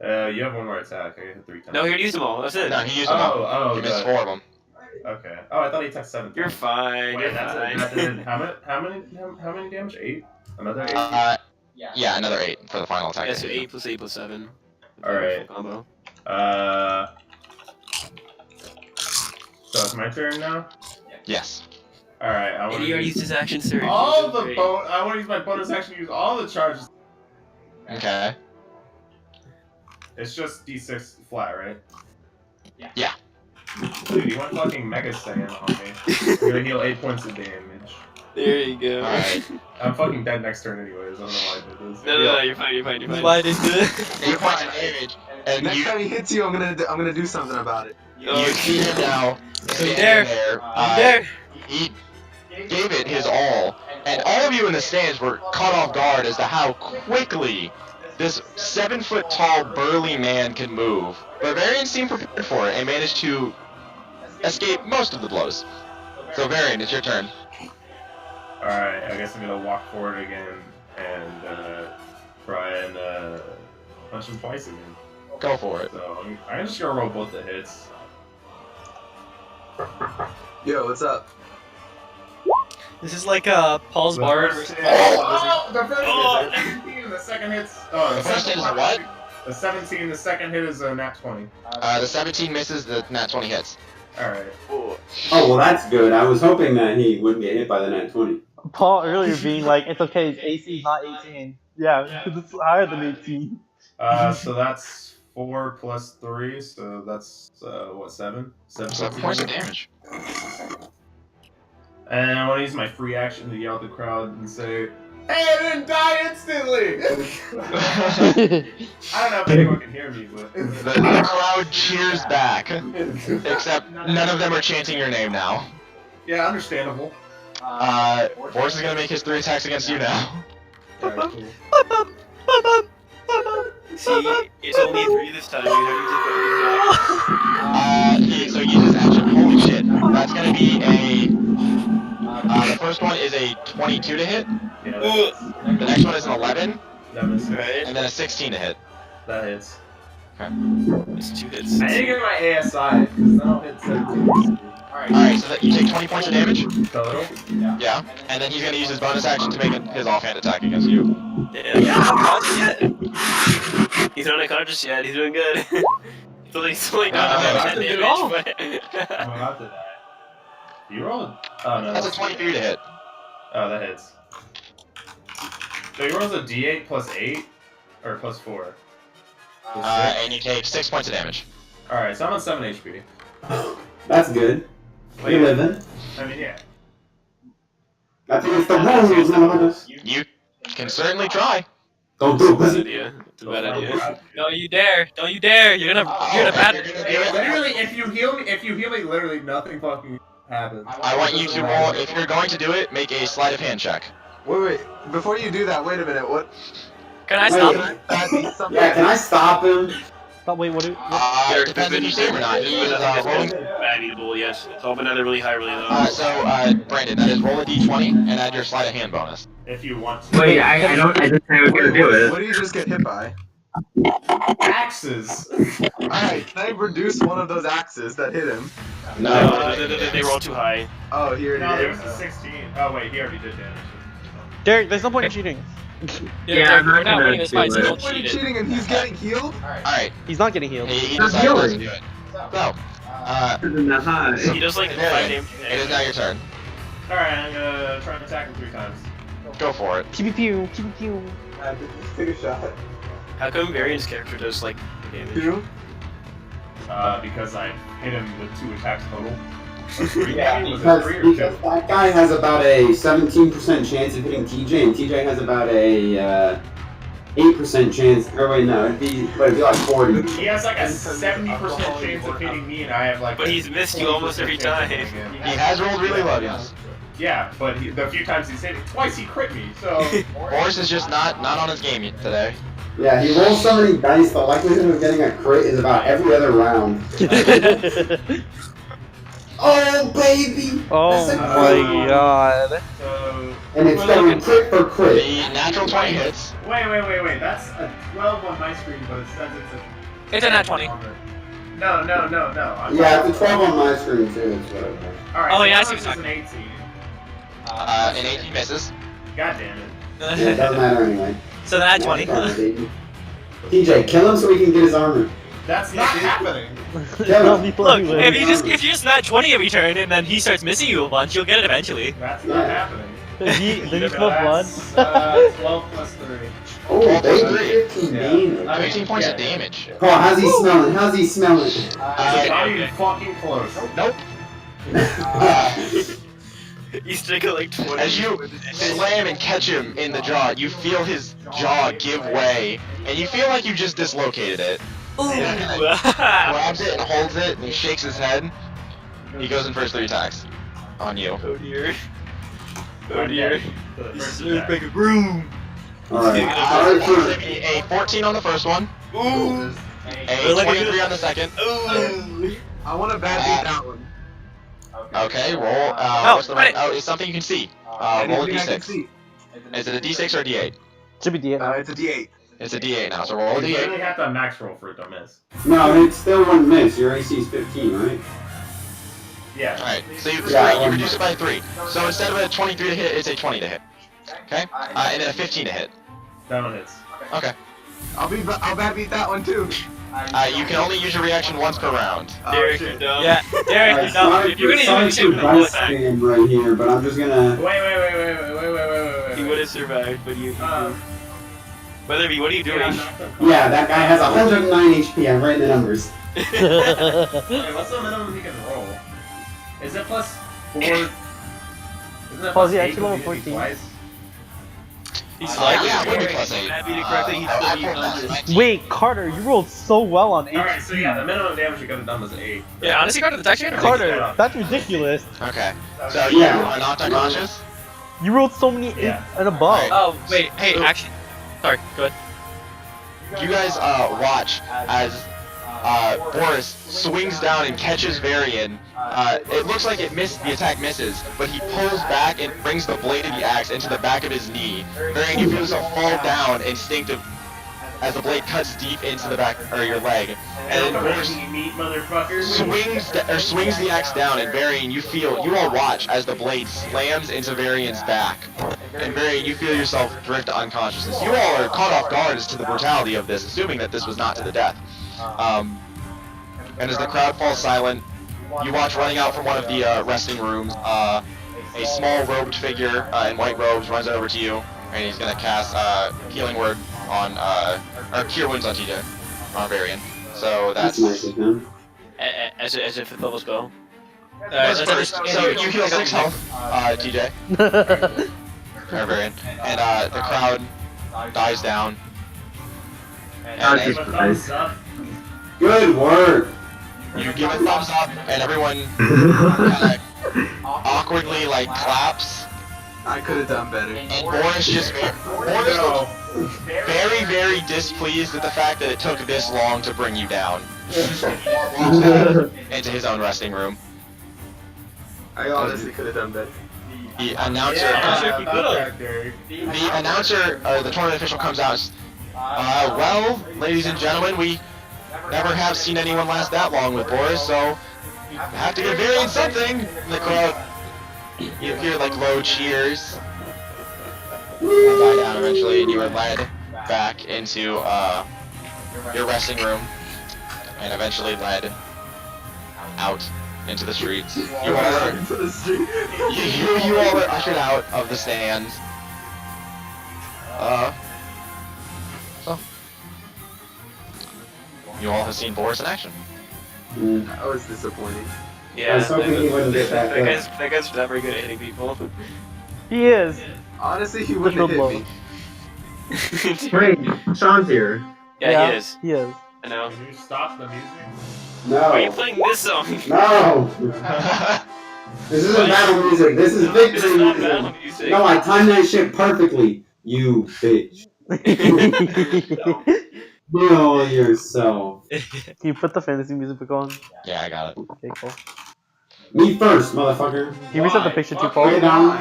You have one more attack. I hit 3 times. No, he already used them all. That's it. No, he used them all. Oh, He missed good. 4 of them. Okay. Oh, I thought he took 7 times. You're fine. Wait, You're that fine. did how many damage? 8? Another 8? Yeah, another 8 for the final attack. Yeah, so 8 plus 8 plus 7. Alright. Combo. So it's my turn now? Yes. Alright, I And want he to already use used his action surge. all the I want to use my bonus action to use all the charges. Okay. It's just D6 flat, right? Yeah. Dude, you went fucking Mega Saiyan on me. You're gonna heal 8 points of damage. There you go. Alright. I'm fucking dead next turn anyways, I don't know why I did this. No, you're fine, you're fine, you're fine. Why did this? 8 points of damage. And Next you, time he hits you, I'm gonna do something about it. you see him now standing there. there. There. He gave it his all. And all of you in the stands were caught off guard as to how quickly this 7-foot-tall, burly man can move. Barbarian seemed prepared for it and managed to escape most of the blows. So, Varian, it's your turn. Alright, I guess I'm gonna walk forward again and try and punch him twice again. Go for it. So I'm just gonna roll both the hits. Yo, what's up? This is like Paul's The bar. first hit, the first hit is a 17, the second hit's The first hit is a what? The 17, the second hit is a nat 20. The 17 misses, the nat 20 hits. Alright. Oh, well, that's good. I was hoping that he wouldn't get hit by the nat 20. Paul earlier being like, it's okay, his AC is not 18. Yeah, because it's higher than 18. So that's 4 plus 3, so that's, what, 7? 7 points of damage. And I want to use my free action to yell at the crowd and say, "Hey, I didn't die instantly!" I don't know if anyone can hear me, but... The crowd cheers back. Except none of them are chanting your name now. Yeah, understandable. Boris is gonna make his 3 attacks against you now. Alright, cool. See, it's only 3 this time. You have to take So he uses action. Holy shit. That's gonna be a... the first one is a 22 to hit. Yeah, The next one is an 11. that misses. And then a 16 to hit. That hits. It's 2 hits. I need to get my ASI, because then I'll hit 17. Alright, so that you take 20 points of damage. Total? Yeah. And then he's gonna use his bonus action to make his offhand attack against you. Yeah, he's not unconscious yet. He's not unconscious yet. He's doing good. he's only not I'm damage, about but... I'm about to die. You rolled? Oh, no. That's a 23 to hit. Oh, that hits. So he rolls a d8 plus 8? Or plus 4? And you take 6 points of damage. Alright, so I'm on 7 HP. That's good. You living. I mean, yeah. I think it's the rules, motherfuckers. You can certainly try. Don't do Bad it. idea. It's a bad idea. Don't you dare! Don't you dare! You're gonna bad. Literally, if you heal me, literally nothing fucking happens. I want you to roll, if you're going to do it, make a sleight of hand check. Wait, before you do that, wait a minute, what? Can I stop Wait. him? That means something. Yeah, can I stop him? Stop, wait, what? It depends if you save or not. He is rolling. Bad eatable, yes. It's all been either really high or really low. So, Brandon, that is roll a d20 and add your sleight of hand bonus. If you want to. Wait, I just I was gonna do What it. do you just get hit by? Axes! Alright, can I reduce one of those axes that hit him? No. They roll too high. Oh, here No, it there is. was a 16. Oh, wait, he already did damage. Derek, there's no point in cheating. Yeah, I'm not we're not gonna winning this fight, so do it. don't What are you cheat it. cheating and he's getting healed? Alright, He's not getting healed. he Not decided not to healing. do it. So, Not high. He does like 5 damage. it is now your turn. Alright, I'm gonna try and attack him 3 times. Go for it. Pew pew pew pew. Just take a shot. How come Varian's character does like damage? Two? Because I hit him with 2 attacks total. Or 3, Yeah, maybe? Was it because 3 or 2? that guy has about a 17% chance of hitting TJ, and TJ has about a 8% chance. Or wait, no, it'd be like 40. He has like a 70% chance of hitting me, and I have like. But he's missed you almost every time. He has rolled really low, yes. Yeah, but the few times he's hit it, twice he crit me, so... Boris is just not on his game today. Yeah, he rolls so many dice, the likelihood of getting a crit is about every other round. Oh, baby! Oh my god. So... And it's going crit for crit. The natural 20 hits. Wait. That's a 12 on my screen, but it says it's a... It's a nat 20. No. Yeah, it's a 12 on my screen, too. It's whatever. Alright, Oh, so yeah, I how see much what is you're an 18? An 18 misses. God damn it. Yeah, it doesn't matter anyway. So the nat 20. Nice, baby. TJ, kill him so we can get his armor. That's not happening. Kill him. Look, if you just nat 20 every turn and then he starts missing you a bunch, you'll get it eventually. That's not happening. Did he smell blood? 12 plus 3. Oh, 12 plus baby, 3. 15 damage. 15 points of damage. Oh, how's he smelling? How's he smelling? Not even fucking close. Nope. You stick it like 20. As you slam and catch him in the jaw, you feel his jaw give way, and you feel like you just dislocated it. Ooh. Grabs it and holds it, and he shakes his head. He goes in for his 3 attacks on you. Oh dear. Oh dear. Make a groom. Alright. A 14 on the first one. Ooh. A 23 on the second. Ooh. I want to bad beat that one. Okay, roll. Oh, What's the right? Oh, it's something you can see. Roll a Anything I can d6. see. Is it a d6 or a d8? Should be D8. It's a D8. It's a d8 now, so roll a You d8. only have to max roll for it to miss. No, it still wouldn't miss. Your AC is 15, right? Yeah. Alright, so you Yeah, reduce it by 3. So instead of a 23 to hit, it's a 20 to hit. Okay? And then a 15 to hit. That one hits. Okay. I'll bad beat that one too. You can only use your reaction once per round. Derek, you're dumb. Yeah, Derek, Alright, you're dumb. sorry If you're gonna for use it, dice full attack. spam right here, but I'm just gonna... Wait. He would have survived, but you. Weatherby, what are you doing? Yeah, that guy has 109 HP. I'm writing the numbers. Okay, what's the minimum he can roll? Is it plus 4? Isn't it Oh, plus is he 8 actually when level you hit me 14? twice? He's Yeah, it would be plus 8. If I beat it correctly, he'd still be unconscious. Wait, Carter, you rolled so well on Alright, so HP. yeah, the minimum damage you could have done was 8. Yeah, honestly, Carter, that's actually Carter, that's ridiculous. Okay. So you are knocked unconscious? You rolled so many 8 Yeah. and above. Oh, wait, hey, actually. Sorry, go ahead. You guys watch as Boris swings down and catches Varian. It looks like the attack misses, but he pulls back and brings the blade of the axe into the back of his knee. Varian, you feel yourself fall down instinctive as the blade cuts deep into the back or your leg. And then Boris meat, motherfucker. swings the axe down, and Varian, you all watch as the blade slams into Varian's back. And Varian, you feel yourself drift to unconsciousness. You all are caught off guard as to the brutality of this, assuming that this was not to the death. And as the crowd falls silent, you watch running out from one of the resting rooms, a small robed figure in white robes runs over to you, and he's gonna cast Healing Word on, or Cure Wounds on TJ, on Varian. So that's... nice of him. As if it's level spell. That's first. So you heal 6 health, TJ, or Varian, and the crowd dies down. And Jesus Christ. Good work. you give a thumbs up, and everyone kind of awkwardly claps. I could have done better. And Boris looks very, very displeased at the fact that it took this long to bring you down. Into his own resting room. I honestly could have done better. The announcer, the tournament official comes out. Well, ladies and gentlemen, we never have seen anyone last that long with Boris, so you have to give Varian something. In the crowd, you hear low cheers. And die down eventually, and you are led back into your resting room, and eventually led out into the streets. You all are ushered out of the stands. So you all have seen Boris in action. That was disappointing. Yeah, I was hoping he wouldn't get back up. That guy's not very good at hitting people. He is. Honestly, he wouldn't have hit me. Wait, Sean's here. Yeah, he is. He is. I know. Can you stop the music? No. Why are you playing this song? No. This isn't battle music. This is victory music. music. No, I timed that shit perfectly. You bitch. Kill yourself. Can you put the fantasy music back on? Yeah, I got it. Okay, cool. Me first, motherfucker. Can you reset the picture too, Paul? Way down.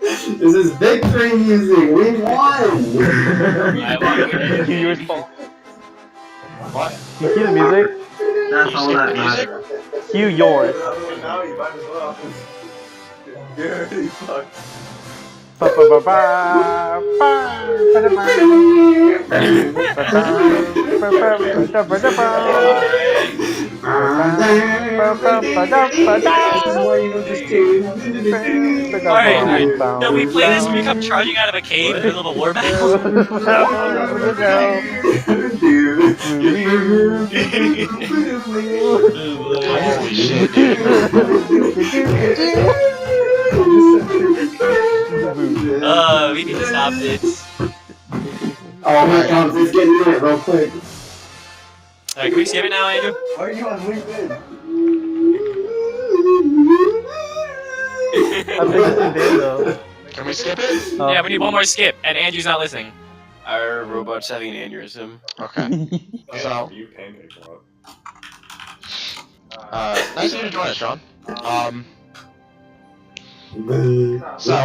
This is victory music. We won. Cue yours, Paul. What? Can you cue the music? That's You all skip that the music? matters. Cue yours. Now you might as well. You're already fucked. Ba ba ba ba ba ba da ba. Alright, so we play this when we come charging out of a cave in the middle of a war battle. Holy shit. We need to stop this. Oh my god, let's get in it real quick. Alright, can we skip it now, Andrew? Why are you on LinkedIn? I'm basically dead though. Can we skip it? Yeah, we need one more skip, and Andrew's not listening. Our robot's having an aneurysm. Okay. So, You pancake robot. nice of you to join us, Sean. So,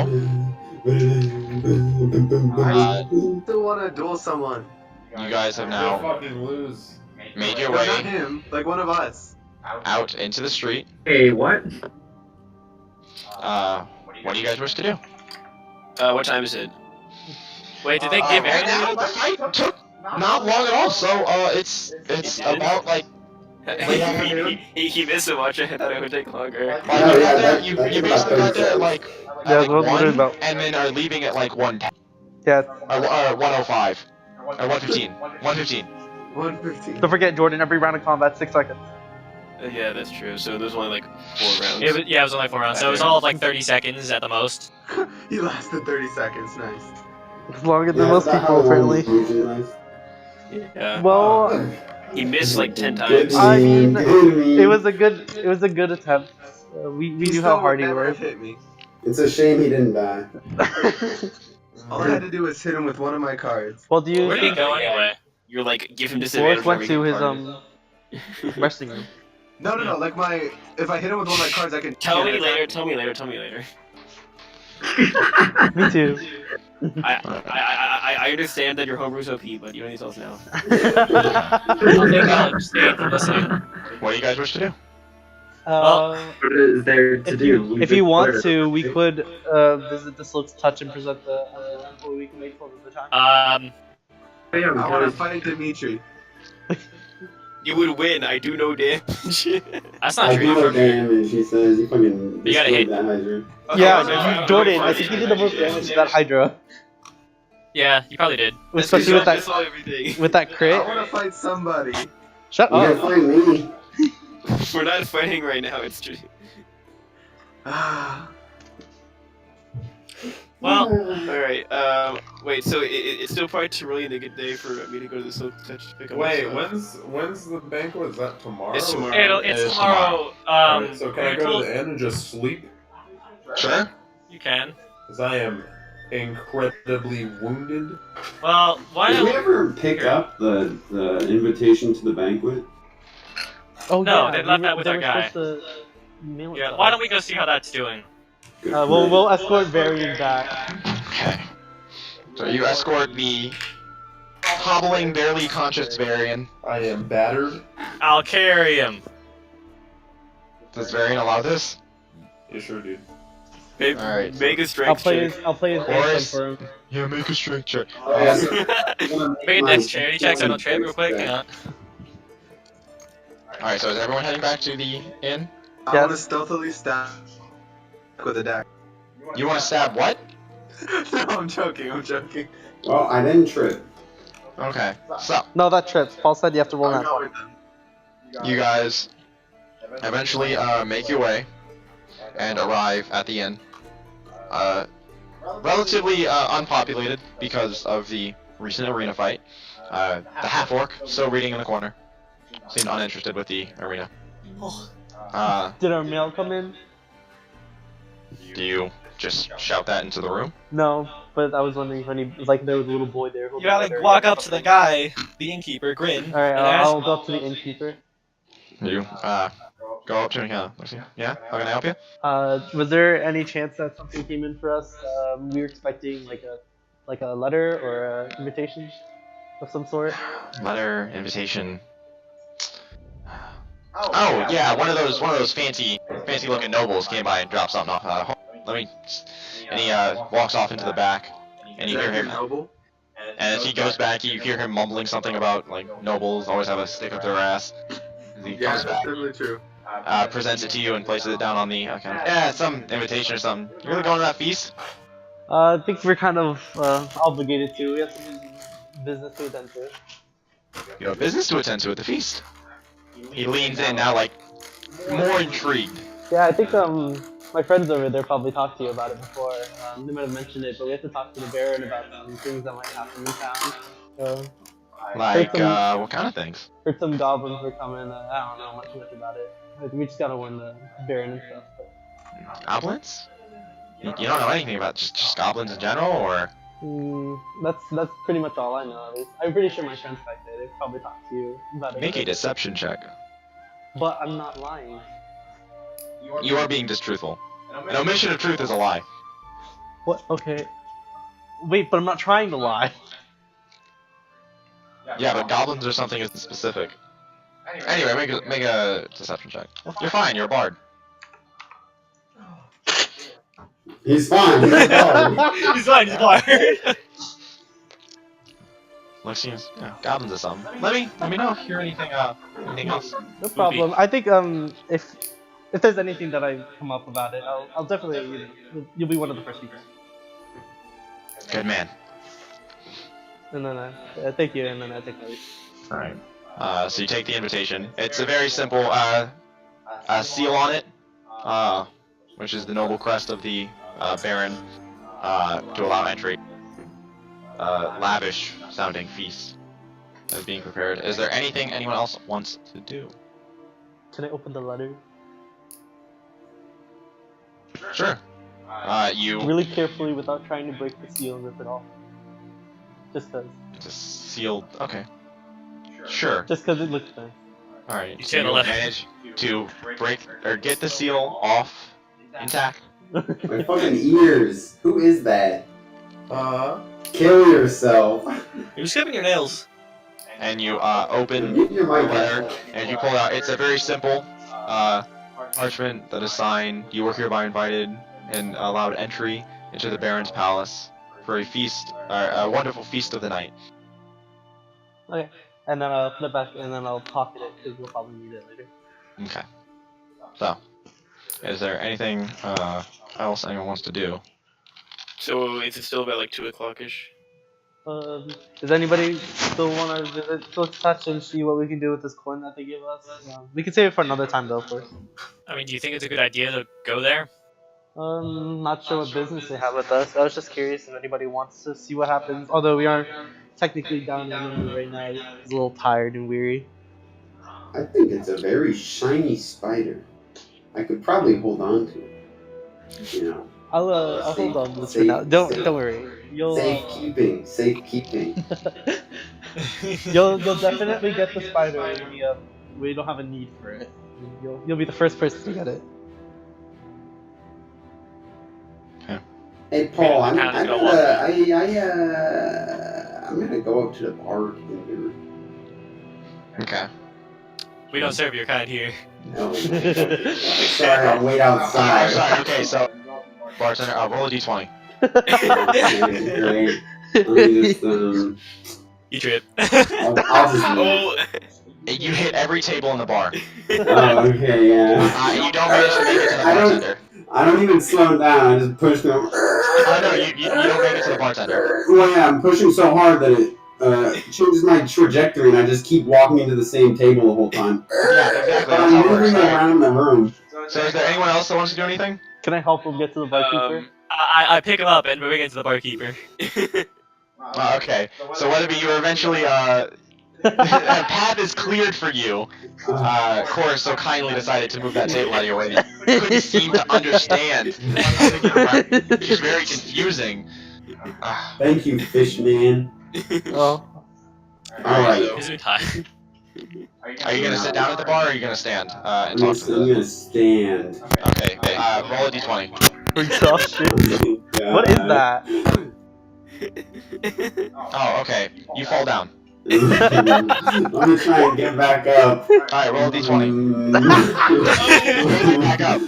I still want to duel someone. you guys have You'll now fucking lose. made your No, not way him. Like one of us. out into the street. Hey, what? What do you guys wish to do? What time is it? Wait, did they give Right now, Aaron the fight took not long at all, so, it's about, like, late afternoon. he missed so much, I thought it would take longer. Like, you got there, you basically got there at, like, Yeah, at, what like was it 1, about? and then are leaving at, like, 1:10. Yeah. Or 1:05. Or 1:15. 1:15. 115. Don't forget, Jordan. Every round of combat, 6 seconds. Yeah, that's true. So there's only like 4 rounds. It was only 4 rounds, so it was all of like 30 seconds at the most. He lasted 30 seconds. Nice. It's longer than most people, apparently. Yeah. Well, He missed like 10 times. I mean, it was a good attempt. We knew how hard he never worked. hit me. It's a shame he didn't die. All I had to do was hit him with one of my cards. Well, do you Where did he go anyway? You're like, give him disadvantage. Boris went to his his resting room. No, like if I hit him with one of my cards, I can. Tell me later. Tell me later. Me too. I understand that your homebrew's OP, but you don't need to tell us now. What do you guys wish to do? What is there to do? If you want to, we could visit the slopes, touch, and present the or we can wait for the time. Oh, yeah, we I want to could. fight Dimitri. You would win. I do no damage. That's not I do true. no damage, he says. You fucking You gotta hit. that Hydra. Yeah, Jordan. I think you did the most damage to that Hydra, Yeah, you probably did. especially with that everything. with that I crit. want to fight somebody. Shut You gotta up. find me. We're not fighting right now. It's true. Well, All right. Wait. So it's still probably too early in a good day for me to go to the silk touch to pick up. my Wait, stuff. when's the banquet? Is that tomorrow? It's tomorrow. it's tomorrow. Alright, so can I go to the inn and just sleep? Sure. You can. Because I am incredibly wounded. Well, why Did we don't ever pick up the invitation to the banquet? Oh No, yeah, they left that with they our were guy. supposed to mail it Yeah, to why us. don't we go see how that's doing? Good We'll escort Varian back. Okay. So you escort the hobbling, barely conscious Varian. I am battered. I'll carry him. Does Varian allow this? You sure, dude. Alright. Make a strength check. I'll play his anthem Boris. for him. Yeah, make a strength check. Make a dexterity check so I don't trip real quick. Hang on. Alright, so is everyone heading back to the inn? I want to stealthily stab with a dagger. You want to stab what? No, I'm joking. Well, I didn't trip. Okay, so No, that trips. Paul said you have to roll I'm that. going then. you guys eventually make your way and arrive at the inn. relatively unpopulated because of the recent arena fight. The half-orc still reading in the corner. Seemed uninterested with the arena. Did our mail come in? Do you just shout that into the room? No, but I was wondering if any, like, there was a little boy there. You gotta walk up to the guy, the innkeeper, grin. Alright, and ask I'll go up to the innkeeper. You go up to him. Yeah. How can I help you? Was there any chance that something came in for us? We were expecting like a letter or an invitation of some sort. Letter, invitation. Oh yeah, one of those fancy looking nobles came by and dropped something off. And he walks off into the back, and you hear him. Noble? And as he goes back, you hear him mumbling something about like nobles always have a stick up their ass. He Yeah, comes that's back, definitely true. presents it to you, and places it down on the some invitation or something. You really going to that feast? I think we're kind of obligated to. We have some business to attend to. You have business to attend to at the feast. He leans in now, like more intrigued. Yeah, I think my friends over there probably talked to you about it before. They might have mentioned it, but we have to talk to the Baron about some things that might happen in town. So, Like what kind of things? heard some goblins were coming. I don't know much about it. We just gotta warn the Baron and stuff. But... Goblins? You don't know anything about just goblins in general, or? That's pretty much all I know. At least I'm pretty sure my friends back there they probably talked to you about it. Make a deception check. But I'm not lying. You are being distruthful. An omission of truth is a lie. What? Okay. Wait, but I'm not trying to lie. Yeah, but goblins or something isn't specific. Anyway, make a deception check. You're fine. You're a bard. He's fine. He's fine. He's fine, he's fired. Like seems goblins or something. Let me know if you hear anything else. No problem. I think if there's anything that I come up about it, I'll definitely you'll be one of the first people. Good man. And then thank you, and then I take my leave. All right. So you take the invitation. It's a very simple seal on it, which is the noble crest of the Baron, to allow entry. Lavish sounding feast is being prepared. Is there anything anyone else wants to do? Can I open the letter? Sure. You really carefully without trying to break the seal and rip it off. Just cause. Just sealed. Okay. Sure. Just cause it looks nice. All right. You So can't you let- manage to break or get the seal off intact. My fucking ears. Who is that? Kill yourself. You're skipping your nails. And you open Get the your mic letter, out. and you pull out. It's a very simple parchment that is signed. You were hereby invited and allowed entry into the Baron's palace for a feast, a wonderful feast of the night. Okay. And then I'll flip back and then I'll pocket it because we'll probably need it later. Okay. So, is there anything else anyone wants to do? So is it still about like 2 o'clock-ish? Does anybody still want to visit Silk's Touch and see what we can do with this coin that they gave us? We can save it for another time though, of course. I mean, do you think it's a good idea to go there? Not sure what business they have with us. I was just curious if anybody wants to see what happens. Although we are technically down in the right now. He's a little tired and weary. I think it's a very shiny spider. I could probably hold on to it. You know. I'll hold on to this for now. Don't worry. You'll Safekeeping. you'll definitely get the spider. We don't have a need for it. You'll be the first person to get it. Hey Paul, I'm Pounds go gonna go up to the bartender. Okay. We don't serve your kind here. No, sorry, I'll wait outside. Sorry. Okay. So, bartender, roll a d20. Great. Let me just, You trip. I'll just Oh! You hit every table in the bar. Oh, okay, yeah. You don't manage to make it to the bartender. I don't even slow down. I just push them. Oh no, you don't make it to the bartender. Well, yeah, I'm pushing so hard that it changes my trajectory, and I just keep walking into the same table the whole time. Yeah, exactly. I'm moving around the room. So is there anyone else that wants to do anything? Can I help him get to the barkeeper? I pick him up and bring it to the barkeeper. Okay, so whether you eventually a path is cleared for you, Cora so kindly decided to move that table out of your way. You couldn't seem to understand. She's very confusing. Thank you, Fishman. Oh. Alright. So, Is it time? are you gonna sit down at the bar, or are you gonna stand and I'm talk to gonna the? stand. Okay, roll a d20. Exhaustion. What is that? Oh, okay. You fall down. I'm gonna try and get back up. Alright, roll a d20. Back up.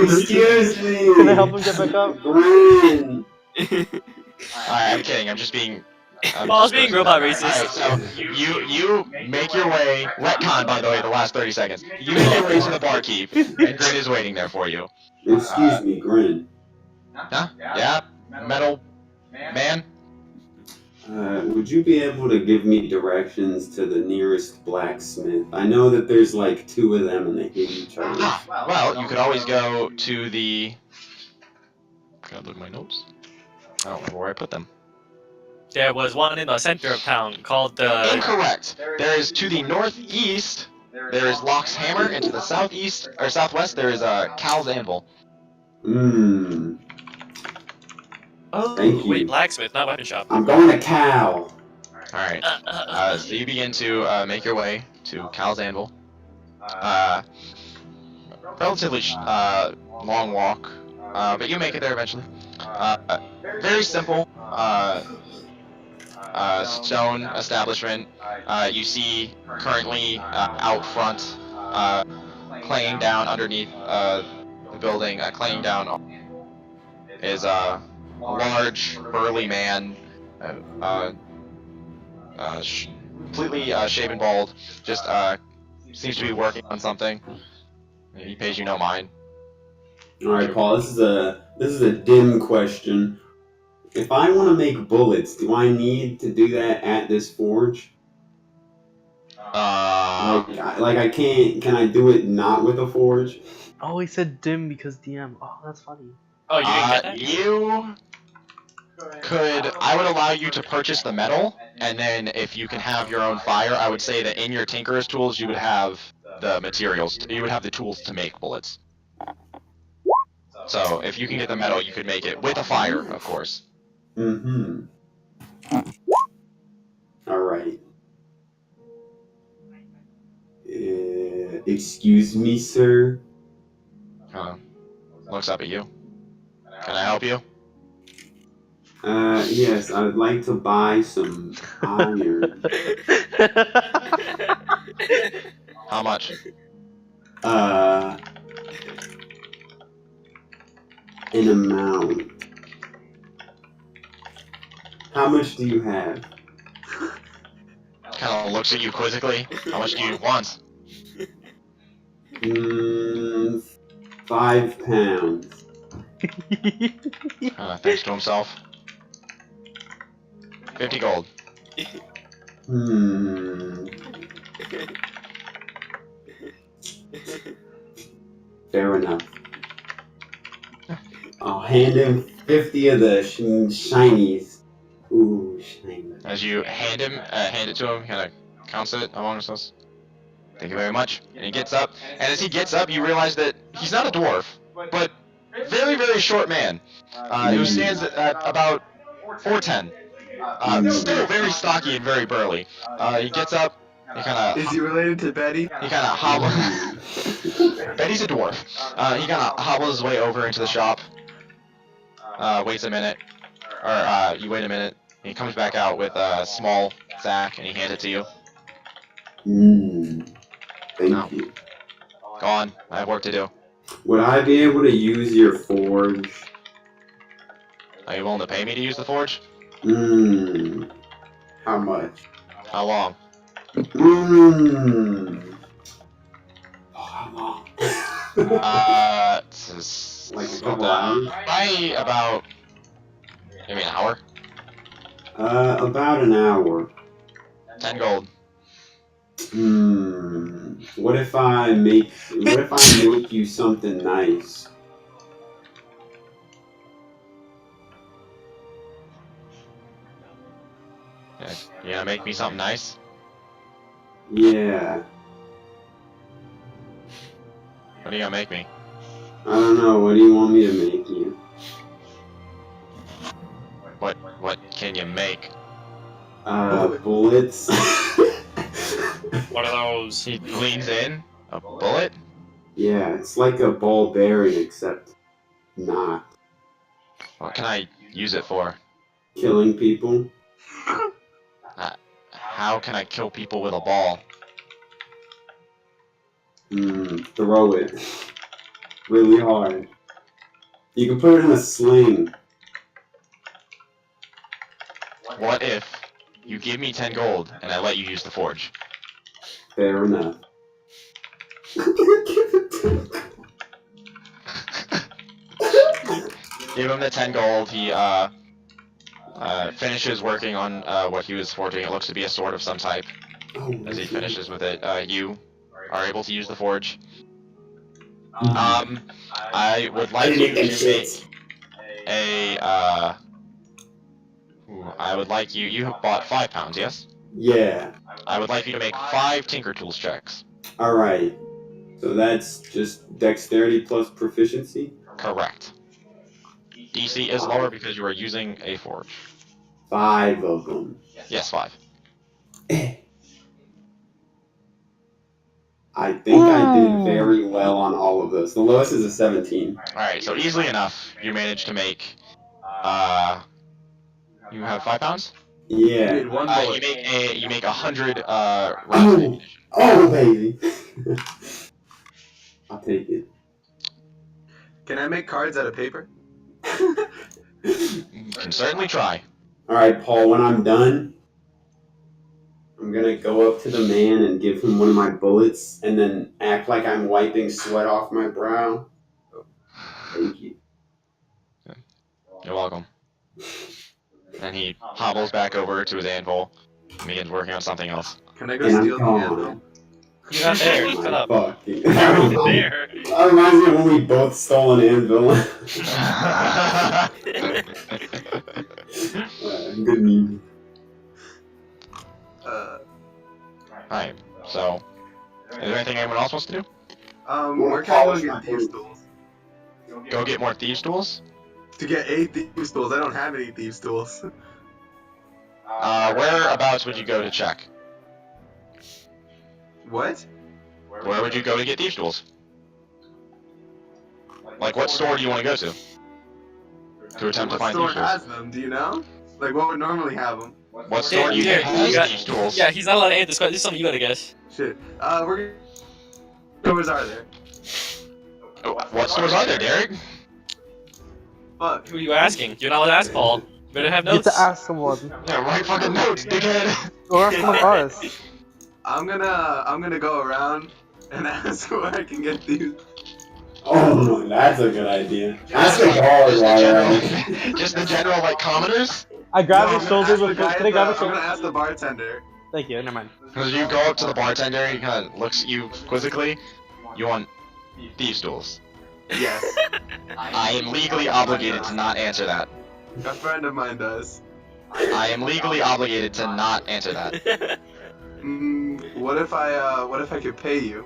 Excuse me. Can I help him get back up? Grin. Alright, I'm kidding. I'm just being. I was being robot racist. Alright, so you make your way. Retcon, by the way, the last 30 seconds. You make your way to the barkeep, and Grin is waiting there for you. Excuse me, Grin. Huh? Yeah? Metal man? Would you be able to give me directions to the nearest blacksmith? I know that there's like 2 of them and they hate each other. Well, you could always go to the. Can I look at my notes? I don't remember where I put them. There was one in the center of town called the. Incorrect. There is to the northeast. There is Locke's Hammer, and to the southeast or southwest there is Cal's Anvil. Mmm. Oh, Thank you. wait, blacksmith, not weapon shop. I'm going to Cal. Alright, so you begin to make your way to Cal's Anvil. Relatively long walk, but you make it there eventually. Very simple stone establishment. You see currently out front, clanging down underneath the building, clanging down is a large, burly man, completely shaven bald, just seems to be working on something. He pays you no mind. Alright, Paul, this is a dim question. If I want to make bullets, do I need to do that at this forge? Like I can't, can I do it not with a forge? Oh, he said dim because DM. Oh, that's funny. Oh, you didn't get that? You could, I would allow you to purchase the metal, and then if you can have your own fire, I would say that in your tinkerer's tools you would have the materials, you would have the tools to make bullets. So if you can get the metal, you could make it with a fire, of course. Mm-hmm. Alright. Excuse me, sir? Looks up at you. Can I help you? Yes, I would like to buy some iron. How much? An amount. How much do you have? Kind of looks at you quizzically. How much do you want? 5 pounds. Thanks to himself. 50 gold. Fair enough. I'll hand him 50 of the shinies. Ooh, shiny. As you hand it to him, he kind of counts it amongst us. Thank you very much. And he gets up, and as he gets up, you realize that he's not a dwarf, but very, very short man, who stands at about 4'10". Still very stocky and very burly. He gets up, he kind of... Is he related to Betty? He kind of hobbles... Betty's a dwarf. He kind of hobbles his way over into the shop, waits a minute, or you wait a minute, and he comes back out with a small sack, and he hands it to you. Thank you. Go on, I have work to do. Would I be able to use your forge? Are you willing to pay me to use the forge? How much? How long? How long? Like a couple hours? By about maybe an hour. About an hour. 10 gold. What if I make you something nice? You gonna make me something nice? Yeah. What are you gonna make me? I don't know. What do you want me to make you? What can you make? Bullets. What are those? He leans in. A bullet? Yeah, it's like a ball bearing, except not. What can I use it for? Killing people. How can I kill people with a ball? Throw it. Really hard. You can put it in a sling. What if you give me 10 gold and I let you use the forge? Fair enough. Give him the 10 gold. He finishes working on what he was forging. It looks to be a sword of some type. As he finishes with it, you are able to use the forge. I would like you to make a I would like you. You have bought 5 pounds, yes? Yeah. I would like you to make 5 Tinker Tools checks. Alright. So that's just dexterity plus proficiency? Correct. DC is lower because you are using a forge. 5 of them. Yes, 5. I think I did very well on all of those. The lowest is a 17. Alright, so easily enough, you managed to make, you have 5 pounds? Yeah. You make 100, rounds of ammunition. Oh, baby. I'll take it. Can I make cards out of paper? You can certainly try. Alright, Paul, when I'm done, I'm gonna go up to the man and give him one of my bullets, and then act like I'm wiping sweat off my brow. Thank you. You're welcome. And he hobbles back over to his anvil and begins working on something else. Can I go steal the anvil? You're not there. Shut up. Fucking. You're not there. That reminds me of when we both stole an anvil. Good meme. Alright, so, is there anything anyone else wants to do? Where can I go get thieves' tools? Go get more thieves' tools? To get 8 thieves' tools, I don't have any thieves' tools. Whereabouts would you go to check? What? Where would you go to get thieves' tools? Like, what store do you want to go to? To attempt to What find store thieves' tools? has them, do you know? Like, what would normally have them? What store do you think has thieves' tools? Yeah, he's not allowed to answer this question. This is something you gotta guess. Shit. What stores are there? What stores are there, Derek? Fuck. Who are you asking? You're not allowed to ask Paul. You better have You get notes. to ask someone. Yeah, write fucking notes, dickhead! Or ask someone us. I'm gonna go around and ask where I can get these. Oh, that's a good idea. Ask a guard while Just the general, like, commoners? I grab No, his I'm shoulder gonna before. ask Can I grab his I'm gonna shoulder? ask the bartender. Thank you. Never mind. Because you go up to the bartender, he kind of looks at you quizzically. You want thieves' tools? Yes. I am legally obligated to not answer that. A friend of mine does. I am legally obligated to not answer that. What if I could pay you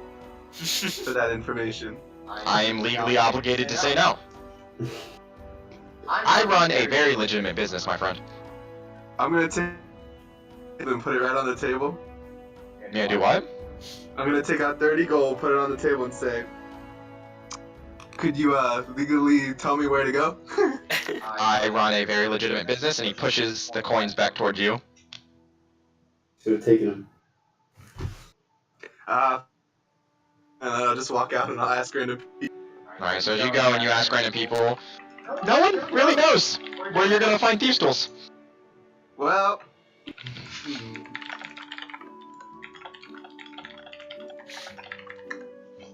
for that information? I am legally obligated to say no. I run a very legitimate business, my friend. I'm gonna take and put it right on the table. May I do what? I'm gonna take out 30 gold, put it on the table, and say, "Could you legally tell me where to go?" I run a very legitimate business, and he pushes the coins back towards you. Should have taken him. And then I'll just walk out and I'll ask random people. Alright, so as you go and you ask random people, no one really knows where you're gonna find thieves' tools. Well,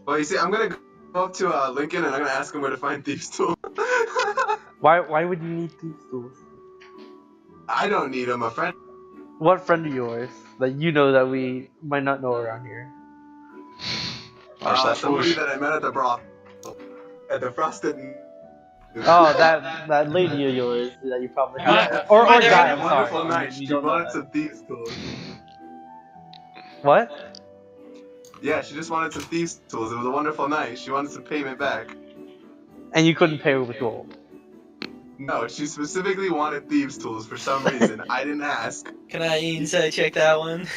well, you see, I'm gonna go up to Lincoln and I'm gonna ask him where to find thieves' tools. Why would you need these tools? I don't need them, a friend. What friend of yours that you know that we might not know around here? Or Somebody that I met at the brothel, at the Frosted Oh, that lady of yours that you probably Am I- have, or am I or there guy. in I'm a Wonderful sorry, night. we She don't know wanted that. some thieves tools. What? Yeah, she just wanted some thieves tools. It was a wonderful night. She wanted some payment back. And you couldn't pay her with gold. No, she specifically wanted thieves tools for some reason. I didn't ask. Can I inside check that one?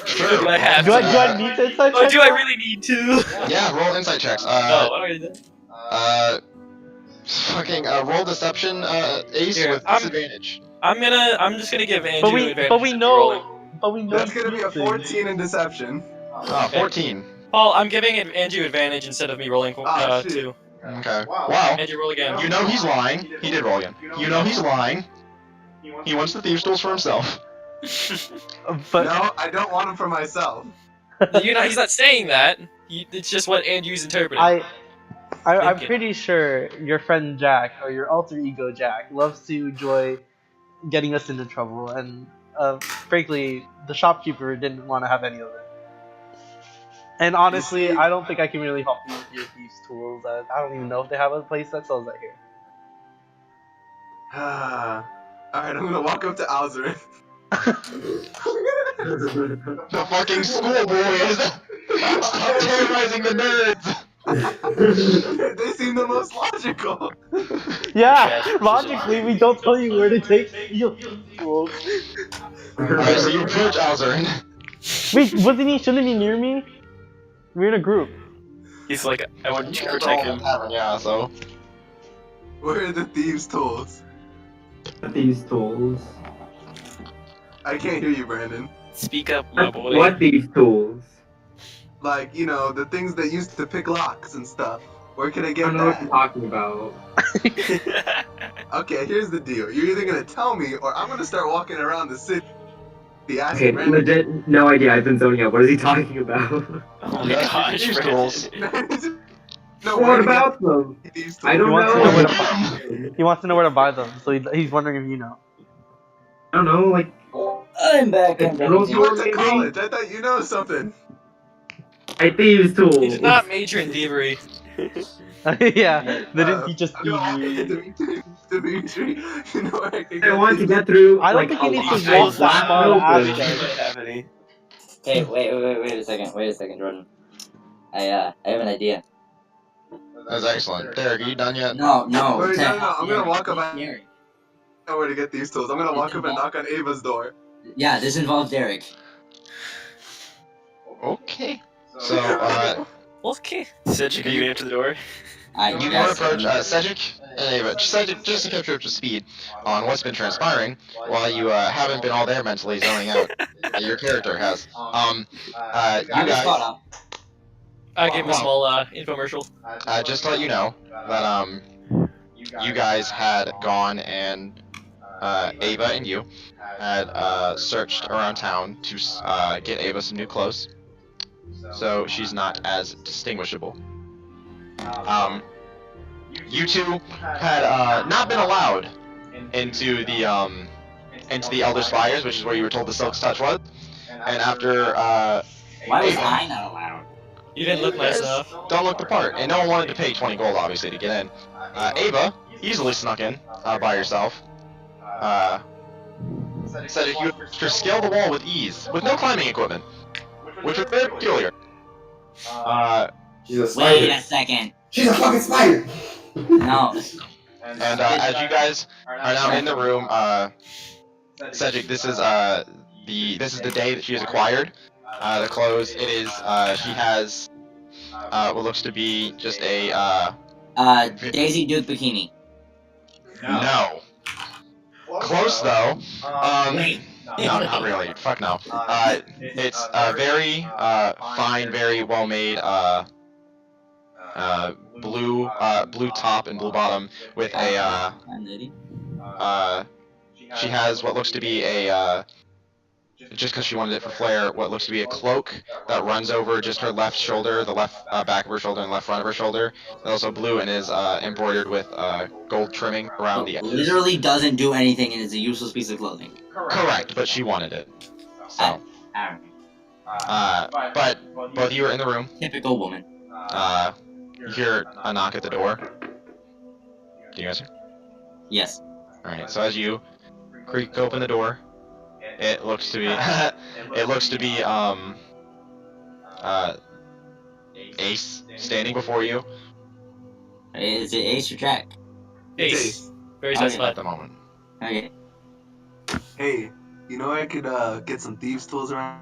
Sure. Do I have Do to? I need to inside Oh, check do I that? really need to? Yeah, roll insight checks. No, I don't need that. Fucking roll deception, Ace Here, with disadvantage. I'm just gonna give Andrew But we advantage. but we since we're rolling. know That's gonna be a these things. 14 in deception. 14. Paul, I'm giving Andrew advantage instead of me rolling Oh, shit. 2. Okay. Wow. Andrew, roll again. You know he's lying. He did roll again. You know he's lying. He wants the thieves tools for himself. But No, I don't want them for myself. He's not saying that. It's just what Andrew's interpreting. I'm pretty sure your friend Jack, or your alter ego Jack, loves to enjoy getting us into trouble, and frankly, the shopkeeper didn't want to have any of it. And honestly, I don't think I can really help you with your thieves' tools. I don't even know if they have a place that sells that here. Alright, I'm gonna walk up to Alzarin. The fucking schoolboys! Stop terrorizing the nerds! They seem the most logical. Yeah, logically, we don't tell you where to take your tools. Alright, so you approach Alzarin. Wait, wasn't he? Shouldn't he be near me? We're in a group. He's like, I want you to protect him. Yeah, so. Where are the thieves' tools? These tools. I can't hear you, Brandon. Speak up, my boy. What these tools? Like, you know, the things that used to pick locks and stuff. Where can I I get don't know what that? you're talking about. Okay, here's the deal. You're either gonna tell me, or I'm gonna start walking around the city Okay, asking random legit, no idea. I've been zoning out. What is he talking about? Oh my gosh, Thieves Brandon. tools. No, What about them? these I don't He wants to know. know where to buy. He wants to know where to buy them, so he's wondering if you know. I don't know, like. I'm back. It's girls You went to maybe? college. I thought you know something. I thieves tools. He did not major in thievery. Yeah, they didn't teach us I'm gonna walk up to thievery. Dimitri. You know where I can I get want to these- get through. I don't like, think you a need to lot. walk that far to ask open. us. Hey, wait a second, Jordan. I have an idea. That's excellent. Derek, are you done yet? No. Wait, no. I'm gonna walk up. I Derek. know where to get these tools. I'm gonna walk up and knock on Ava's door. Yeah, this involves Derek. Okay. So, Okay. Cedric, are you answer the door? you want to approach Cedric and Ava. Cedric, just to catch you up to speed on what's been transpiring while you haven't been all there mentally zoning out. Your character has. You I was caught guys, up. I gave him a small infomercial. just to let you know that you guys had gone and Ava and you had searched around town to get Ava some new clothes, so she's not as distinguishable. You two had not been allowed into the Elder Spires, which is where you were told the Silk's Touch was, and after Why was Ava, I not allowed? You didn't look nice enough. don't look the part, and no one wanted to pay 20 gold obviously to get in. Ava easily snuck in by yourself. Said if you could scale the wall with ease, with no climbing equipment, which was very peculiar. She's a Wait spider. a second. She's a fucking spider! No. And as you guys are now in the room, Cedric, this is the day that she has acquired the clothes. It is she has what looks to be just a Daisy Duke bikini. no. Close though. Wait. No, not really. Fuck no. It's a very fine, very well made blue top and blue bottom with a I'm ready. she has what looks to be a just because she wanted it for flair, what looks to be a cloak that runs over just her left shoulder, the left back of her shoulder and left front of her shoulder. It's also blue and is embroidered with gold trimming around the edges. Literally doesn't do anything and is a useless piece of clothing. Correct, but she wanted it. So, Aaron. but both of you are in the room. Typical woman. You hear a knock at the door. Do you answer? Yes. Alright, so as you creak open the door, it looks to be Ace standing before you Is it Ace or Jack? Ace. Very Okay. at satisfied. the moment. Okay. Hey, you know where I could get some thieves' tools around?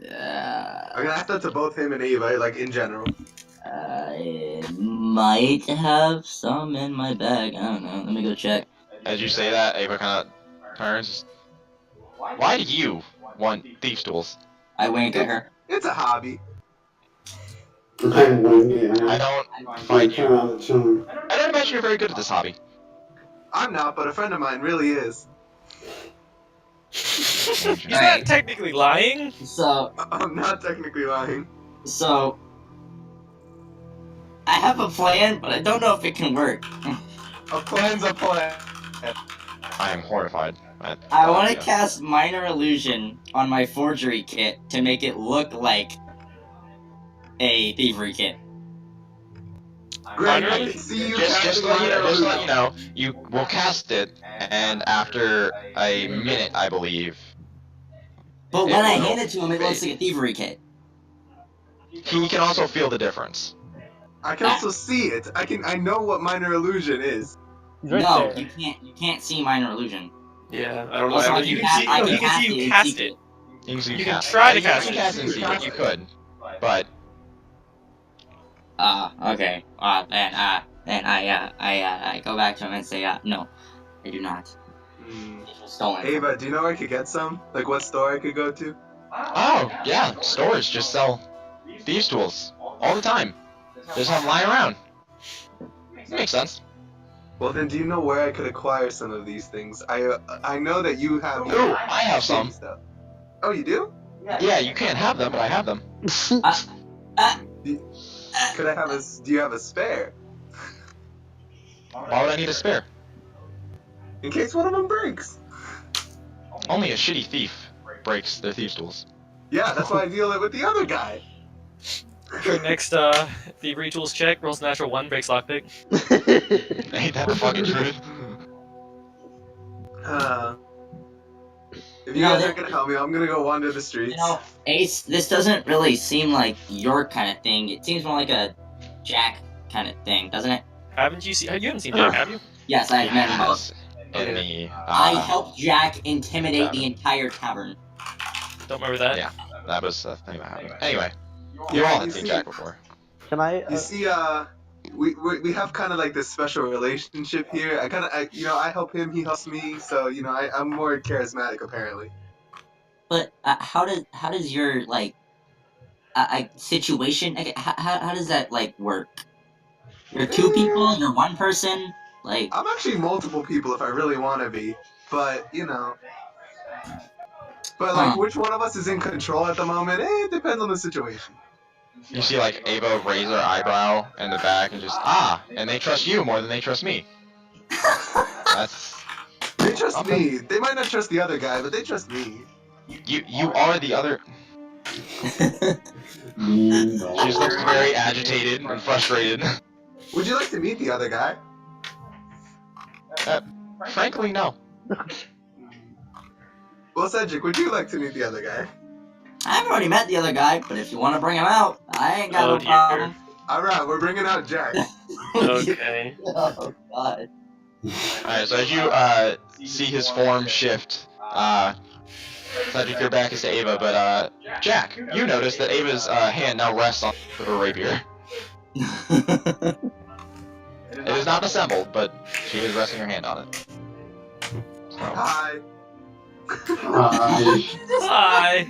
I'm gonna ask that to both him and Ava, like in general. I might have some in my bag. I don't know. Let me go check. As you say that, Ava kind of turns. Why do you want thieves' tools? I wink at her. It's a hobby. I'm winking. I don't find you. I don't imagine you're very good at this hobby. I'm not, but a friend of mine really is. He's not technically lying. So, I'm not technically lying. so I have a plan, but I don't know if it can work. A plan's a plan. I am horrified. I want to cast Minor Illusion on my forgery kit to make it look like a thievery kit. Greg, I can see you Just casting let minor you know, you will cast it, and after a minute, I believe. But when I hand it to him, it looks like a thievery kit. He can also feel the difference. I can also see it. I know what minor illusion is. Right No, there. you can't see Minor Illusion. Yeah, I don't know. Also, I I don't You can can see. I No, can you can see it you in cast secret. it. You can try to you cast can it. cast it in secret. You could, but Okay. Then I go back to him and say, no, I do not. Stolen. Ava, do you know where I could get some? Like what store I could go to? oh yeah, stores just sell thieves' tools all the time. There's some lying around. Makes sense. Well then, do you know where I could acquire some of these things? I know that you have. Ooh, I have some. Stuff. Oh, you do? Yeah, you can't have them, but I have them. Could I have a? Do you have a spare? Why would I need a spare? In case one of them breaks. Only a shitty thief breaks their thieves' tools. Yeah, that's why I deal it with the other guy. For next thievery tools check, rolls natural 1, breaks lockpick. Ain't that the fucking truth? If you guys aren't gonna help me, I'm gonna go wander the streets. You know, Ace, this doesn't really seem like your kind of thing. It seems more like a Jack kind of thing, doesn't it? Haven't you seen? You haven't seen Jack, have you? Yes, I've met him both. In the, I helped Jack intimidate the entire tavern. Don't remember that. Yeah, that was a thing that happened. Anyway, you all had seen Jack before. Can I? You see, we have kind of like this special relationship here. I help him, he helps me. So I'm more charismatic apparently. But how does your like situation? How does that like work? You're two people. You're one person. Like I'm actually multiple people if I really want to be, but like which one of us is in control at the moment? It depends on the situation. You see, like, Ava raise her eyebrow in the back and just, and they trust you more than they trust me. They trust me. They might not trust the other guy, but they trust me. You are the other. She just looks very agitated and frustrated. Would you like to meet the other guy? Frankly, no. Well, Cedric, would you like to meet the other guy? I've already met the other guy, but if you want to bring him out, I ain't got no problem. Alright, we're bringing out Jack. Okay. Oh, God. Alright, so as you see his form shift, Cedric, your back is to Ava, but Jack, you notice that Ava's hand now rests on her rapier. It is not assembled, but she is resting her hand on it. So. Hi. Hi.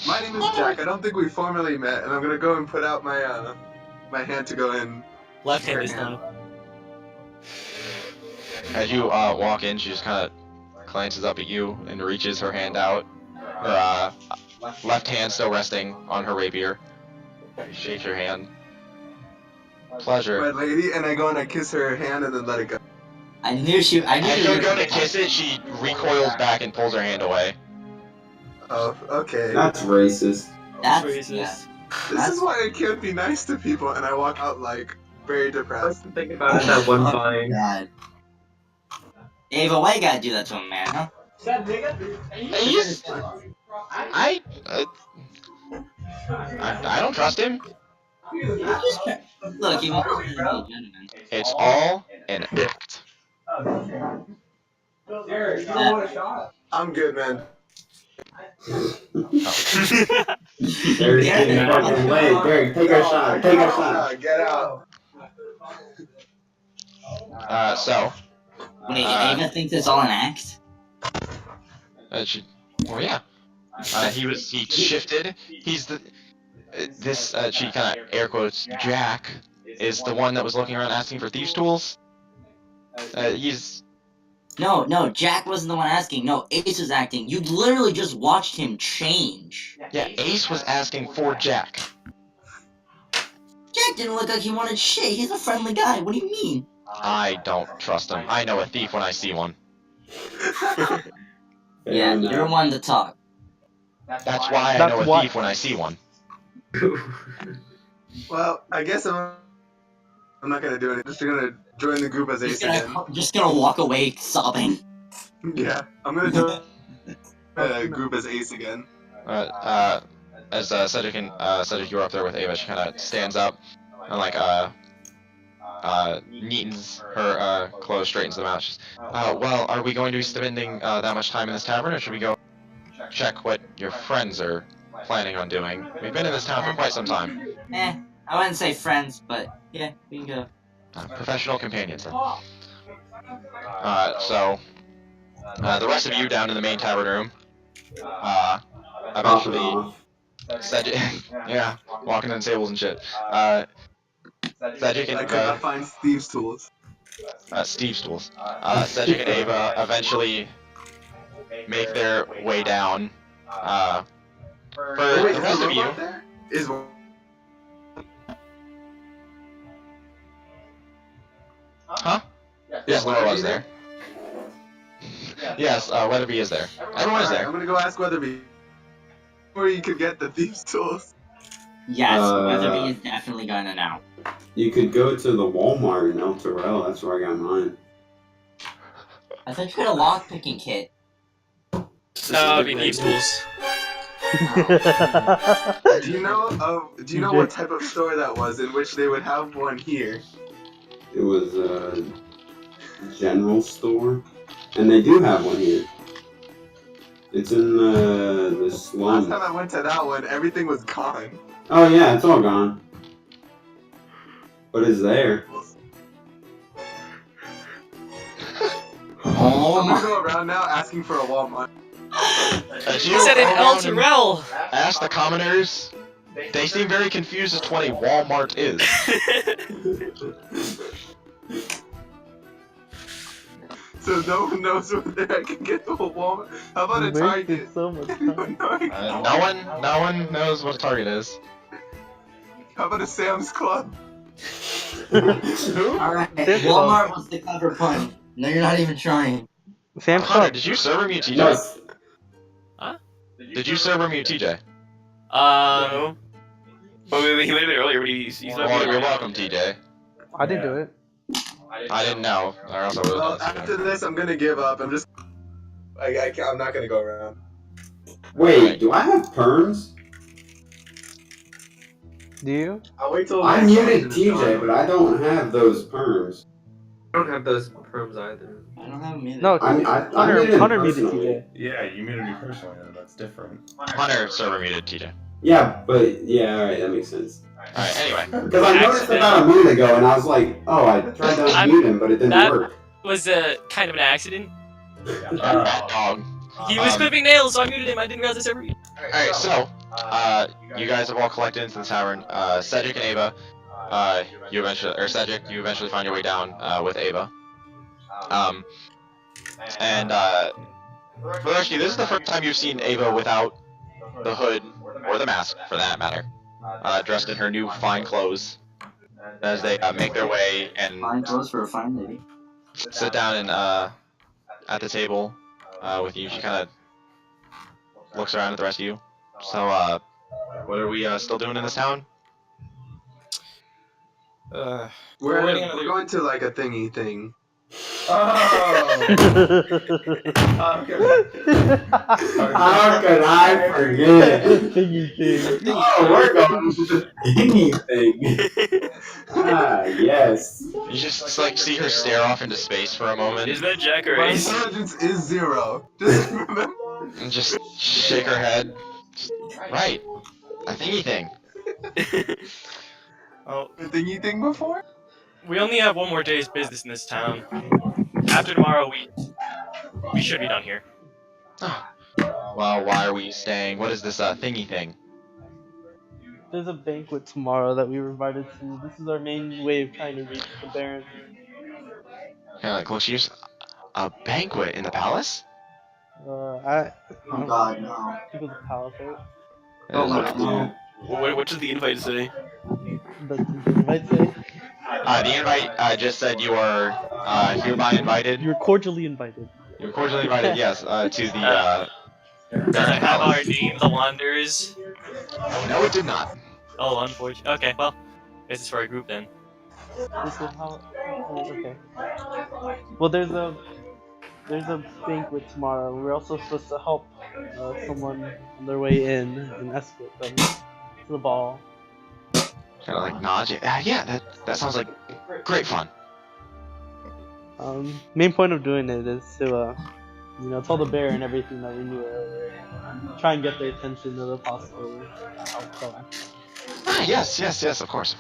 My name is Jack. I don't think we formally met, and I'm gonna go and put out my my hand to go in. Left hand this time. As you walk in, she just kind of glances up at you and reaches her hand out. Her left hand still resting on her rapier. She shakes your hand. Pleasure. My lady, and I go and I kiss her hand and then let it go. I knew As you go to kiss it, she recoils back and pulls her hand away. Oh, okay. That's racist. That's racist. yeah. This is why I can't be nice to people, and I walk out like, very depressed. Think about it, that one vine. God. Ava, why you gotta do that to him, man, huh? He's, I don't trust him. Look, he wants to be a gentleman. It's all an act. I'm good, man. Derek's getting fucking late. Derek, take a shot. Take a shot. Get out. So. Wait, Ava thinks it's all an act? Well, yeah. He shifted. He's the. She kind of air quotes, Jack, is the one that was looking around asking for thieves' tools. He's. No, Jack wasn't the one asking. No, Ace was acting. You literally just watched him change. Yeah, Ace was asking for Jack. Jack didn't look like he wanted shit. He's a friendly guy. What do you mean? I don't trust him. I know a thief when I see one. Yeah, you're one to talk. That's why I know a thief when I see one. Well, I guess I'm not gonna do it. I'm just gonna join the group as Ace again. Just gonna walk away sobbing. Yeah, I'm gonna join the group as Ace again. As Cedric you were up there with Ava, she kind of stands up and like neatens her clothes, straightens them out. She's, well, are we going to be spending that much time in this tavern, or should we go check what your friends are planning on doing? We've been in this town for quite some time. I wouldn't say friends, but yeah, we can go. Professional companions, then. So, the rest of you down in the main tavern room, eventually, Cedric, yeah, walking on tables and shit. Cedric and I could not find Steve's tools. Steve's tools. Cedric and Ava eventually make their way down. For the rest of you, is huh? Yes, Laura was there. Yes, Weatherby is there. Everyone is there. I'm gonna go ask Weatherby where you could get the thieves' tools. Yes, Weatherby is definitely gonna know. You could go to the Walmart in El Terrell. That's where I got mine. I thought you had a lockpicking kit. No, we need tools. Do you know what type of store that was in which they would have one here? It was a general store, and they do have one here. It's in the slums. Last time I went to that one, everything was gone. Oh yeah, it's all gone. But it's there. Oh I'm gonna go around now asking for a Walmart. You said in El Terrell! Ask the commoners. They seem very confused as to what a Walmart is. So no one knows where I can get to a Walmart. How about a Target? So much No one knows what a Target is. How about a Sam's Club? Alright, Walmart was the clever pun. No, you're not even trying. Sam's Hunter, Club. did you server mute TJ? Yes. Huh? Did you server mute TJ? No. Well, he might have been earlier, but he's not Well, being you're welcome, TJ. I didn't do it. I didn't know, or else I would have Well, done after this, I'm gonna give up. I'm not gonna go around. Wait, do I have perms? Do you? I'll wait till. I muted TJ, but I don't have those perms. I don't have those perms either. I don't have them either. No, Hunter muted personally. TJ. Yeah, you muted me personally, and that's different. Hunter server muted TJ. Yeah, but yeah, alright, that makes sense. Alright, anyway. Because I noticed about a minute ago, and I was like, oh, I tried to unmute him, but it didn't that work. was kind of an accident. Bad dog. He was clipping nails, so I muted him. I didn't realize this ever. Alright, so, you guys have all collected into the tavern. Cedric and Ava, you eventually find your way down, with Ava. And, for the rest of you, this is the first time you've seen Ava without the hood, or the mask, for that matter, dressed in her new fine clothes, as they, make their way and Fine clothes for a fine lady. sit down and, at the table, with you. She kind of looks around at the rest of you. So, what are we, still doing in this town? We're waiting We're another- going to like a thingy thing. Oh. How could I forget? Thingy thing. Oh, we're going to the thingy thing. Ah, yes. You just like see her stare off into space for a moment, Is that Jack or My Ace? intelligence is 0. Just remember. and just shake her head. Right, a thingy thing. Oh, The thingy thing before? we only have one more day's business in this town. After tomorrow, we should be done here. Well, why are we staying? What is this thingy thing? There's a banquet tomorrow that we were invited to. This is our main way of trying to reach the Baron. Kind of like looks years. A banquet in the palace? Oh God, no. I think it was a palace, right? Oh my god. What does the invite say? The invite say? The invite just said you are hereby invited. You're cordially invited. You're cordially invited, yes, to the Does it have our Palace. name, the Wanderers? No, it did not. Oh, unfortunately. Okay, well, this is for a group then. This is how. Oh, okay. Well, there's a banquet tomorrow. We're also supposed to help someone on their way in and escort them to the ball. Kind of like nods. Yeah, that sounds like great fun. Main point of doing it is to tell the Baron everything that we knew earlier. Try and get their attention to the possible outcome. Yes, of course.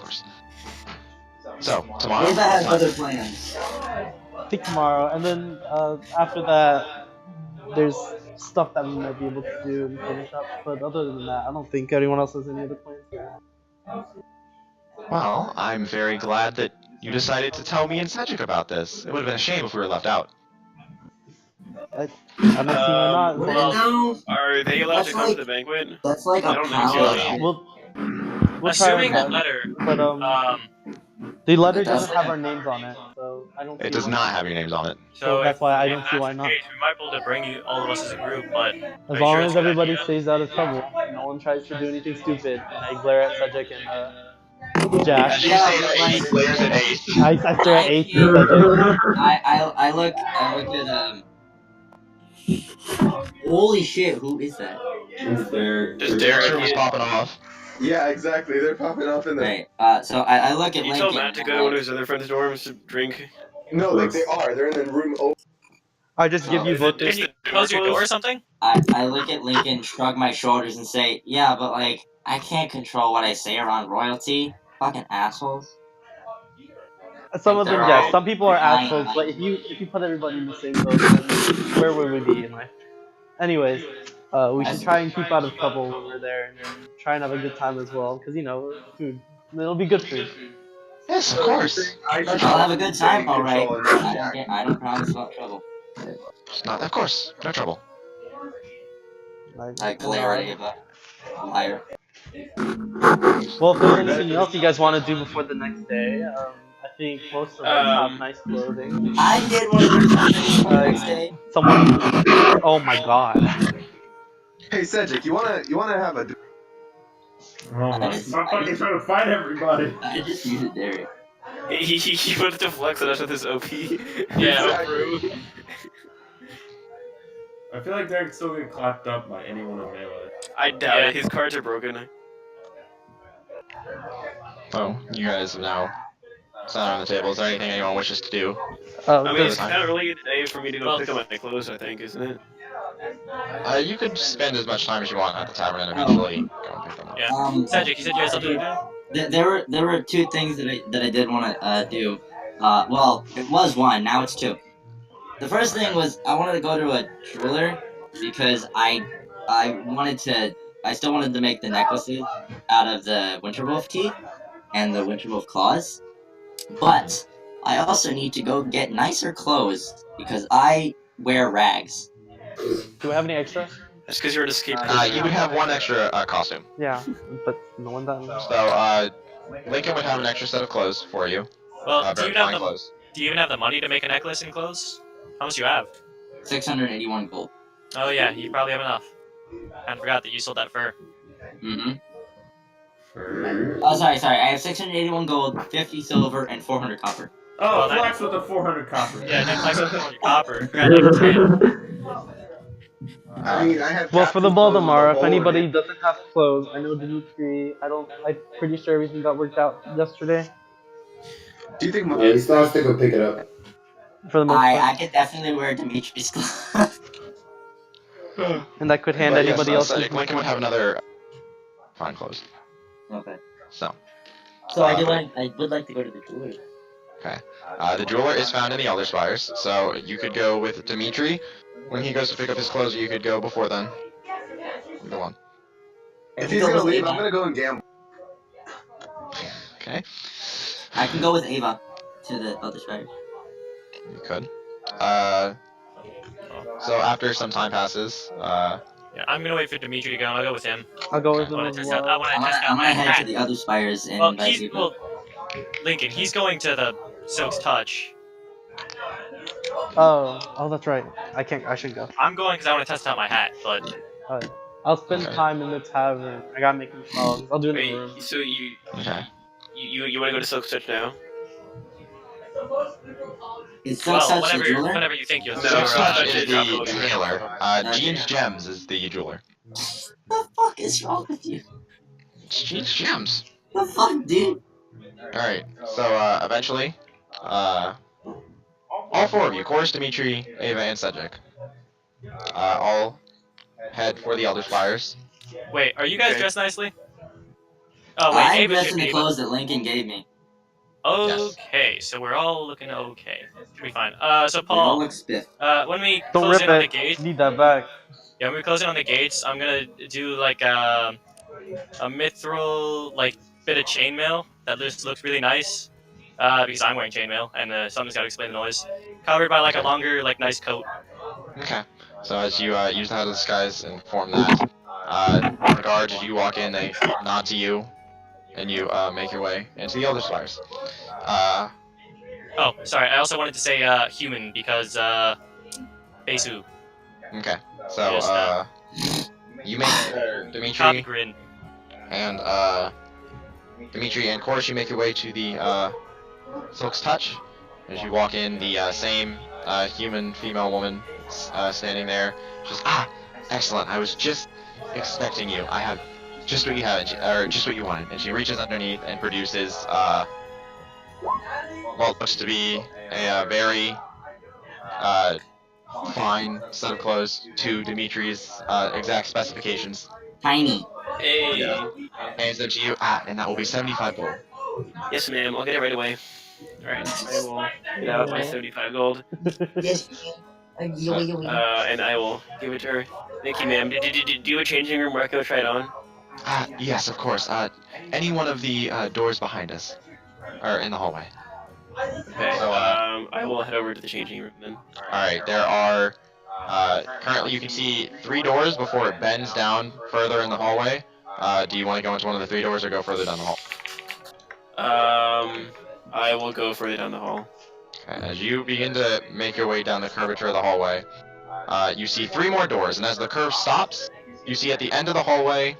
So, tomorrow? Ava has other plans. I think tomorrow, and then after that, there's stuff that we might be able to do and finish up. But other than that, I don't think anyone else has any other plans. Well, I'm very glad that you decided to tell me and Cedric about this. It would have been a shame if we were left out. I don't see why not. as long as- No, Are they allowed to That's come like- to the banquet? that's like I a don't think palace. so. We'll try our Assuming the best, letter, but the letter doesn't Okay. have our names on it, so I don't. It see does why not have your names on it. So that's why I if don't see that's why the not. case, we might be able to bring you all of us as a group, but As long as everybody stays out of trouble, no one tries to do anything stupid, and I glare at Cedric and Jack. As you Yeah, say but that, like- Ace glares at Ace. I stare at Ace and can't- Cedric. I look at Holy shit, who is that? It's there. Just Derek's room Derek. is popping off. Yeah, exactly. They're popping off in the. Right. So I look at You Lincoln. told Matt to go to one of his other friends' dorms to drink. No, like they are. They're in the room. I just give you Is both. it- is can you the close your door or closed? something? I look at Lincoln, shrug my shoulders, and say, "Yeah, but like I can't control what I say around royalty. Fucking assholes." Some of them, They're yes. all Some people are lying, assholes, like- but if you put everybody in the same boat, then where would we be in life? Anyways, we should try and keep out of trouble when we're there, and try and have a good time as well, because food. It'll be good food. Yes, of course. I'll have a good time, Take alright. control and not Jack. I don't promise about trouble. It's not, of course, no trouble. I glare at Ava. Liar. Well, if there's anything else you guys want to do before the next day, I think most of us have nice clothing. I did want to do something for the next day. Someone. Oh my god. Hey Cedric, you wanna have a? Oh my! Stop fucking trying to fight everybody. I just use it, Derek. He wanted to flex on us with his OP. Yeah. Exactly. I feel like Derek still get clapped up by anyone in melee. I doubt it. His cards are broken. Oh, you guys have now sat around the table. Is there anything anyone wishes to do? I mean, it's kind of early today for me to go pick up my clothes, I think, isn't it? You could spend as much time as you want at the tavern and eventually go and pick them up. Yeah. Cedric, you said you had something to do? There were two things that I did want to do. Well, it was one. Now it's two. The first thing was I wanted to go to a jeweler because I still wanted to make the necklaces out of the Winterwolf teeth and the Winterwolf claws, but I also need to go get nicer clothes because I wear rags. Do we have any extra? That's because you're an escape. You would have one extra costume. Yeah, but no one that. So, Lincoln would have an extra set of clothes for you. Well, do Very you, have fine the, clothes. do you even have the money to make a necklace and clothes? How much do you have? 681 gold. Oh yeah, you probably have enough. I forgot that you sold that fur. Mm-hmm. Oh, sorry. I have 681 gold, 50 silver, and 400 copper. Oh, Well, that- flex with the 400 copper. Yeah, dude, flex with 400 copper. You're at like 10. I mean, I have Well, for the captain clothes with Voldemar, a if hole in anybody it. doesn't have clothes, I know Dimitri. I'm pretty sure everything got worked out yesterday Do you think my He still has to go pick it up. for the most part, I could definitely wear Dimitri's clothes. and I could hand But yes, anybody else's. Cedric, Lincoln would have another fine clothes. Okay. So. So I would like to go to the jeweler. Okay. The jeweler is found in the Elder Spires, so you could go with Dimitri when he goes to pick up his clothes, or you could go before then. Go on. If he's gonna leave, I'm gonna go and gamble. Okay. I can go with Ava to the other side. You could. So after some time passes, Yeah, I'm gonna wait for Dimitri to go. I'll go with him. I'll go with I them want as to test out. well. I want to test out I'm my gonna head hat. to the other spires and Well, invite Ava. Lincoln, he's going to the Silk's Touch. Oh, that's right. I should go. I'm going because I want to test out my hat, but I'll spend Okay. time in the tavern. I gotta make songs. I'll do it in the room. Wait, so you okay. you want to go to Silk's Touch now? Is well, Silk Touch the whenever jeweler? you think you'll No, see Silk's your, Touch is the okay. jeweler. Okay. Jean's Gems is the jeweler. The fuck is wrong with you? It's Jean's Gems. The fuck, dude? Alright, so eventually, all four of you, Chorus, Dimitri, Ava, and Cedric, all head for the Elder Spires. Wait, are you guys Okay. dressed nicely? Oh wait, I'm Ava dressed should in the be. clothes that Lincoln gave me. Okay, so we're all looking okay. Should be fine. So They all Paul, look spiff. when we Don't close rip in on the it. gates, Need that back. yeah, when we close in on the gates, I'm gonna do like a mithril like bit of chainmail that just looks really nice. Because I'm wearing chainmail, and something's got to explain the noise. Covered by like a longer, like nice coat. Okay. So as you use the head of disguise and form that, the guards, as you walk in, they nod to you, and you make your way into the Elder Spires. Oh, sorry. I also wanted to say human because Besu. Okay. So Yes, you make Copy Dimitri grin. and Dimitri and Chorus, you make your way to the Silk's Touch. As you walk in, the same human female woman standing there. She's excellent. I was just expecting you. I have just what you have, or just what you wanted. And she reaches underneath and produces what looks to be a very fine set of clothes to Dimitri's exact specifications. Tiny. Hey. Yeah. Hands them to you. And that will be 75 gold. Yes, ma'am. I'll get it right away. All right. I will get out my 75 gold. Yes, And I will give it to her. Thank you, ma'am. Do you have a changing room where I can go try it on? Yes, of course. Any one of the doors behind us, or in the hallway. Okay. So, I will head over to the changing room then. Alright, there are, currently you can see 3 doors before it bends down further in the hallway. Do you want to go into one of the 3 doors or go further down the hall? I will go further down the hall. Okay, as you begin to make your way down the curvature of the hallway, you see 3 more doors, and as the curve stops, you see at the end of the hallway,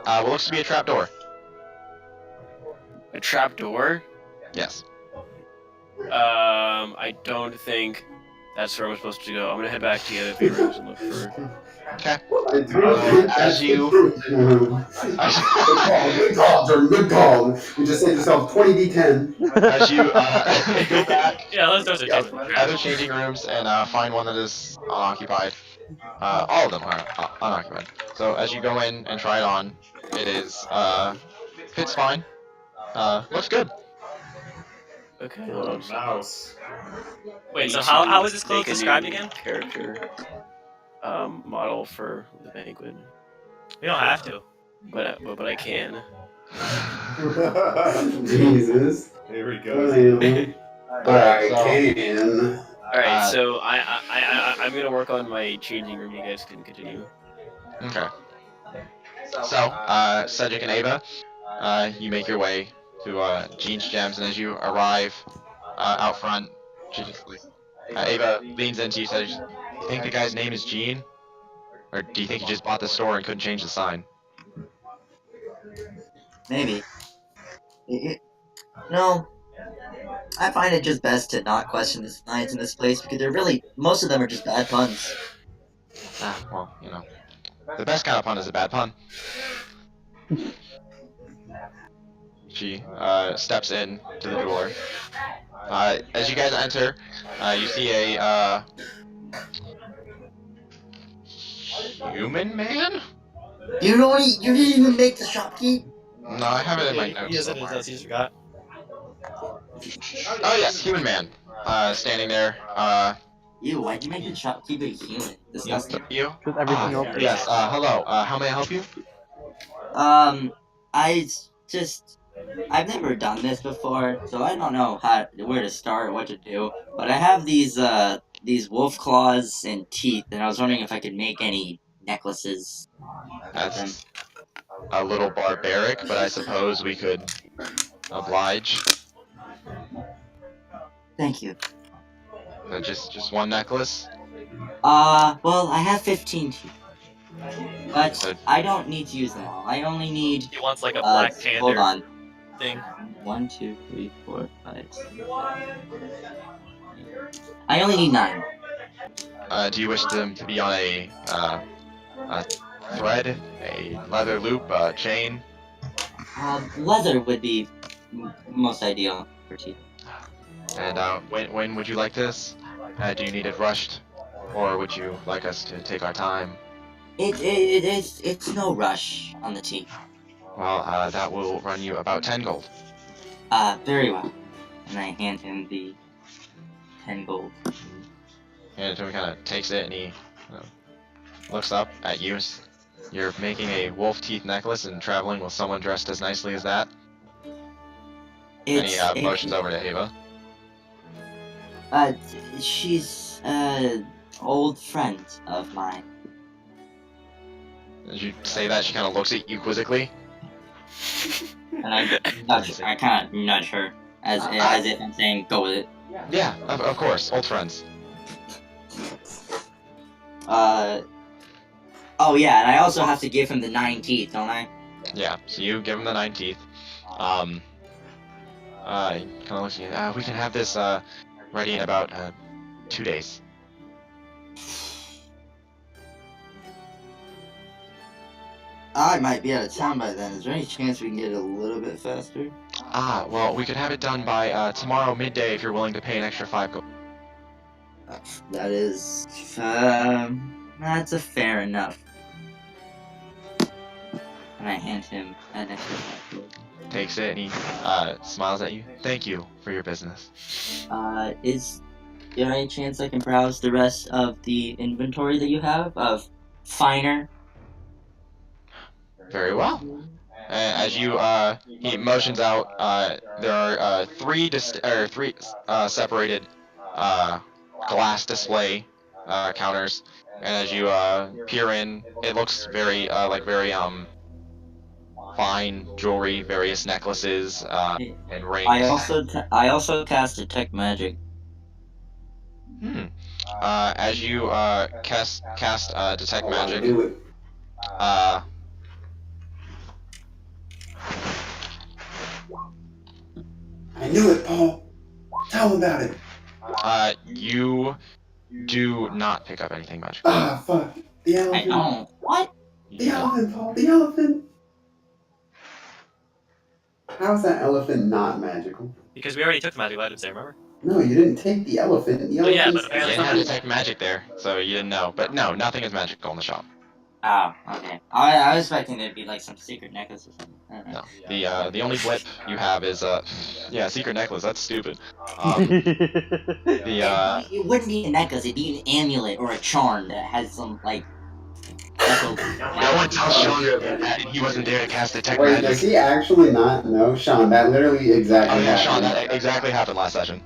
what looks to be a trap door. A trap door? Yes. I don't think that's where I'm supposed to go. I'm gonna head back to the other 3 rooms and look for. Okay. As you... Good call. You just saved yourself 20d10. As you go back, Yeah, those doors are other changing rooms and find one that is unoccupied. All of them are unoccupied. So as you go in and try it on, it is fits fine. Looks good. Okay, hold on. Mouse. Wait, so how is this clothes Make a described new again? Character model for the banquet, We don't have to. but I can. Jesus. Here we go. I can. All right, so I'm gonna work on my changing room. You guys can continue. Okay. So, Cedric and Ava, you make your way to Jean's Gems, and as you arrive out front, Ava leans into you and says, "Do you think the guy's name is Jean? Or do you think he just bought the store and couldn't change the sign?" Maybe. No, I find it just best to not question the science in this place because they're really most of them are just bad puns. Well, the best kind of pun is a bad pun. She steps in to the door. As you guys enter, you see a human man? You didn't even make the shopkeep? No, I have it in my notes He is in somewhere. his he's forgot. Oh yes, human man. Standing there. Ew, why'd you make the shopkeep a human? Disgusting. You? With everything else. Yes. Hello. How may I help you? I've never done this before, so I don't know where to start, what to do. But I have these wolf claws and teeth, and I was wondering if I could make any necklaces. That's a little barbaric, but I suppose we could oblige. Thank you. Just one necklace? Well, I have 15 teeth. But So- I don't need to use them all. I only need, He wants like a Black Panther hold on. thing. 1, 2, 3, 4, 5, 6, 7. I only need 9. Do you wish them to be on a thread, a leather loop, a chain? Leather would be most ideal for teeth. And when would you like this? Do you need it rushed, or would you like us to take our time? It's no rush on the teeth. Well, that will run you about 10 gold. Very well. And I hand him the 10 gold. And he kind of takes it and he looks up at you. You're making a wolf teeth necklace and traveling with someone dressed as nicely as that? And he motions over to Ava. She's an old friend of mine. As you say that, she kind of looks at you quizzically. And I kind of nudge her as if I'm saying, go with it. Yeah, of course, old friends. Oh yeah, and I also have to give him the 9 teeth, don't I? Yeah, so you give him the 9 teeth. He kind of looks at you. We can have this ready in about 2 days. I might be out of town by then. Is there any chance we can get it a little bit faster? Well, we could have it done by tomorrow midday if you're willing to pay an extra 5 gold. That is, that's a fair enough. And I hand him an extra 5 gold. Takes it and he smiles at you. Thank you for your business. Is there any chance I can browse the rest of the inventory that you have of finer? Very well. As you he motions out, there are three separated glass display counters, and as you peer in, it looks very fine jewelry, various necklaces and rings. I also cast detect magic. As you cast detect magic, I knew it, Paul. Tell him about it. You do not pick up anything magical. Ah, fuck. The elephant. What? The elephant, Paul. The elephant. How is that elephant not magical? Because we already took the magic items there, remember? No, you didn't take the elephant. The elephant. Yeah, but You apparently didn't have detect magic there, so you didn't know. But no, nothing is magical in the shop. Oh, okay. I was expecting there'd be like some secret necklace or something. No. The only blip you have is secret necklace. That's stupid. It wouldn't be a necklace. It'd be an amulet or a charm that has some like. No one tells Sean that he wasn't there to cast detect Wait, magic. does he actually not know, Sean? That literally exactly Oh yeah, happened. Sean, that exactly happened last session.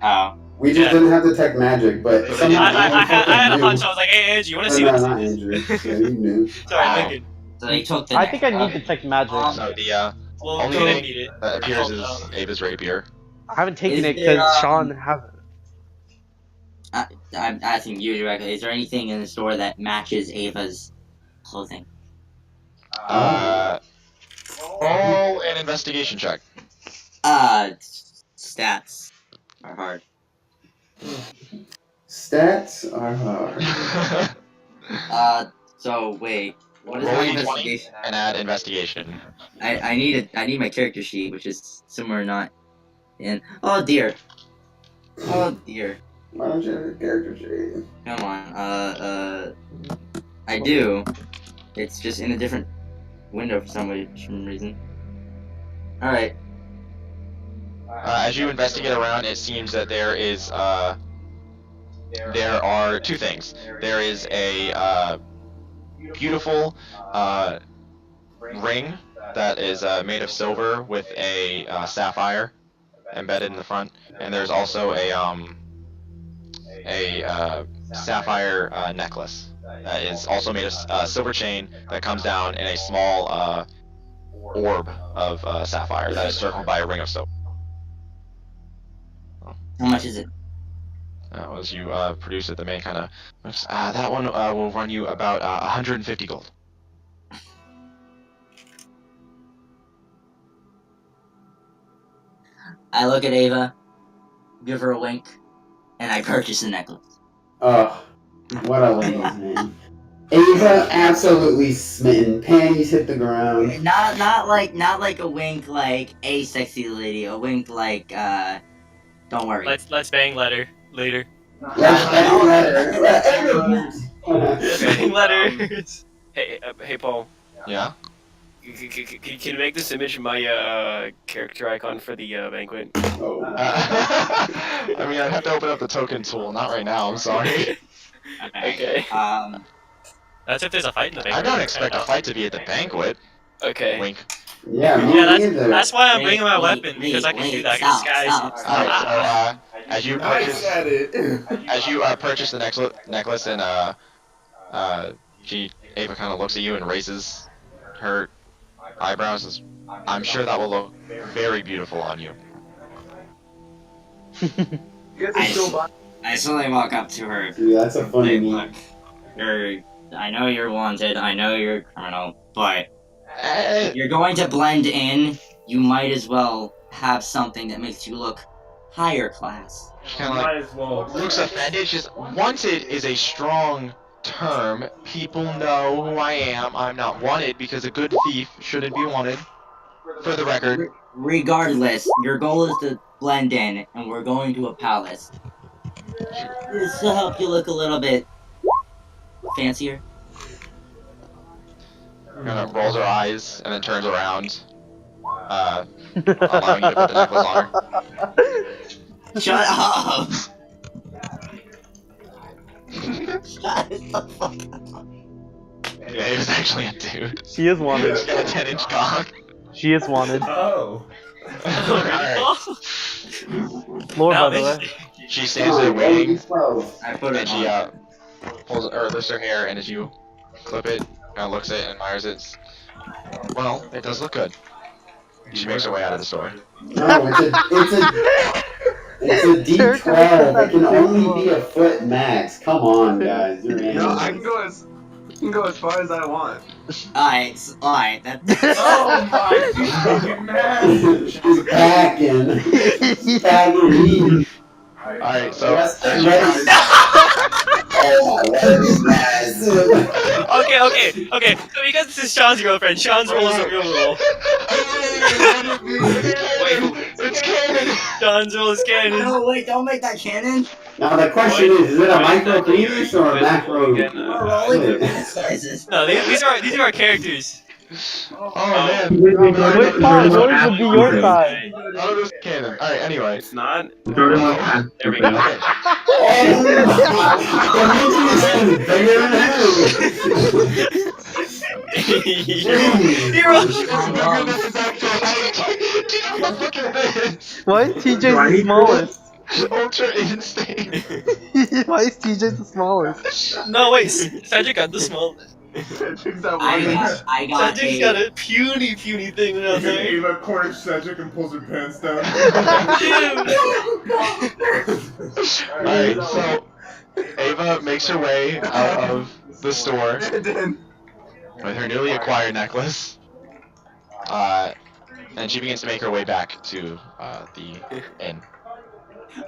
Oh. We just didn't have detect magic, but somehow I had a knew. hunch. I was like, hey, Angie, you want to see No, this? not Andrew. Yeah, you knew. Sorry, Lincoln. So they took the. I think I need detect magic. So the Well, only go thing need it. that appears is Ava's rapier. I haven't taken Is it there, because Sean hasn't. I'm asking you directly. Is there anything in the store that matches Ava's clothing? All investigation check. Stats are hard. Stats are hard. So wait, what is Roll my a d20 investigation? and add investigation. I need my character sheet, which is somewhere not in. Oh dear. Oh dear. Why don't you have a character sheet? Come on. I do. It's just in a different window for some reason. All right. As you investigate around, it seems that there are two things. There is a beautiful ring that is made of silver with a sapphire embedded in the front, and there's also a sapphire necklace that is also made of silver chain that comes down in a small orb of sapphire that is circled by a ring of silver. How much is it? As you produce it, the man kind of looks. That one will run you about 150 gold. I look at Ava, give her a wink, and I purchase the necklace. Oh, what a lady's name. Ava absolutely smitten. Panties hit the ground. Not like a wink like a sexy lady. A wink like don't worry. Let's bang later. Let's bang letter. Bang letters. Hey, Paul. Yeah. Can you make this image my character icon for the banquet? Oh. I mean, I'd have to open up the token tool. Not right now. I'm sorry. Okay. That's if there's a fight in the banquet. I don't expect a fight to be at the banquet. Okay. Wink. Yeah, me neither. That's why I'm bringing my weapon, because I can do that. Alright, so as you Nice purchase, at it. as you purchase the necklace, and Ava kind of looks at you and raises her eyebrows. And says, I'm sure that will look very beautiful on you. I slowly walk up to her. Dude, that's a funny meme. Look, I know you're wanted. I know you're a criminal, but if you're going to blend in, you might as well have something that makes you look higher class. She kind of like looks offended. She's wanted is a strong term. People know who I am. I'm not wanted because a good thief shouldn't be wanted. For the record. Regardless, your goal is to blend in, and we're going to a palace. This will help you look a little bit fancier. Kind of rolls her eyes and then turns around, allowing you to put the necklace on her. Shut up! Shut the fuck up. Yeah, he was actually a dude. She is wanted. She's got a 10-inch cock. She is wanted. Oh. Lore, by the way. She stands there waiting, I put and it she on. pulls or lifts her hair, and as you clip it, kind of looks at it and admires it. Well, it does look good. She makes her way out of the store. No, it's a D12. It can only be a foot max. Come on, guys. You're No, I can go as far as I want. Alright, that's... Oh my man! She's packing. She's packing. Alright, so Okay. So because this is Sean's girlfriend, Sean's role is a real role. it's canon. Sean's role is canon. No, wait, don't make that canon. Now the question is it a micro penis or a macro? We're rolling with penis sizes. No, these are our characters. Oh man. Which part? Yours would be your side. None of this is canon. Alright, anyway. It's not. There we go. Why is TJ the smallest? Ultra instinct. Why is TJ the smallest? No, wait, Cedric got the smallest. I got Cedric's got a puny thing around there. Ava corners Cedric and pulls her pants down. Alright, so Ava makes her way out of the store with her newly acquired necklace. and she begins to make her way back to the inn.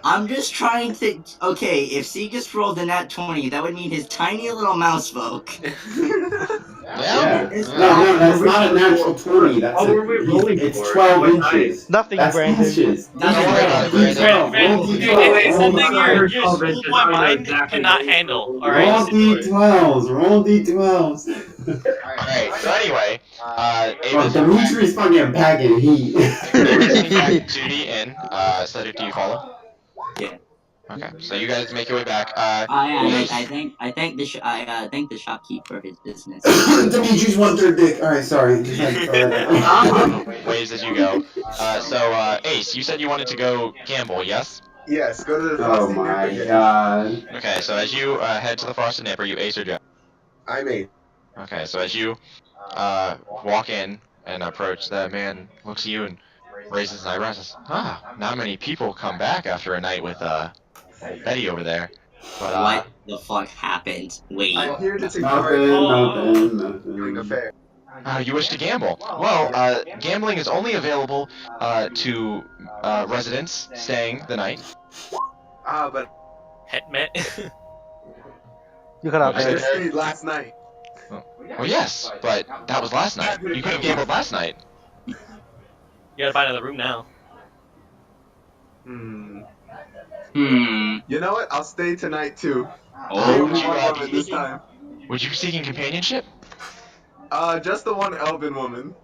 I'm just trying to. Okay, if C just rolled a nat 20, that would mean his tiny little mouse folk. Yeah. It's No, that's not a natural 20. That's What were we rolling it's for? 12 What inches. Nothing, That's Brandon. inches. Nothing, Don't worry about it, Brandon. Brandon. Roll D12. It's Roll something D12. your schoolboy mind cannot handle. All right. Roll D12s. Roll D12s. Alright, so anyway, Well, Ava's Dimitri's fucking packing heat. heading back to the inn. Cedric, do you follow? Yeah. Okay, so you guys make your way back. I think the shopkeeper his business. Dimitri's one third dick. Alright, sorry. Just had to throw that out. Waves as you go. Ace, you said you wanted to go gamble, yes? Yes, go to the Oh Frosty my Nipper. god. Okay, so as you head to the Frosted Nipper, you ace or jack? I made. Okay, so as you walk in and approach, that man looks at you and raises his eyebrows and says, not many people come back after a night with Betty over there. But What the fuck happened? Wait. I'm here to take part in Nothing. the fair. you wish to gamble. Well, gambling is only available to residents staying the night. But Hetmet. You got out I there. just stayed last night. Well, yes, but that was last night. You could have gambled last night. You gotta buy another room now. You know what? I'll stay tonight too. Oh, Would you, One woman this time. would you be seeking companionship? Just the one Elven woman.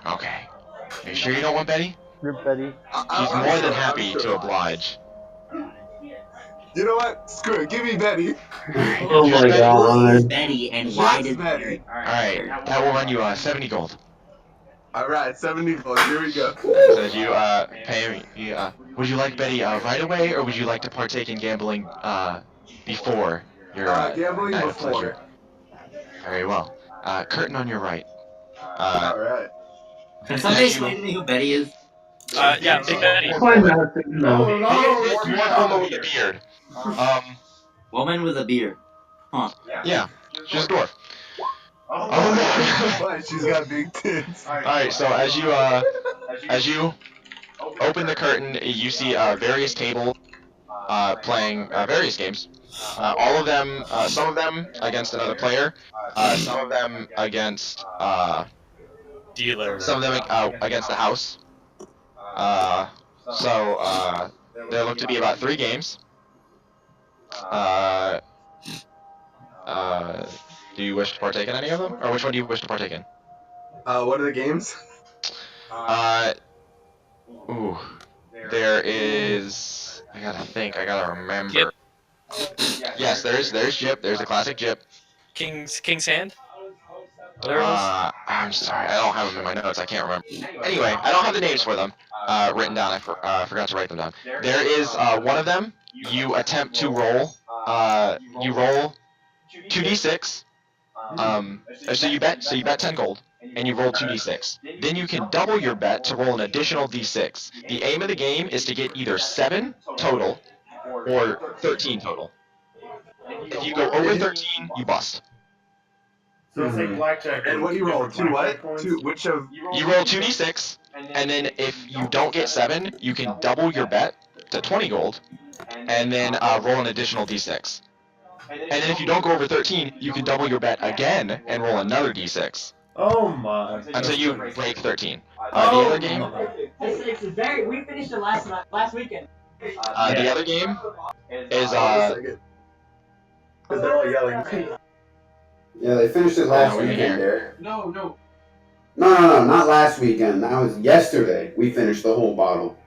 Okay. Are you sure you don't want Betty? Rip Betty. She's I'm more sure, than I'm happy sure. to oblige. You know what? Screw it. Give me Betty. Oh my Who is god. Betty and why Just did Betty. Alright, that will run you 70 gold. Alright, 70 gold. Here we go. So as you pay me, would you like Betty right away, or would you like to partake in gambling before your Gambling night of before. pleasure? Very well. Curtain on your right. Alright. Can somebody explain to me who Betty is? Yeah, Big Betty. Why not? No. With a beard. Woman with a beard. Yeah, she's a dwarf. But she's got big tits. Alright, so as you open the curtain, you see various tables playing various games. All of them, some of them against another player, some of them against Dealer. some of them against the house. There look to be about 3 games. Do you wish to partake in any of them, or which one do you wish to partake in? What are the games? There is. I gotta think. I gotta remember. Jip. Yes, there's Jip. There's the classic Jip. King's Hand. Whatever it was. I'm sorry, I don't have them in my notes. I can't remember. Anyway, I don't have the names for them written down. I forgot to write them down. There is one of them. You attempt to roll. You roll 2d6. So you bet 10 gold, and you roll 2d6. Then you can double your bet to roll an additional d6. The aim of the game is to get either 7 total or 13 total. If you go over 13, you bust. So it's like blackjack. And what do you roll? 2 what? 2, which of... You roll 2d6, and then if you don't get 7, you can double your bet to 20 gold, and then roll an additional d6. And then if you don't go over 13, you can double your bet again and roll another d6. Oh my. Until you break 13. The other game... We finished it last weekend. The other game is... Because they're all yelling. Yeah, they finished it last weekend weekend there. No. No, not last weekend. That was yesterday. We finished the whole bottle.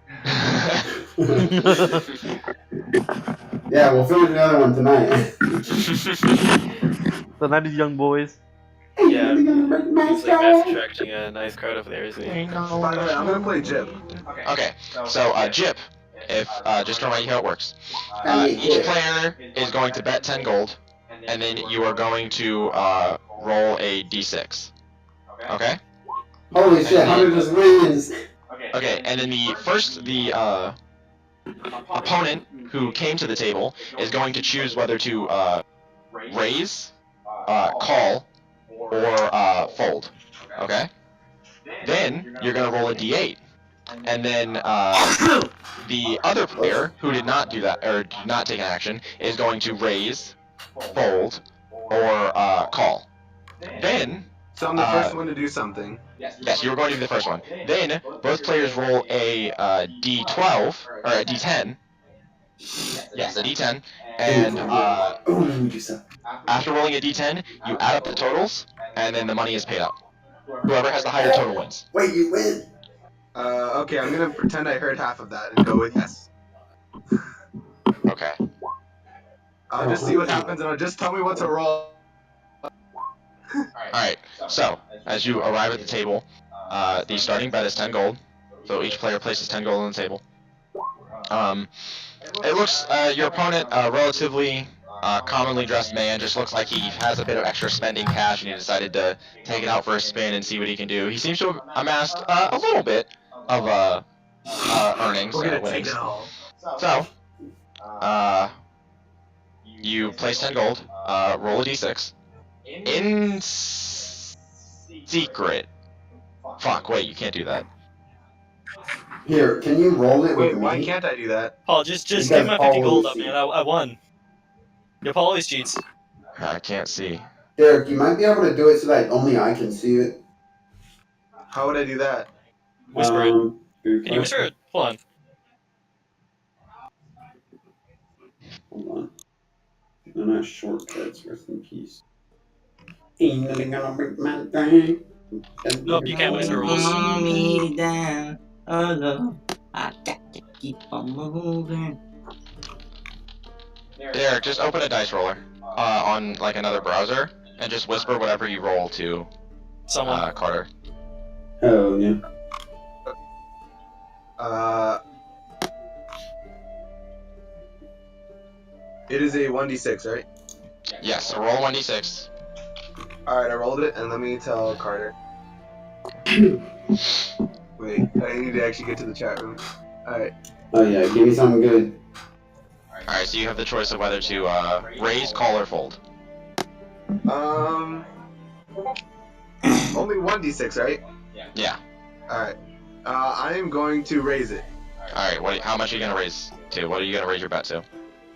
Yeah, we'll finish another one tonight. The 90s young boys. Yeah. My He's like mass attracting a nice crowd over there, isn't he? By the way, I'm gonna play Jip. Okay, so Jip, if just to remind you how it works. Each player is going to bet 10 gold, and then you are going to roll a d6. Okay? Holy shit, Hunter just wins. Okay, and then the opponent who came to the table is going to choose whether to raise, call, or fold. Okay? Then you're gonna roll a d8, and then the other player who did not do that or did not take an action is going to raise, fold, or call. Then. So I'm the first one to do something. Yes, you were going to be the first one. Then both players roll a d12 or a d10. Yes, a d10. And after rolling a d10, you add up the totals, and then the money is paid out. Whoever has the higher total wins. Wait, you win. Okay, I'm gonna pretend I heard half of that and go with yes. Okay. I'll just see what happens, and just tell me what to roll. Alright, so, as you arrive at the table, the starting bet is 10 gold. So each player places 10 gold on the table. It looks, your opponent, relatively commonly dressed man, just looks like he has a bit of extra spending cash and he decided to take it out for a spin and see what he can do. He seems to have amassed a little bit of earnings, winnings. So, you place 10 gold, roll a d6. In secret. Fuck, wait, you can't do that. Here, can you roll it with Wait, me? why can't I do that? Paul, just give my 50 gold up, man. I won. Yeah, Paul always cheats. I can't see. Derek, you might be able to do it so that only I can see it. How would I do that? Whisper it. Can you whisper it? Hold on. Hold on. I'm not shortcuts, rest in peace. Ain't nothing gonna break my thing. Nope, you can't whisper rules. Me down, oh no, I got to keep on moving. Derek, just open a dice roller on like another browser and just whisper whatever you roll to someone. Carter. Oh yeah. It is a 1d6, right? Yes, so roll 1d6. Alright, I rolled it, and let me tell Carter. Wait, I need to actually get to the chat room. Alright. Oh yeah, give me something good. Alright, so you have the choice of whether to raise, call, or fold. Only 1d6, right? Yeah. Alright. I am going to raise it. Alright, how much are you gonna raise to? What are you gonna raise your bet to?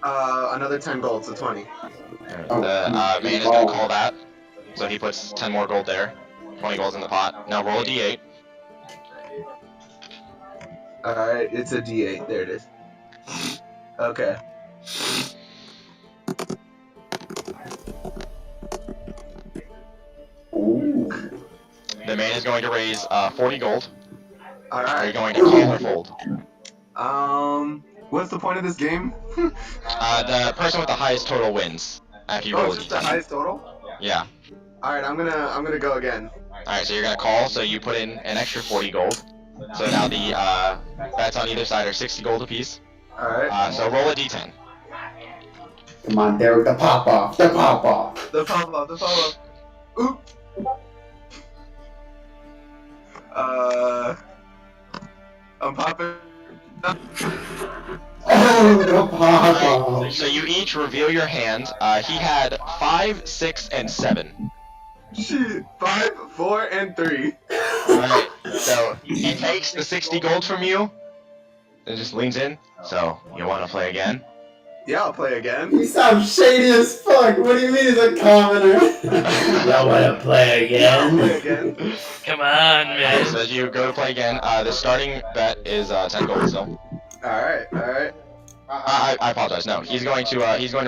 Another 10 gold, so 20. The man is gonna call that, so he puts 10 more gold there. 20 gold's in the pot. Now roll a d8. Alright, it's a d8. There it is. Okay. Ooh. The man is going to raise 40 gold. Alright. Are you going to call or fold? What's the point of this game? The person with the highest total wins after you roll a just the d10. highest total? Yeah. Alright, I'm gonna go again. Alright, so you're gonna call, so you put in an extra 40 gold. So now the bets on either side are 60 gold apiece. Alright. So roll a d10. Come on, Derek, the pop off, the pop off. The pop-up, the pop-up. Oop! I'm popping. Oh, the pop off. So you each reveal your hand. He had 5, 6, and 7. Shit, 5, 4, and 3. Alright, so he takes the 60 gold from you and just leans in. So, you wanna play again? Yeah, I'll play again. You sound shady as fuck. What do you mean he's a commoner? Y'all wanna play again? Play again. Come on, man. So as you go to play again, the starting bet is 10 gold still. Alright, alright. I apologize. No, he's going to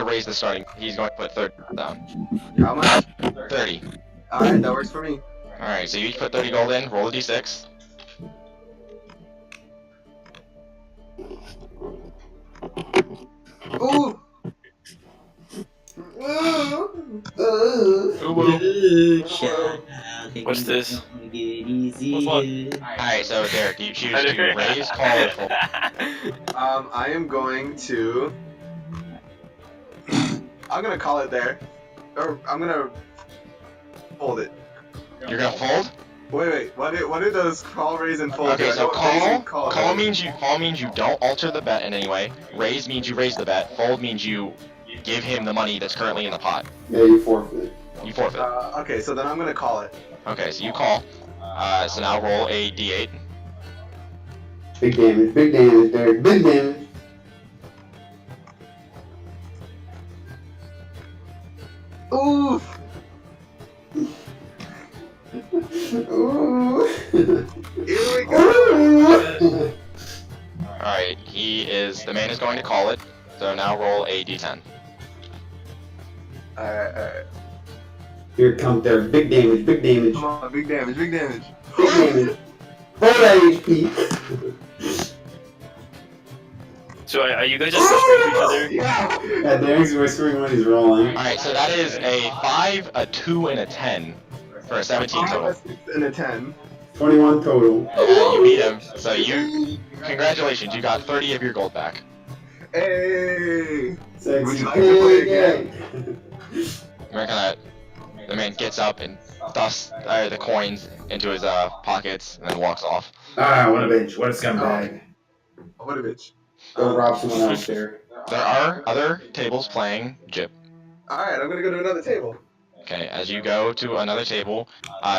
raise the starting. He's going to put 30 down. How much? 30. Alright, that works for me. Alright, so you each put 30 gold in. Roll a d6. Ooh! What's this? What's one? Alright, so Derek, you choose to raise, call, or fold. I am going to... I'm gonna call it there. Or, I'm gonna... fold it. You're gonna fold? Wait, what do those call, raise, and fold do? Okay, I so know what raise and call is. means you don't alter the bet in any way. Raise means you raise the bet. Fold means you give him the money that's currently in the pot. Yeah, you forfeit. You forfeit. Okay, so then I'm gonna call it. Okay, so you call. So now roll a d8. Big damage, Derek, big damage. Oof. Ooh. Here we go. Alright, the man is going to call it. So now roll a d10. Alright. Here it comes, Derek. Big damage, big damage. Come on, big damage. Big damage. 4 HP. So are you guys just whispering to each other? Yeah, Derek's whispering when he's rolling. Alright, so that is a 5, a 2, and a 10 for a 17 total. 6 and a 10. 21 total. You beat him. So congratulations, you got 30 of your gold back. Hey! Sexy Would you like to play again? The man gets up and dusts the coins into his pockets and then walks off. Ah, what a bitch. What a scumbag. What a bitch. Go rob someone else, Derek. There are other tables playing Jip. Alright, I'm gonna go to another table. Okay, as you go to another table,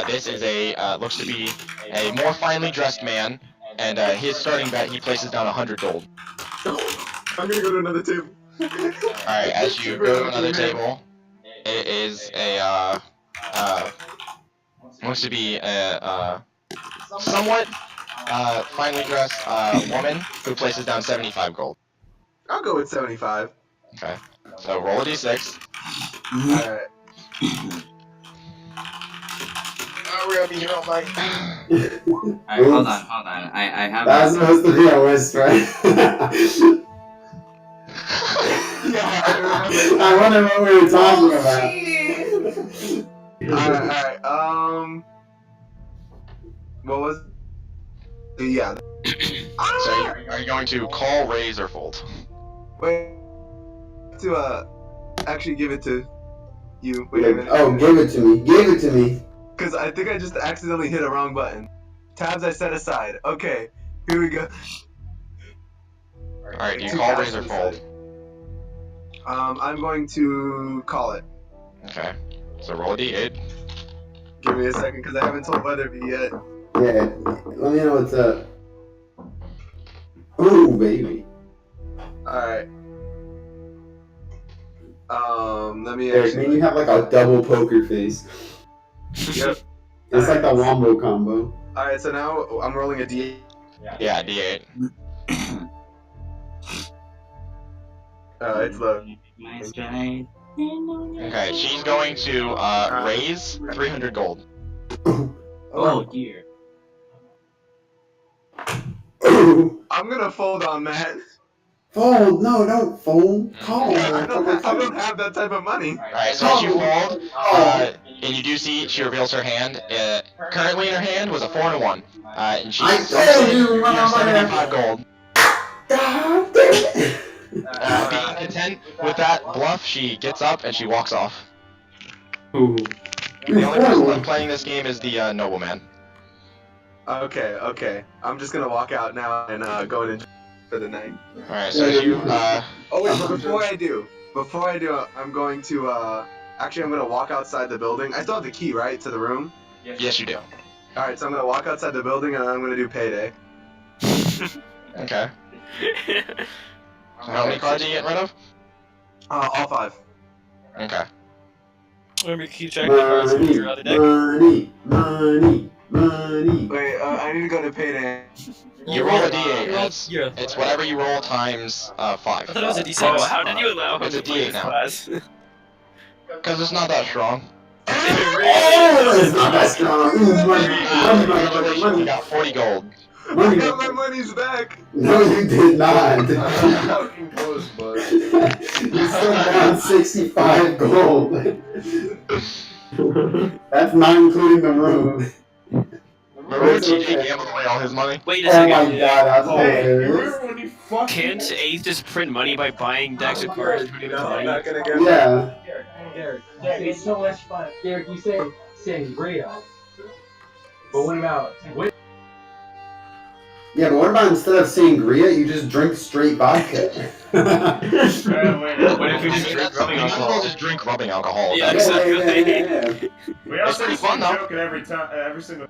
this is looks to be a more finely dressed man, and his starting bet, he places down 100 gold. I'm gonna go to another table. Alright, as you go to another table, it is looks to be a somewhat finely dressed woman who places down 75 gold. I'll go with 75. Okay, so roll a d6. Alright. We're gonna be here all night. Alright, hold on. I have. That's supposed to be a whisper. I wonder what we were talking about. Alright, what was... Yeah. So are you going to call, raise, or fold? Wait. To, actually give it to you. Wait a minute. Oh, give it to me. Give it to me. Because I think I just accidentally hit a wrong button. Tabs I set aside. Okay, here we go. Alright, do you call, raise, or fold? I'm going to call it. Okay, so roll a d8. Give me a second, because I haven't told Weatherby yet. Yeah, let me know what's up. Ooh, baby. Alright. Let me Derek, man, you have like a double poker face. Yep. It's like the wombo combo. Alright, so now I'm rolling a D8. Yeah, d8. It's low. Okay, she's going to raise 300 gold. Oh dear. I'm gonna fold on that. Fold? No, don't fold. Call. I don't have that type of money. Alright, so as you fold, and you do see she reveals her hand. Currently in her hand was a 4 and a 1. And she I told you, 75 gold. God damn it. Being content with that bluff, she gets up and she walks off. Ooh. The only person left playing this game is the nobleman. Okay. I'm just gonna walk out now and go and enjoy for the night. Alright, so as you Oh wait, but before I do, I'm going to actually I'm gonna walk outside the building. I still have the key, right, to the room? yes, you do. Alright, so I'm gonna walk outside the building and I'm gonna do payday. Okay. So how many cards are you getting rid of? All 5. Okay. Remember, keep track of the cards when you're out of deck. Money. Wait, I need to go to payday. You roll a d8. It's whatever you roll times 5. I thought it was a d6. Oh, how did you allow him It's a to play D8 this now. class? Because it's not that strong. Oh, it's not that strong. You got 40 gold. I got my money's back. No, you did not. Fucking close, bud. You still down 65 gold. That's not including the room. Remember when TJ gambled away all his money? Wait a Oh second. my god, that's Hey, you hilarious. remember when you fucking... Can't Ace just print money by buying decks of cards and putting them No, into I'm money? not gonna get Yeah. Derek, it's so much fun. Derek, you say sangria. But what about Yeah, but what about instead of sangria, you just drink straight vodka? What if we just drink rubbing You alcohol? just drink rubbing alcohol. Yeah, That's- exactly. We It's also pretty just fun, though. joke at every time, every single.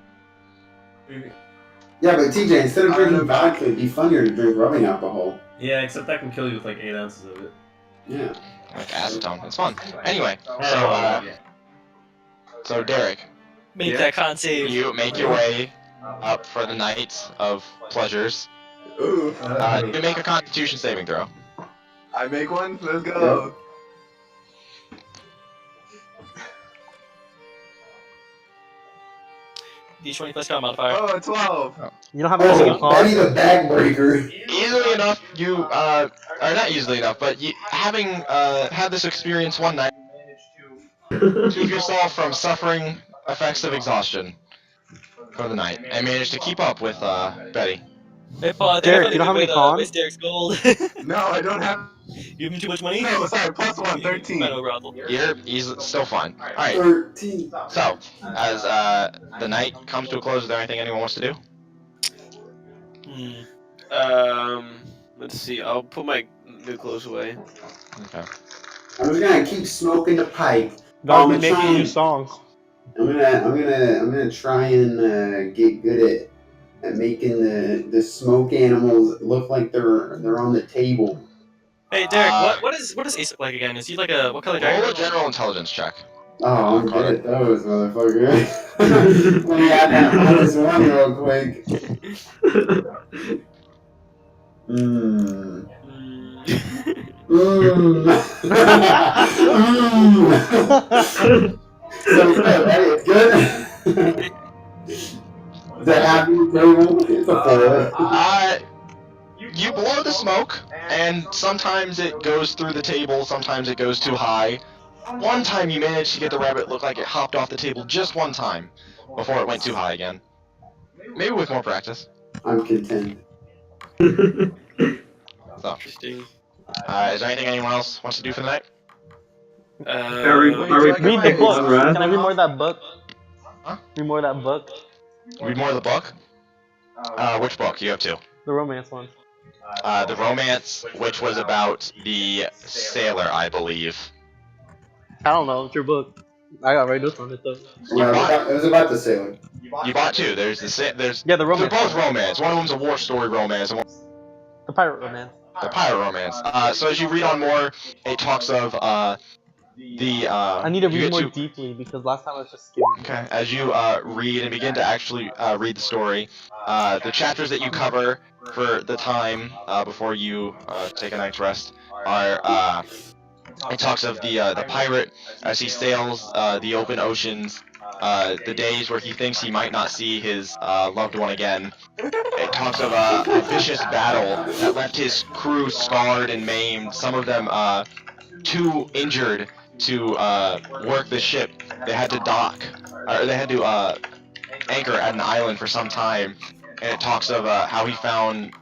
Yeah, but TJ, instead of drinking vodka, it'd be funnier to drink rubbing alcohol. Yeah, except that can kill you with like 8 ounces of it. Yeah. Like acetone. It's fun. Anyway, Oh, so Derek. Make that con save. You make your way up for the night of pleasures. Ooh. You make a Constitution saving throw. I make one? Let's go. D20 plus con modifier. Oh, 12. You don't have anything in con? Eddie the bag breaker. Easily enough, you, or not easily enough, but you, having had this experience one night, keep yourself from suffering effects of exhaustion for the night, and manage to keep up with Betty. Hey, Paul, Derek, you don't have any con? Waste Derek's gold. No, I don't have. You give him too much money? No, sorry, plus 1, 13. He's still fine. Alright. 13. So, as the night comes to a close, is there anything anyone wants to do? Let's see. I'll put my new clothes away. Okay. I'm just gonna keep smoking the pipe. Gotta be making new songs. I'm gonna try and get good at making the smoke animals look like they're on the table. Hey, Derek, what does Ace look like again? Is he like a what color dragon? Roll a general intelligence check. Oh, I'm good at those, motherfucker. Let me add that -1 real quick. So good, hey, it's good. Is that happy table? It's a 4. You blow the smoke, and sometimes it goes through the table, sometimes it goes too high. One time you managed to get the rabbit look like it hopped off the table just one time before it went too high again. Maybe with more practice. I'm content. So, Interesting. is there anything anyone else wants to do for the night? Are we read the book. Right? Can I read more of that book? Huh? Read more of that book. Read more of the book? Which book? You have two. The romance one. The romance, which was about the sailor, I believe. I don't know. It's your book. I got right this on it though. Yeah, it was about the sailor. You bought two. There's yeah, the romance. They're both romance. One of them's a war story romance, and the pirate romance. The pirate romance. So as you read on more, it talks of I need to read more deeply because last time I was just skimming. Okay. As you read and begin to actually read the story, the chapters that you cover for the time before you take a night's rest are. It talks of the pirate as he sails the open oceans, the days where he thinks he might not see his loved one again. It talks of a vicious battle that left his crew scarred and maimed, some of them too injured to work the ship. They had to dock, or they had to anchor at an island for some time. And it talks of how he found,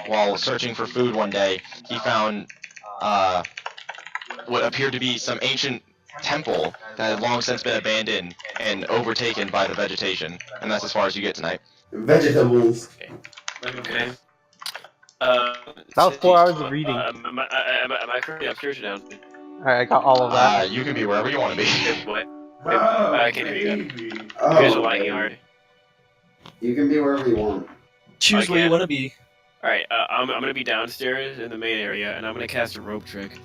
while searching for food one day, he found what appeared to be some ancient temple that had long since been abandoned and overtaken by the vegetation. And that's as far as you get tonight. Vegetables. Okay. That was 4 hours of reading. Am I currently upstairs or down? Alright, I got all of that. You can be wherever you want to be. What? I can't hear you. You guys are lagging hard. You can be wherever you want. Choose where you want to be. Alright, I'm gonna be downstairs in the main area, and I'm gonna cast a rope trick.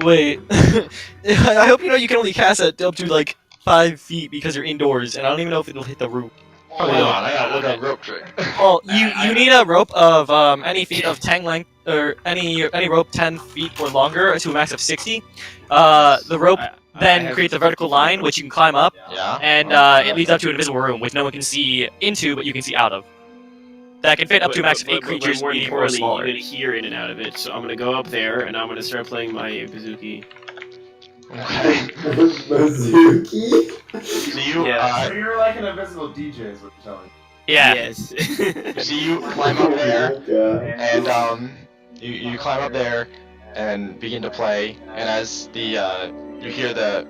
Wait. I hope you know you can only cast it up to like 5 feet because you're indoors, and I don't even know if it'll hit the roof. Hold on, I gotta look up rope trick. Well, you need a rope of any feet of 10 length, or any rope 10 feet or longer to a max of 60. The rope then creates a vertical line which you can climb up, and it leads up to an invisible room which no one can see into, but you can see out of. That can fit up to a max of 8 creatures, medium or smaller. You're gonna hear in and out of it, so I'm gonna go up there and I'm gonna start playing my bazooki. Bazooki? So you, so you're like an invisible DJ, is what you're telling me. Yeah. Yes. So you climb up there, and you climb up there and begin to play, and as the you hear the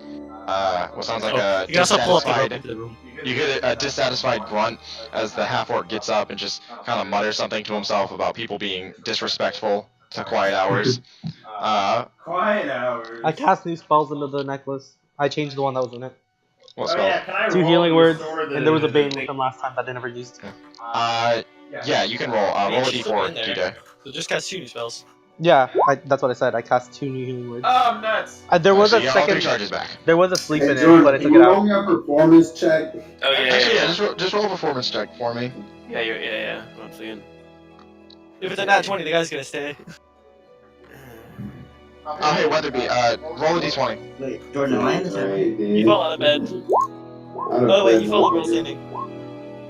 what sounds like a you can also pull up the rope dissatisfied, into the room. you hear a dissatisfied grunt as the half-orc gets up and just kind of mutters something to himself about people being disrespectful to quiet hours. Quiet hours. I cast new spells into the necklace. I changed the one that was in it. What Oh spell? yeah, can I 2 roll healing to words, restore the- and there was a Bane from last time that I never used. Yeah, you can roll. Roll a d4, DJ. So just cast 2 new spells. Yeah, that's what I said. I cast 2 new healing words. Oh, I'm nuts. There was so a you got all 3 second. charges back. There was a sleep Hey, in Jordan, it, but I can took you it roll out. me a performance check? Oh Actually, yeah. just roll a performance check for me. Yeah. One second. If it's a nat 20, the guy's gonna stay. Oh, hey, Weatherby, roll a d20. Wait, Jordan, am I in the chat? You fall out of bed. Oh wait, you fall over while standing.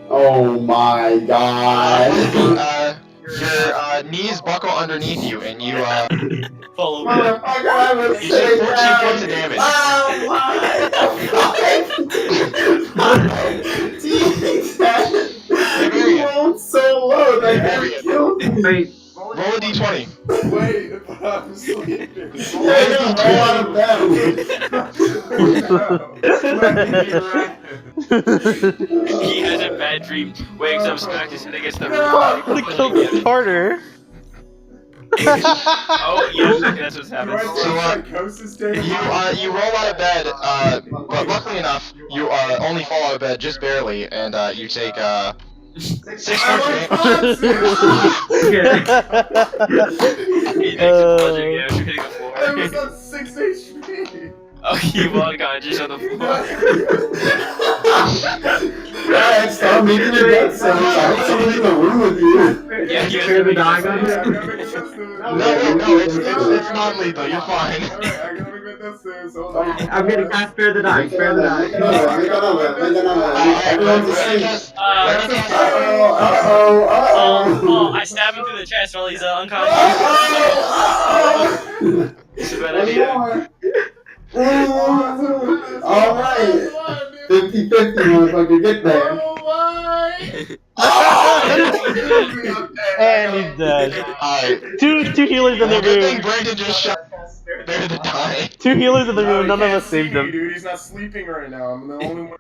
Oh my god. Your knees buckle underneath you, and you Fall over. Motherfucker, I was you take 14 down. points of damage. Oh my god. You rolled so low that you killed me. Wait, Roll a d20. Wait, I'm sleeping. Yeah, you roll out of bed. He has a bad dream, wakes up, smacks his head against the roof. They killed Carter. Oh, yeah, that's what's happening. You roll out of bed, but luckily enough, you only fall out of bed just barely, and you take 6 points of damage. He takes a bludgeoning damage from hitting the floor. I was at 6 HP. Oh, he unconscious on the floor. Alright, stop making your death sounds. I don't want to be in the room with you. Yeah, he was Spare the making dog on a it? No, it's non-lethal, you're fine. I'm gonna cast spare the dog. Spare the dog. Everyone's asleep. Oh, I stab him through the chest while he's unconscious. It's a bad idea. Alright. 50-50, motherfucker, get there. And he's dead. Alright. Two healers in the Good thing room. Brandon just shot there to die. 2 healers in the No, room. he None of can't us saved see me, him. dude. He's not sleeping right now. I'm the only one.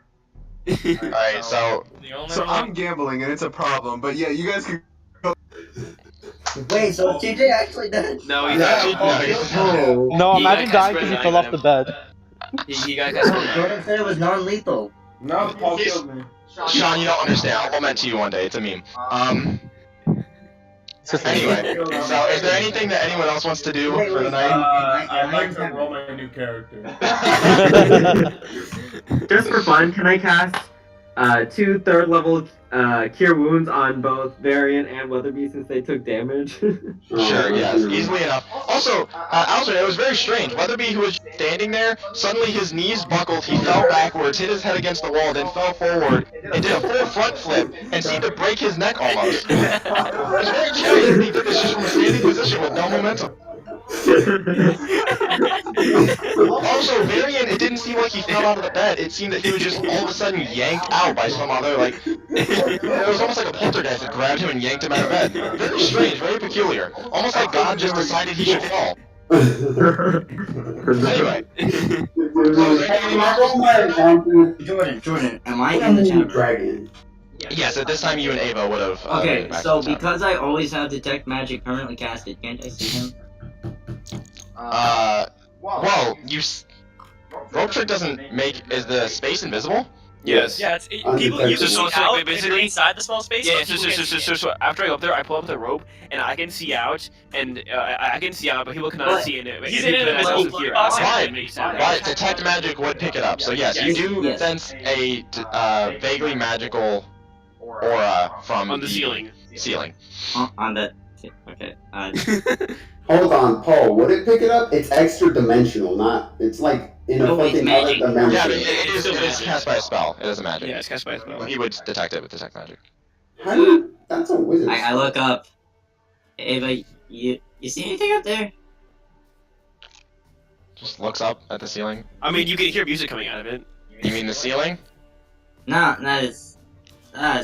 Alright, so So I'm gambling and it's a problem, but yeah, you guys can. Wait, so TJ actually dead? No, he's Oh. No, He imagine got dying cast because he by fell off the bed. He got No, cast. Jordan said it was non-lethal. No, Paul killed me. Sean, you don't understand. I'll lament to you one day. It's a meme. Anyway, so is there anything that anyone else wants to do for the night? I'd like to roll my new character. Just for fun, can I cast 2 3rd-level Cure Wounds on both Variant and Weatherby since they took damage? Sure, yes, easily enough. Also, Algernon, it was very strange. Weatherby, who was standing there, suddenly his knees buckled, he fell backwards, hit his head against the wall, then fell forward, and did a full front flip, and seemed to break his neck almost. It was very chilling. He did this just from a standing position with no momentum. Also, Varian, it didn't seem like he fell out of the bed. It seemed that he was just all of a sudden yanked out by some other, like, it was almost like a poltergeist that grabbed him and yanked him out of bed. Very strange, very peculiar. Almost like God just decided he should fall. Anyway. Jordan, am I in the chat? Dragon. Yes, at this time you and Ava would have. Okay, been back so to the chat. because I always have Detect Magic permanently casted, can't I see him? Well, Rope Trick doesn't is the space invisible? Yes. Yeah, people use it So out like, basically inside the small space. Yeah, but people can't see it. so after I go up there, I pull up the rope, and I can see out, and I can see out, but people cannot But see in it. he's in an invisible here. box. Right, Detect Magic would pick it up. So yes, you do sense a vaguely magical aura from On the ceiling. On the... Okay, Hold on, Paul. Would it pick it up? It's extra dimensional, not. It's like in a No, it's fucking other magic. dimension. Yeah, but it is cast by a spell. It is a magic. Yeah, it's cast by a spell. He would detect it with Detect Magic. How do you, that's a wizard. I look up. Ava, you see anything up there? Just looks up at the ceiling. I mean, you can hear music coming out of it. You mean the ceiling? No, it's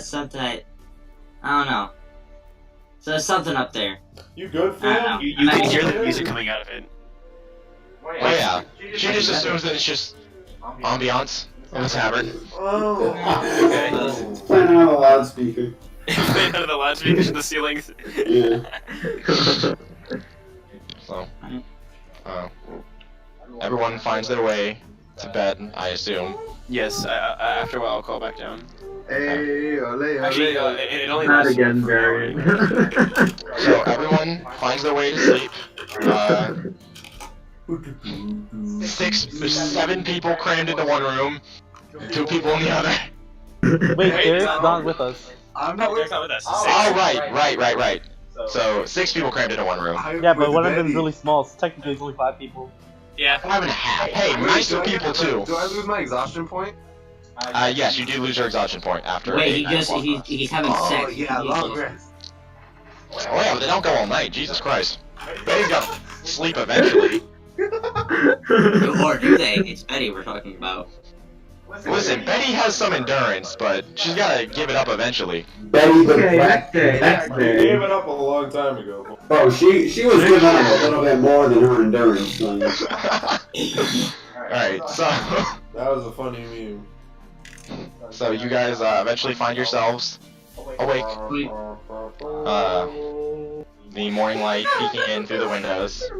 something I don't know. So there's something up there. You good, I don't know. Phil? You can hear the music coming out of it. Oh yeah. She just assumes that it's just ambiance in the tavern. Oh. Okay. It's playing on a loudspeaker. Playing out of the loudspeakers in the ceilings. Yeah. So, everyone finds their way to bed, I assume. Yes, after a while I'll call back down. Hey, ole, Actually, ole. it only Not lasts again, for an hour Barry. anyway. So everyone finds their way to sleep. 7 people crammed into one room, 2 people in the other. Wait, Derek's not with us. I'm not Derek's with. not with us. Oh, right. So 6 people crammed into one room. I'm Yeah, but with one of them's Betty. really small, so technically it's only 5 people. Yeah. 5.5. Hey, Wait, nicer do I get- people too. Do I lose my exhaustion point? Yes, you do lose your exhaustion point after. Wait, 8 nights walk rest. he's having Oh sex. yeah, long rest. Oh yeah, but they don't go all night. Jesus Christ. Betty's got sleep eventually. Or do they? It's Betty we're talking about. Listen, Betty has some endurance, but she's gotta give it up eventually. Betty the Okay, Black next He day. gave it up a long time ago. Bro, she was giving up a little bit more than her endurance, son. Alright, so That was a funny meme. so you guys eventually find yourselves awake. The morning light peeking in through the windows. Is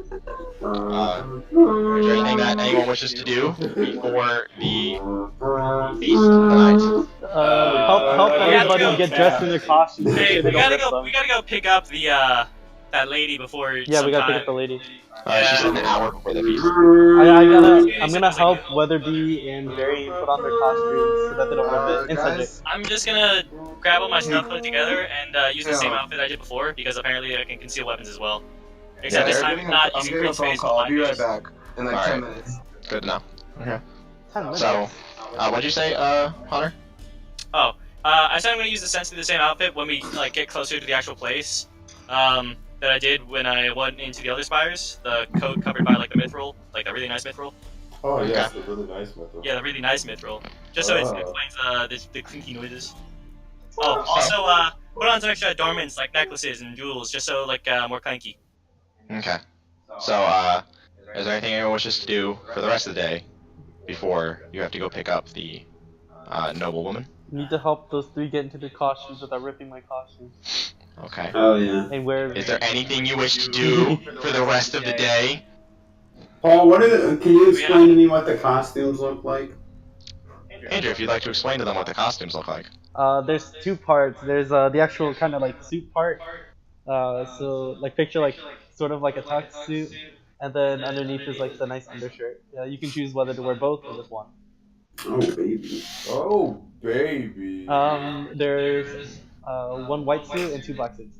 there anything that anyone wishes to do before the feast tonight? Help everybody get dressed in their costumes. Hey, so they we gotta don't go. rip We them. gotta go pick up the that lady before. Yeah, we gotta pick sometime. up the lady. She said an hour before the feast. I'm gonna help Weatherby and Barry put on their costumes so that they don't rip it. And Cedric. I'm just gonna grab all my stuff, put it together, and use the same outfit I did before because apparently I can conceal weapons as well. Except this time, not I'm using getting a green phone space. call. I'll be right back in like 10 Alright. minutes. Good to know. Okay. 10 minutes. So, what'd you say, Hunter? Oh, I said I'm gonna use essentially the same outfit when we like get closer to the actual place. That I did when I went into the other spires. The coat covered by like the mithril, like the really nice mithril. Oh yes, the really nice method. Yeah, the really nice mithril. Just so it Oh. explains the clinky noises. Oh, also put on some extra adornments like necklaces and jewels, just so like more clanky. Okay. So, is there anything anyone wishes to do for the rest of the day before you have to go pick up the noble woman? Need to help those 3 get into their costumes without ripping my costumes. Okay. Oh yeah. And wear. Is there anything you wish to do for the rest of the day? Paul, can you explain to me what the costumes look like? Andrew, if you'd like to explain to them what the costumes look like. There's 2 parts. There's the actual kind of like suit part. So like picture like sort of like a tux suit, and then underneath is like the nice undershirt. You can choose whether to wear both or just one. Oh baby. Oh baby. There's 1 white suit and 2 black suits.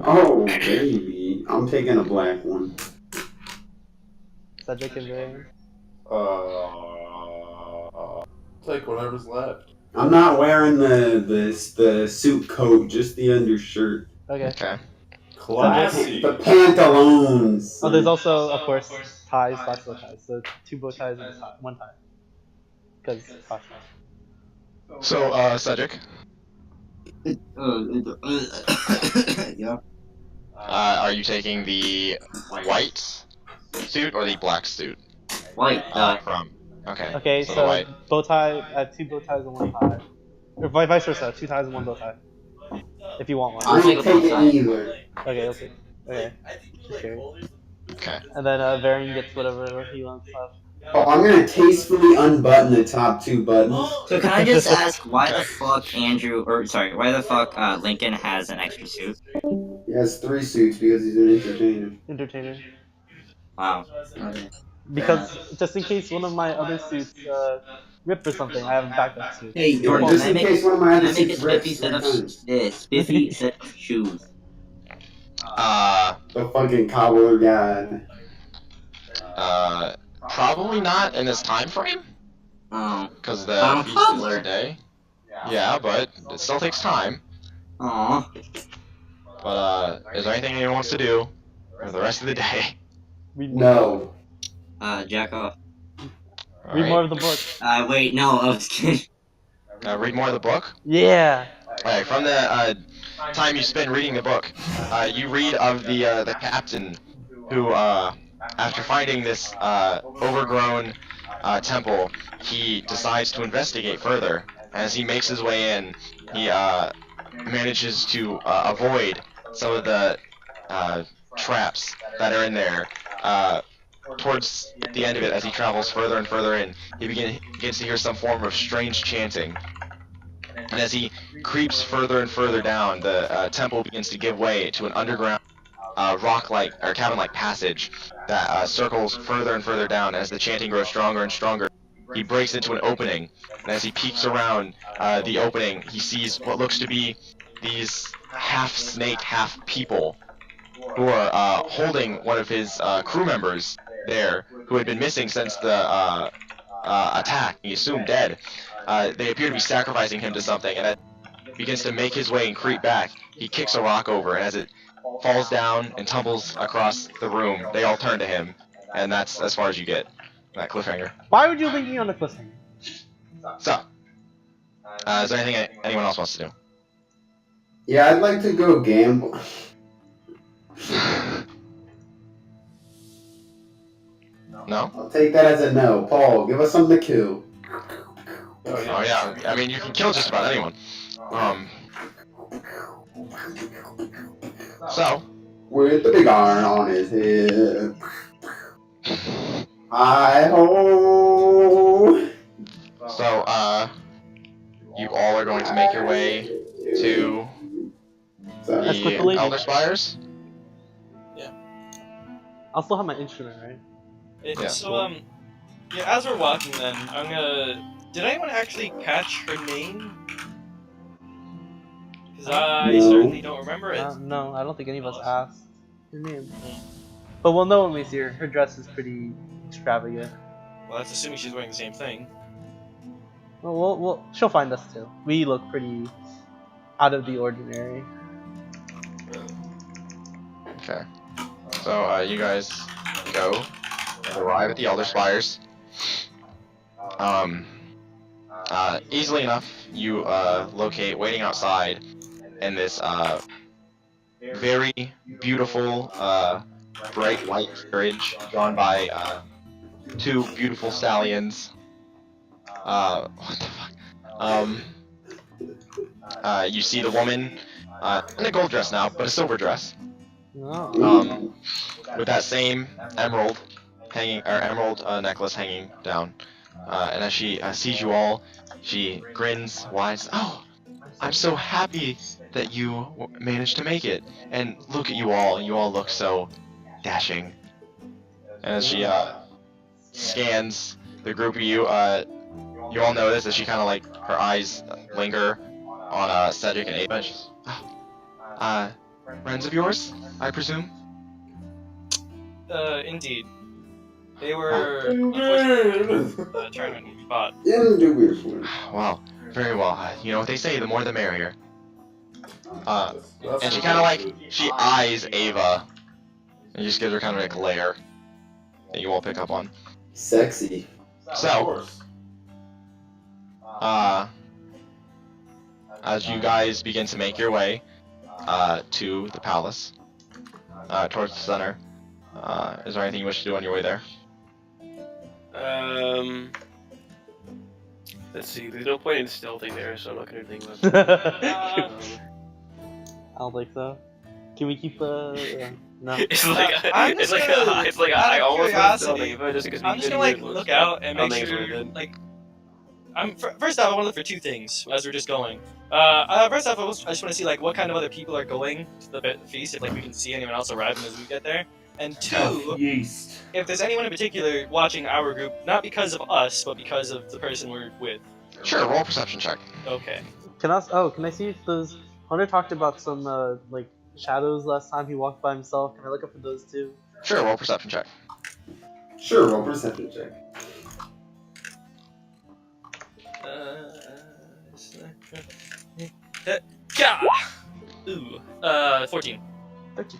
Oh baby. I'm taking a black one. Cedric and Barry. Take whatever's left. I'm not wearing the suit coat, just the undershirt. Okay. Okay. Classy. The pantaloons. Oh, there's also of course ties, bow ties. So 2 bow ties and 1 tie. Because costumes. So, Cedric, Yeah. are you taking the white suit or the black suit? White. From. Okay. Okay, So, so white. bow tie, 2 bow ties and 1 tie. Or vice versa, 2 ties and 1 bow tie. If you want one. I'll I take ain't a bow taking tie. either. Okay, okay. Okay. Just curious. Okay. And then Varian gets whatever he wants left. Oh, I'm gonna tastefully unbutton the top 2 buttons. So can I just ask why the fuck why the fuck Lincoln has an extra suit? He has 3 suits because he's an entertainer. Entertainer. Wow. Okay. Because just in case one of my other suits rip or something, I have a backup suit. Hey, Jordan, just can I in make case one of my can other I make a suits rips spiffy set of 3 times. spiffy set of shoes? The fucking cobbler god. Probably not in this time frame, Oh. because the feast is today. Yeah, but it still takes time. Aw. But, is there anything anyone wants to do for the rest of the day? No. Jack off. Read more of the book. Wait, no, I was kidding. Read more of the book? Yeah. Alright, from the time you spend reading the book, you read of the captain who, after finding this overgrown temple, he decides to investigate further. As he makes his way in, he manages to avoid some of the traps that are in there, towards the end of it, as he travels further and further in, he begins to hear some form of strange chanting. And as he creeps further and further down, the temple begins to give way to an underground rock-like or cabin-like passage that circles further and further down. As the chanting grows stronger and stronger, he breaks into an opening, and as he peeks around the opening, he sees what looks to be these half-snake, half-people who are holding one of his crew members there, who had been missing since the attack. He assumed dead. They appear to be sacrificing him to something, and as he begins to make his way and creep back, he kicks a rock over, and as it falls down and tumbles across the room, they all turn to him, and that's as far as you get. That cliffhanger. Why would you leave me on the cliffhanger? So, is there anything anyone else wants to do? Yeah, I'd like to go gamble. No? I'll take that as a no. Paul, give us something to kill. Oh yeah, I mean, you can kill just about anyone. So, with the big iron on his head. Hi-ho! So, you all are going to make your way to the Elder Spires? Yeah. I'll still have my instrument, right? Yeah. So, yeah, as we're walking then, I'm gonna... Did anyone actually catch her name? Because I certainly don't remember it. No, I don't think any of us asked her name. But we'll know when we see her. Her dress is pretty extravagant. Well, that's assuming she's wearing the same thing. Well, she'll find us too. We look pretty out of the ordinary. Okay. So, you guys go and arrive at the Elder Spires. Easily enough, you locate, waiting outside, in this very beautiful, bright white carriage drawn by two beautiful stallions. What the fuck? You see the woman in a gold dress now, but a silver dress. With that same emerald necklace hanging down. And as she sees you all, she grins wide. Oh, I'm so happy that you managed to make it. And look at you all. You all look so dashing. And as she scans the group of you, you all notice that she kind of like, her eyes linger on Cedric and Ava. She's, friends of yours, I presume? Indeed. They were unfortunately trying to spot. Wow, very well. You know what they say, the more the merrier. And she kind of like, she eyes Ava, and just gives her kind of a glare that you all pick up on. Sexy. So, as you guys begin to make your way to the palace, towards the center, is there anything you wish to do on your way there? Let's see. There's no point in stealthing there, so I'm not gonna think about I don't think so. Can we keep no? It's like I almost want to stealthing, but just because I'm just gonna like look out and make sure like. First off, I want to look for two things as we're just going. First off, I just want to see like what kind of other people are going to the feast, if like we can see anyone else arriving as we get there. And two, if there's anyone in particular watching our group, not because of us, but because of the person we're with. Sure, roll a perception check. Okay. Can I see if those... Hunter talked about some, like, shadows last time he walked by himself. Can I look up for those too? Sure, roll a perception check. Sure, roll a perception check. Ooh, 14. 13.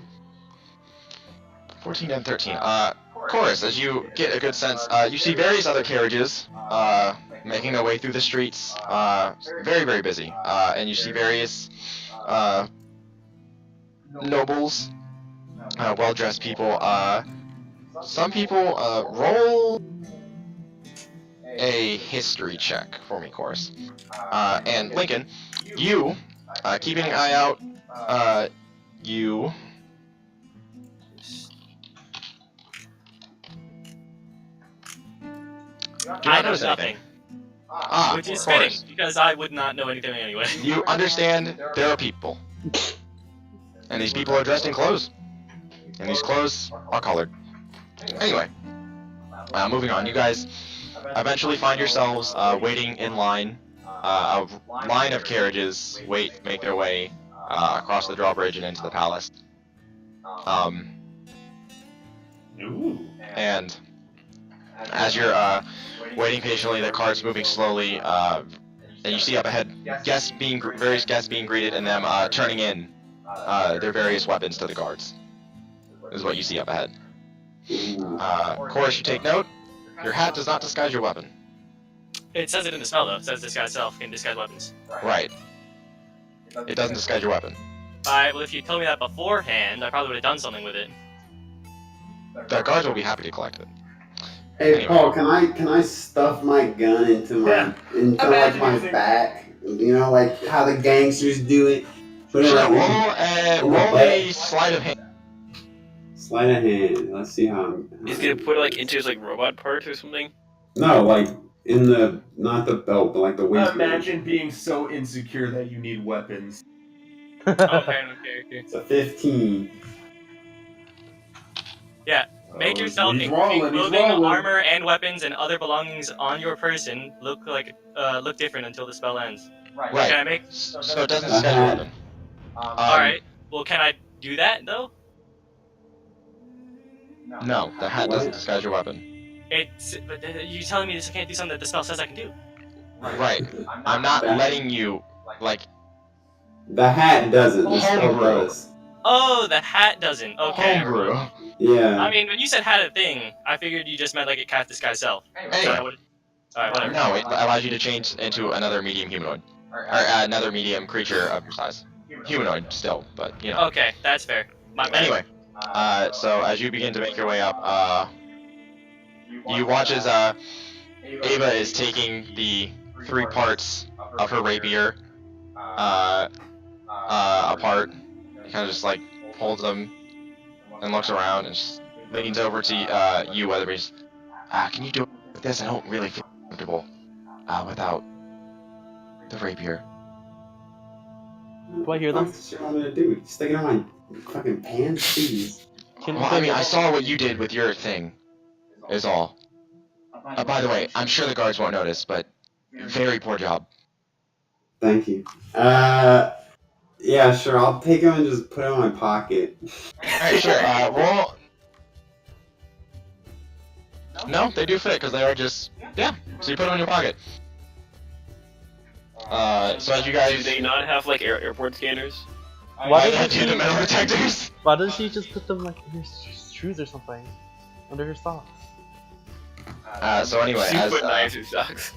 14 and 13. Chorus, as you get a good sense, you see various other carriages making their way through the streets, very, very busy. And you see various nobles, well-dressed people. Some people roll a history check for me, Chorus. And Lincoln, you, keeping an eye out, I know notice nothing. anything. Ah, Which is of fitting, course. because I would not know anything anyway. You understand there are people. And these people are dressed in clothes. And these clothes are colored. Anyway, moving on. You guys eventually find yourselves waiting in line. A line of carriages make their way across the drawbridge and into the palace. And as you're waiting patiently, the cart's moving slowly, and you see up ahead various guests being greeted and them turning in their various weapons to the guards. This is what you see up ahead. Of course, you take note. Your hat does not disguise your weapon. It says it in the spell, though. It says disguise self can disguise weapons. Right. It doesn't disguise your weapon. Alright, well, if you told me that beforehand, I probably would have done something with it. The guards will be happy to collect it. Hey, Anyway. Paul, can I stuff my gun into my like my back? You know, like how the gangsters do it. Put it Sure, like roll a sleight of hand. Sleight of hand. Let's see how. He's gonna put it like into his like robot part or something. No, like in the not the belt, but like the waist. Imagine being so insecure that you need weapons. Okay. It's a 15. Yeah, make yourself, including clothing, armor, and weapons and other belongings on your person, look different until the spell ends. Right. Can I make? So it doesn't disguise your weapon. Alright. Well, can I do that though? No, the hat doesn't disguise your weapon. But you're telling me this can't do something that the spell says I can do. Right. I'm not letting you like. The hat doesn't. The spell does. Oh, the hat doesn't. Okay. Homebrew. Yeah. I mean, when you said had a thing, I figured you just meant like it cast disguise self. Anyway. Alright, whatever. No, it allows you to change into another medium humanoid. Or another medium creature of your size. Humanoid still, but you know. Okay, that's fair. My bad. Anyway, so as you begin to make your way up, you watch as Ava is taking the 3 parts of her rapier apart. Kind of just like holds them and looks around and just leans over to you, Weatherby's. Can you do it with this? I don't really feel comfortable without the rapier. Do I hear them? What am I gonna do? Stick it on my fucking pants, please. Well, I mean, I saw what you did with your thing, is all. By the way, I'm sure the guards won't notice, but very poor job. Thank you. Yeah, sure. I'll take them and just put them in my pocket. Alright, sure. Well, no, they do fit because they are just So you put them in your pocket. So as you guys, Do they not have like airport scanners? Why doesn't do the metal detectors? Why doesn't she just put them like in her shoes or something, under her socks? So anyway, She as put knives in socks.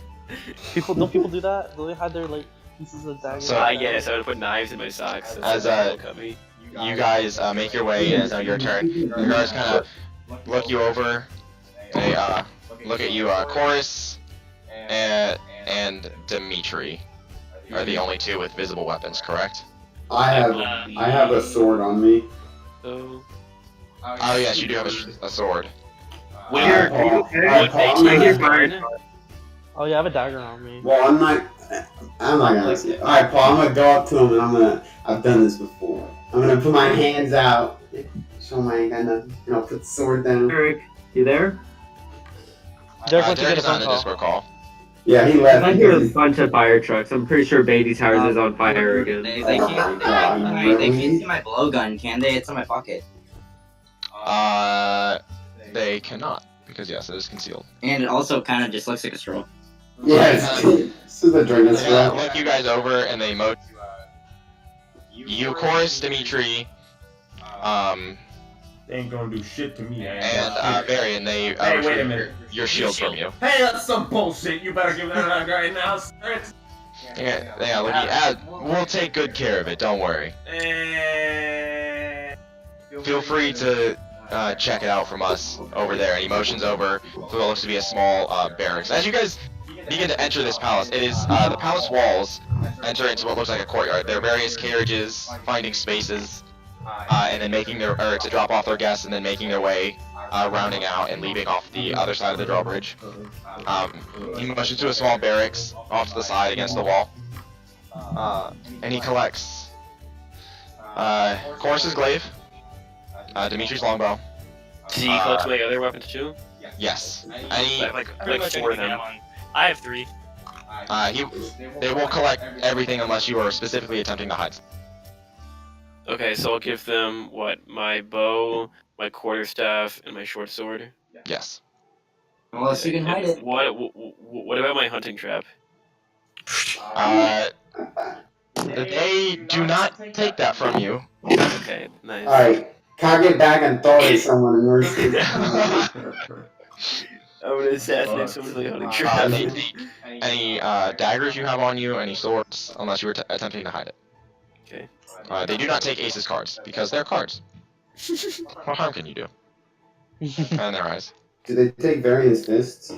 Don't people do that? Do they hide their like pieces of daggers? So- I guess I would put knives in my socks. So As, they'll cut me. you guys make your way, and it's now your turn. The guards kind of look you over. They look at you. Chorus and Dimitri are the only 2 with visible weapons, correct? I have a sword on me. So Oh yes, you do have a sword. would Paul, they take his burn? Oh yeah, I have a dagger on me. Well, I'm not gonna say it. Alright, Paul, I'm gonna go up to him and I've done this before. I'm gonna put my hands out, show my ain't got nothing, and I'll put the sword down. Eric, you there? Derek went to Derek get is a on phone the call. Discord call. Yeah, he left. I hear a bunch of fire trucks. I'm pretty sure Beatty Towers is on fire again. They Oh can't, my God, they really? can't see my blowgun, can they? It's in my pocket. They cannot because yes, it is concealed. And it also kind of just looks like a straw. Yes, this is the drink as They well. look you guys over and they moat. You, Chorus, Dimitri, They ain't gonna do shit to me. and Varian, they Hey, wait a retrieve minute. your shields from you. Hey, that's some bullshit. You better give that up right now, sir. Yeah, look, we'll take good care of it. Don't worry. Feel free to check it out from us over there. And he motions over to what looks to be a small barracks. As you guys begin to enter this palace, it is the palace walls enter into what looks like a courtyard. There are various carriages finding spaces, and then to drop off their guests, and then making their way rounding out and leaving off the other side of the drawbridge. He motions to a small barracks off to the side against the wall. And he collects Chorus's glaive, Dimitri's longbow. Does he collect my other weapons too? Yes. Like Pretty much 4 of anything them. I have 3. They will collect everything unless you are specifically attempting to hide. Okay, so I'll give them what? My bow, my quarterstaff, and my short sword. Yes. Unless you can hide it. What about my hunting trap? They do not take that from you. Okay, nice. Alright, cock it back and throw it at someone and we're I'm gonna assassinate someone with a hunting trap. Any daggers you have on you, any swords, unless you were attempting to hide it. Okay. They do not take Ace's cards, because they're cards. What harm can you do? In their eyes. Do they take various fists?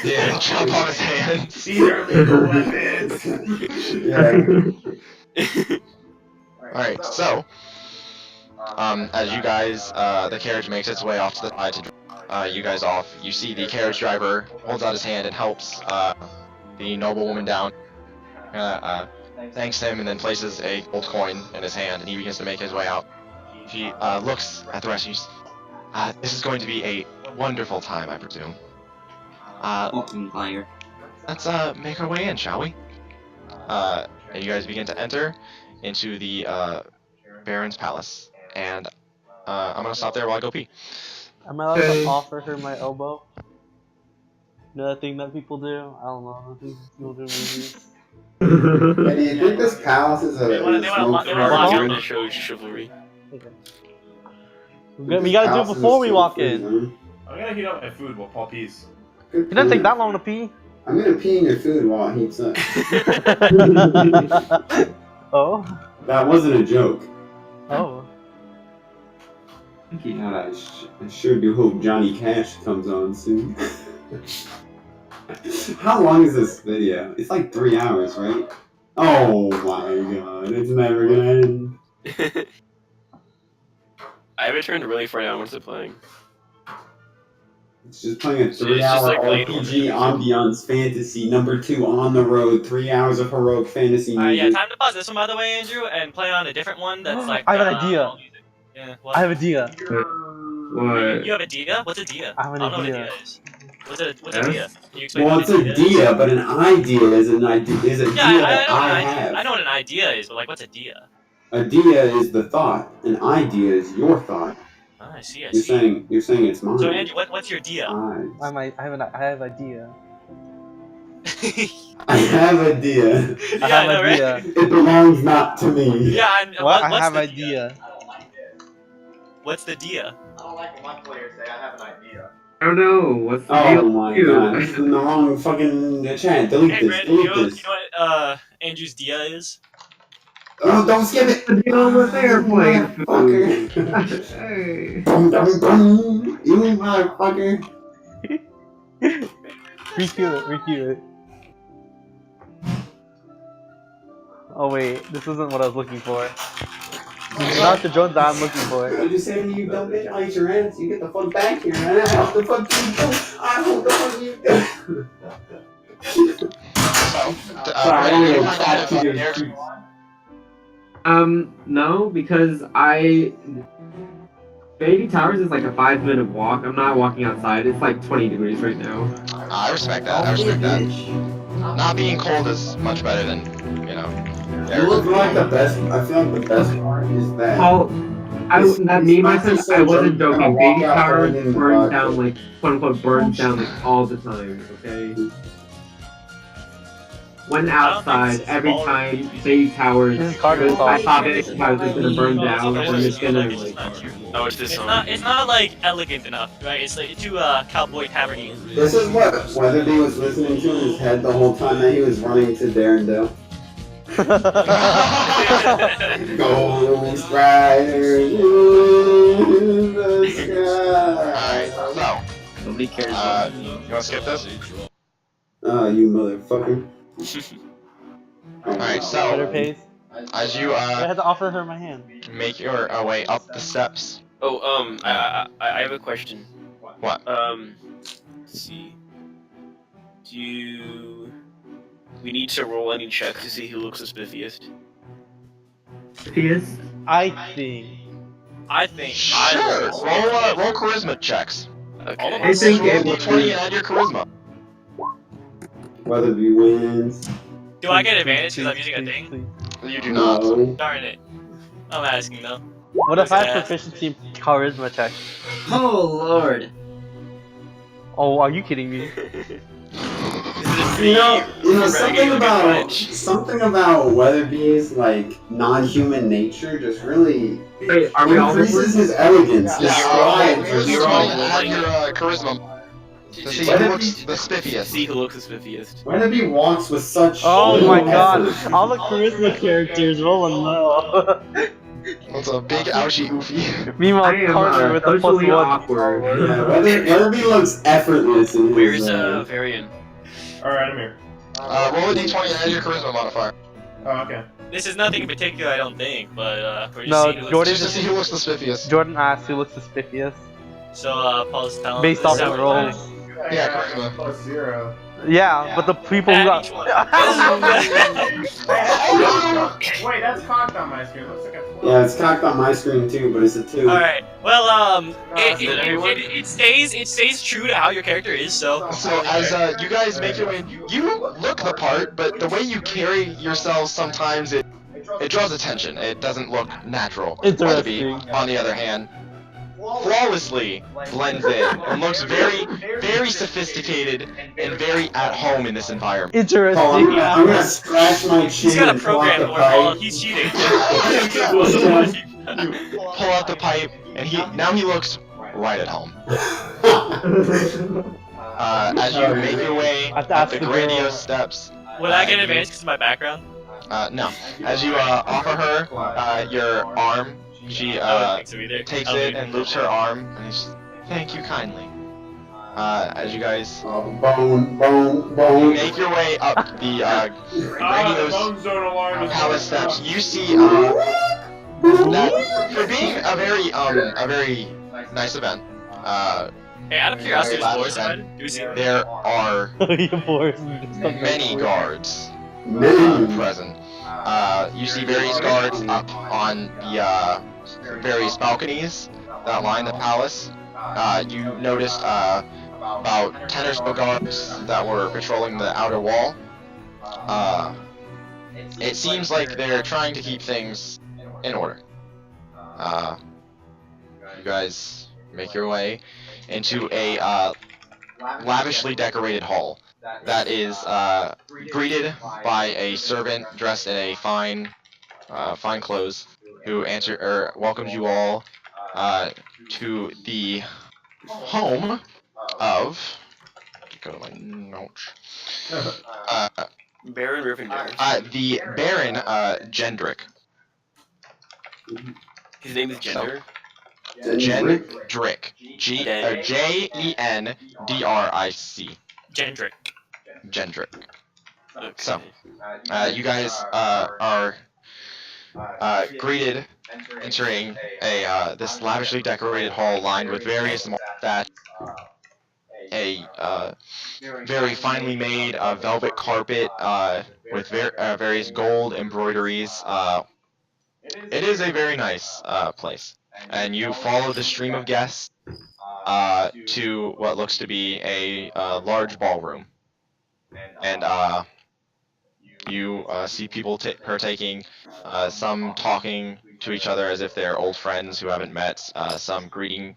Yeah, chop off his hands. These are legal weapons. Yeah. Alright, so, as you guys, the carriage makes its way off to the side to you guys off, you see the carriage driver holds out his hand and helps the noblewoman down. Thanks him and then places a gold coin in his hand and he begins to make his way out. He looks at the rest of you. This is going to be a wonderful time, I presume. Let's make our way in, shall we? And you guys begin to enter into the Baron's palace. And I'm gonna stop there while I go pee. Am I allowed to offer her my elbow? You know that thing that people do? I don't know. The things people do in movies. Hey, do you think this palace is a They show chivalry. Okay. We gotta do it before we walk in. I'm gonna heat up my food while Paul pees. It doesn't take that long to pee. I'm gonna pee in your food while it heats up. Oh? That wasn't a joke. Oh. I sure do hope Johnny Cash comes on soon. How long is this video? It's like 3 hours, right? Oh my god, it's never gonna end. I haven't turned really far down. What's it playing? It's just playing a 3-hour like RPG ambiance fantasy, number 2 on the road, 3 hours of heroic fantasy music. Yeah, time to pause this one by the way, Andrew, and play on a different one that's like. I have an idea. Yeah, what? I have a dia. What? You have a dia? What's a dia? I have an don't know what a idea. dia is. What's a dia? Can you explain Well, what it's a a dia is? dia, but an idea is a dia that I have. I know what an idea is, but like, what's a dia? A dia is the thought. An idea is your thought. Oh, I see. You're saying it's mine. So Andrew, what's your dia? I have idea. I have a dia. I have idea. It belongs not to me. Yeah, What? what's I have the idea. What's the dia? I don't like when my players say I have an idea. I don't know. What's the Oh deal my with you? god, this is in the wrong fucking chat. Delete Hey, this. Brandon, Delete you know this. what Andrew's dia is? Oh, don't skip it. The deal with airplane food. Motherfucker. Dum, dum, dum. You motherfucker. Recue it. Oh wait, this isn't what I was looking for. This is not the drone that I'm looking for. I just said to you, don't bitch, I'll eat your ass. You get the fuck back here, man. I hope the fuck you do. I hope the fuck you do. No, because Baby Towers is like a 5-minute walk. I'm not walking outside. It's like 20 degrees right now. I respect that. I respect that. Not being cold is much better than, you know. I feel like the best part is that. Well, I wasn't joking. Baby Towers burns down, like, quote unquote, burns down, like, all the time, okay? When outside, every time Baby Towers, I thought Baby Towers was gonna burn down, and it's gonna, like... Oh, it's this song. It's not like elegant enough, right? It's like too cowboy taverny. This is what Weatherby was listening to in his head the whole time that he was running to Darendale. Ghost Rider in the sky. Alright, so. Nobody cares. You wanna skip this? You motherfucker. Alright, Better so. pace. As you I had to offer her my hand. make your way up the steps Oh, I have a question. What? Let's see. Do we need to roll any checks to see who looks the spiffiest? Spiffiest? I think. Sure. Roll charisma checks. Okay. I think Roll it a would d20 and be. add your charisma. Weatherby wins. Do I get Please, advantage please, because I'm using a please, thing? please. You do not. No. Darn it. I'm asking though. What if I have Yeah. proficiency in charisma check? Oh lord. Oh, are you kidding me? You know something about Weatherby's like non-human nature just really Wait, are we all increases his elegance. His stride Roll a is d20 strong. and add your charisma. To see Why who did looks he- the spiffiest. See who looks the spiffiest. Weatherby walks with such Oh little my god, effort. all the charisma characters rolling low. That's a big ouchie oofy. Meanwhile, I am Carter with the socially +1. awkward. Yeah, Weatherby looks effortless in his. Where's Varian? Alright, I'm here. Roll a d20 and add your charisma modifier. Oh, okay. This is nothing in particular, I don't think, but we're just No, seeing who Jordan Just to see who looks the spiffiest. Jordan asked who looks the spiffiest. So Paul's telling Based this off is how the we're rolls. playing. Yeah, charisma. +0. Yeah, but the people who got. Each one. Wait, that's cocked on my screen. Looks like a 12. Yeah, it's cocked on my screen too, but it's a 2. Alright, well, is it everyone? it stays true to how your character is, so. So as you guys make your way, you look the part, but the way you carry yourselves sometimes it draws attention. It doesn't look natural. Weatherby, Interesting. on the other hand, flawlessly blends in and looks very, very sophisticated and very at home in this environment. Interesting. I'm gonna scratch my chin. He's got a and pull out program the where Paul, pipe. he's cheating. You pull out the pipe, and he looks right at home. As you make your way I have to up ask the the grandiose girl. steps. Would I get advantage because of my background? No. As you offer her your arm, she I don't think so either. takes I don't it think- and loops her arm, and she's thank you kindly. As you guys Bone. make your way up the grandiose Bone zone alarm is palace steps, you see that for being a very nice event, Hey, out of curiosity, is Boris invited? Do we see him? there are Boris. many guards Many. present. You see various guards up on the various balconies that line the palace. You noticed about 10 or so guards that were patrolling the outer wall. It seems like they're trying to keep things in order. You guys make your way into a lavishly decorated hall that is greeted by a servant dressed in a fine clothes who welcomes you all to the home of. Go to my notes. Baron Rivendare. The Baron Gendrick. His name is Gender. Gendrick. Jendric. Gendrick. Okay. So, you guys are greeted entering this lavishly decorated hall lined with various statues, a very finely made velvet carpet with various gold embroideries. It is a very nice place, and you follow the stream of guests to what looks to be a large ballroom, and you see people partaking, some talking to each other as if they're old friends who haven't met, some greeting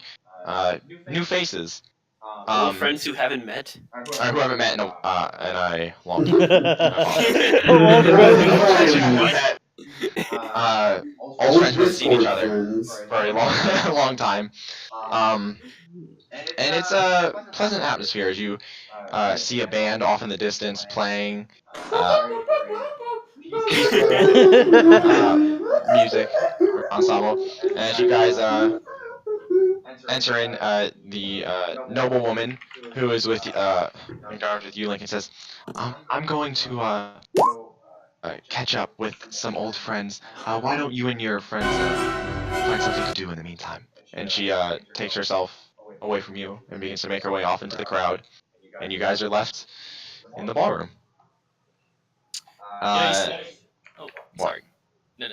new faces. Old friends who haven't met. Who haven't met in a long time. Old friends who have seen each other for a long time. And it's a pleasant atmosphere as you see a band off in the distance playing music ensemble. And as you guys enter in, the noble woman who is with in guard with you, Lincoln says, "I'm going to catch up with some old friends. Why don't you and your friends find something to do in the meantime? And she takes herself away from you and begins to make her way off into the crowd. And you guys are left in the ballroom. Oh, sorry. No.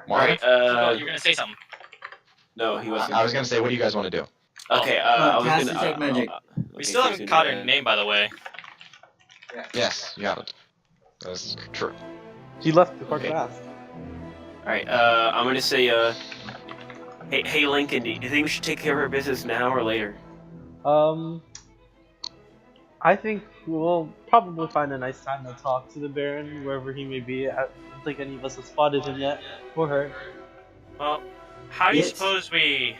Mark? You were gonna say something. No, he wasn't. I was gonna say, what do you guys want to do? Okay, I was cast gonna. detect magic. We still haven't caught her name, by the way. Yes, you haven't. That's true. She left before Okay. class. Alright, I'm gonna say, hey Lincoln, do you think we should take care of our business now or later? I think we'll probably find a nice time to talk to the Baron, wherever he may be. I don't think any of us have spotted him yet, or her. Well, how do you Yes. suppose we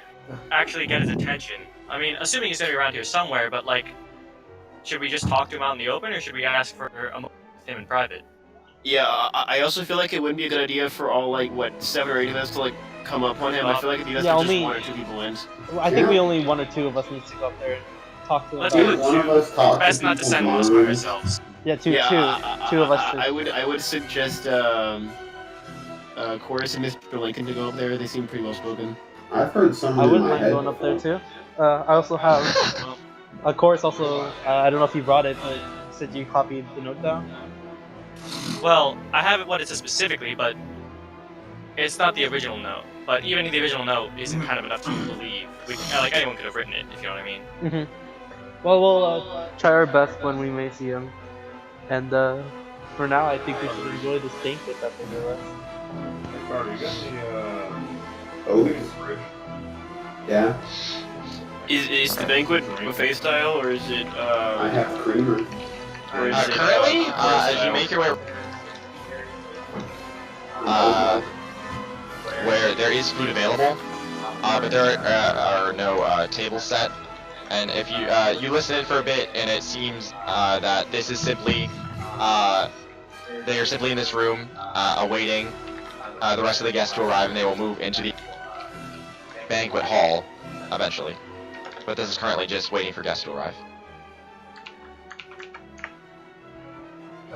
actually get his attention? I mean, assuming he's gonna be around here somewhere, but like, should we just talk to him out in the open, or should we ask for a moment with him in private? Yeah, I also feel like it wouldn't be a good idea for all, like, what, 7 or 8 of us to, like, come up on him. I feel like it'd be best Yeah, for only- just 1 or 2 people in. I think we only 1 or 2 of us need to go up there and talk to him. Let's about do it. it. One of us talk Best to not to people's send one of us by minds. ourselves. Yeah, two of us. I would suggest, Chorus and Mr. Lincoln to go up there. They seem pretty well spoken. I've heard I someone in wouldn't my mind head going up there before. too. I also have, of course, also, I don't know if you brought it, but you said you copied the note down. Well, I haven't what it says specifically, but it's not the original note. But even the original note isn't kind of enough to believe. Like anyone could have written it, if you know what I mean. Mm-hmm. Well, we'll try our best when we may see him. And for now, I think we should enjoy this banquet that they gave us. Hey, Carter, you got any, Oats? Yeah, Is the banquet buffet style, or is it, I have creamer. or is it, Currently, course as you style? make your way, where there is food available, but there are no tables set. And if you listen in for a bit, and it seems that this is simply they are simply in this room awaiting the rest of the guests to arrive, and they will move into the banquet hall eventually. But this is currently just waiting for guests to arrive.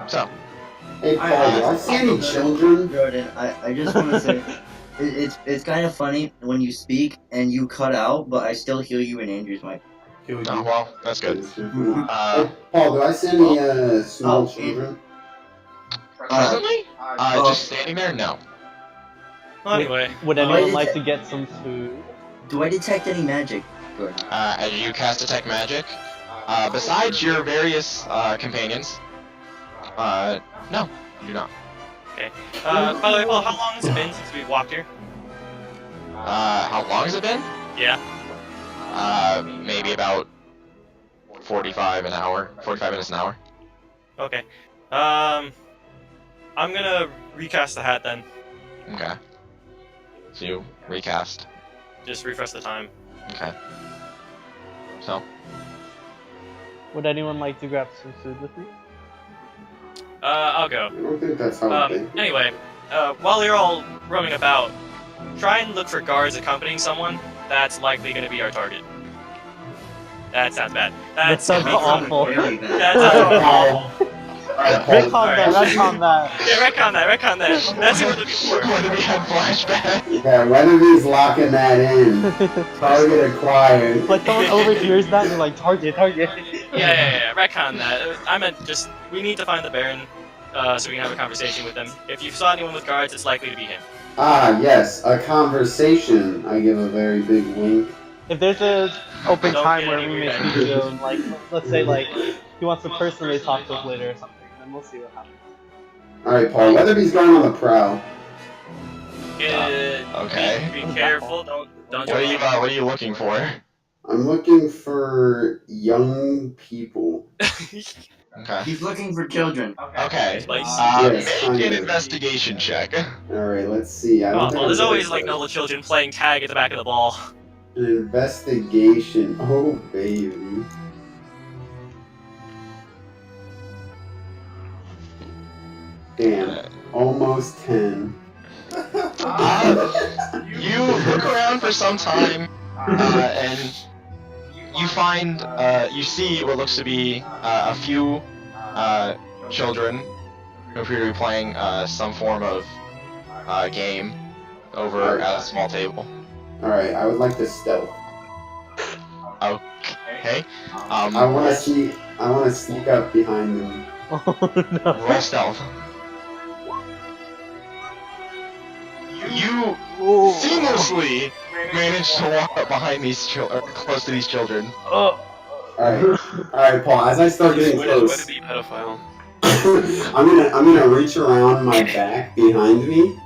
So, Hey Paul, do I see any children? Jordan, I just want to say, it's kind of funny when you speak and you cut out, but I still hear you in Andrew's mic. oh well, that's good. Hey, Paul, do I see any small children? Presently, just standing there? No. Well, anyway, Would Why anyone did like it- to get some food? Do I detect any magic, Jordan? As you cast Detect Magic, besides your various companions, no, you do not. okay. By the way, Paul, how long has it been since we walked here? How long has it been? Yeah. Maybe about 45 minutes an hour. Okay. I'm gonna recast the hat then. Okay. So you recast. Just refresh the time. Okay. So, Would anyone like to grab some food with me? I'll go. I don't think that's how it is. Anyway, while you're all roaming about, try and look for guards accompanying someone that's likely going to be our target. That sounds bad. That sounds awful. Very bad. That sounds awful. Retcon that, retcon that. Yeah, retcon that. That's what we're looking for. when we have flashback. Yeah, Weatherby's locking that in. Target acquired. Like someone overhears that and they're like, target. Yeah, retcon that. I meant just, we need to find the Baron, so we can have a conversation with him. If you saw anyone with guards, it's likely to be him. Ah, yes, a conversation. I give a very big wink. If there's a open Don't time get where any we may weird speak to him, like, let's say, like, he wants to personally talk to us later or something, then we'll see what happens. Alright, Paul, Weatherby's going on the prowl. Okay. Be careful. Don't What are you looking for? I'm looking for young people. Okay. He's looking for children. Okay. Yes, Make kind an of. investigation check. Alright, let's see. I don't Oh, think well, there's I'm always good like at no this. children playing tag at the back of the ball. An investigation. Oh, baby. Damn. Almost 10. You look around for some time, and you find, you see what looks to be a few children who appear to be playing some form of game over at a small table. Alright, I would like to stealth. Okay. I wanna sneak up behind them. Oh no. Roll stealth. You seamlessly managed to walk up behind these children, close to these children. Alright, Paul. As I start getting Way close, to be a pedophile. I'm gonna reach around my back behind me,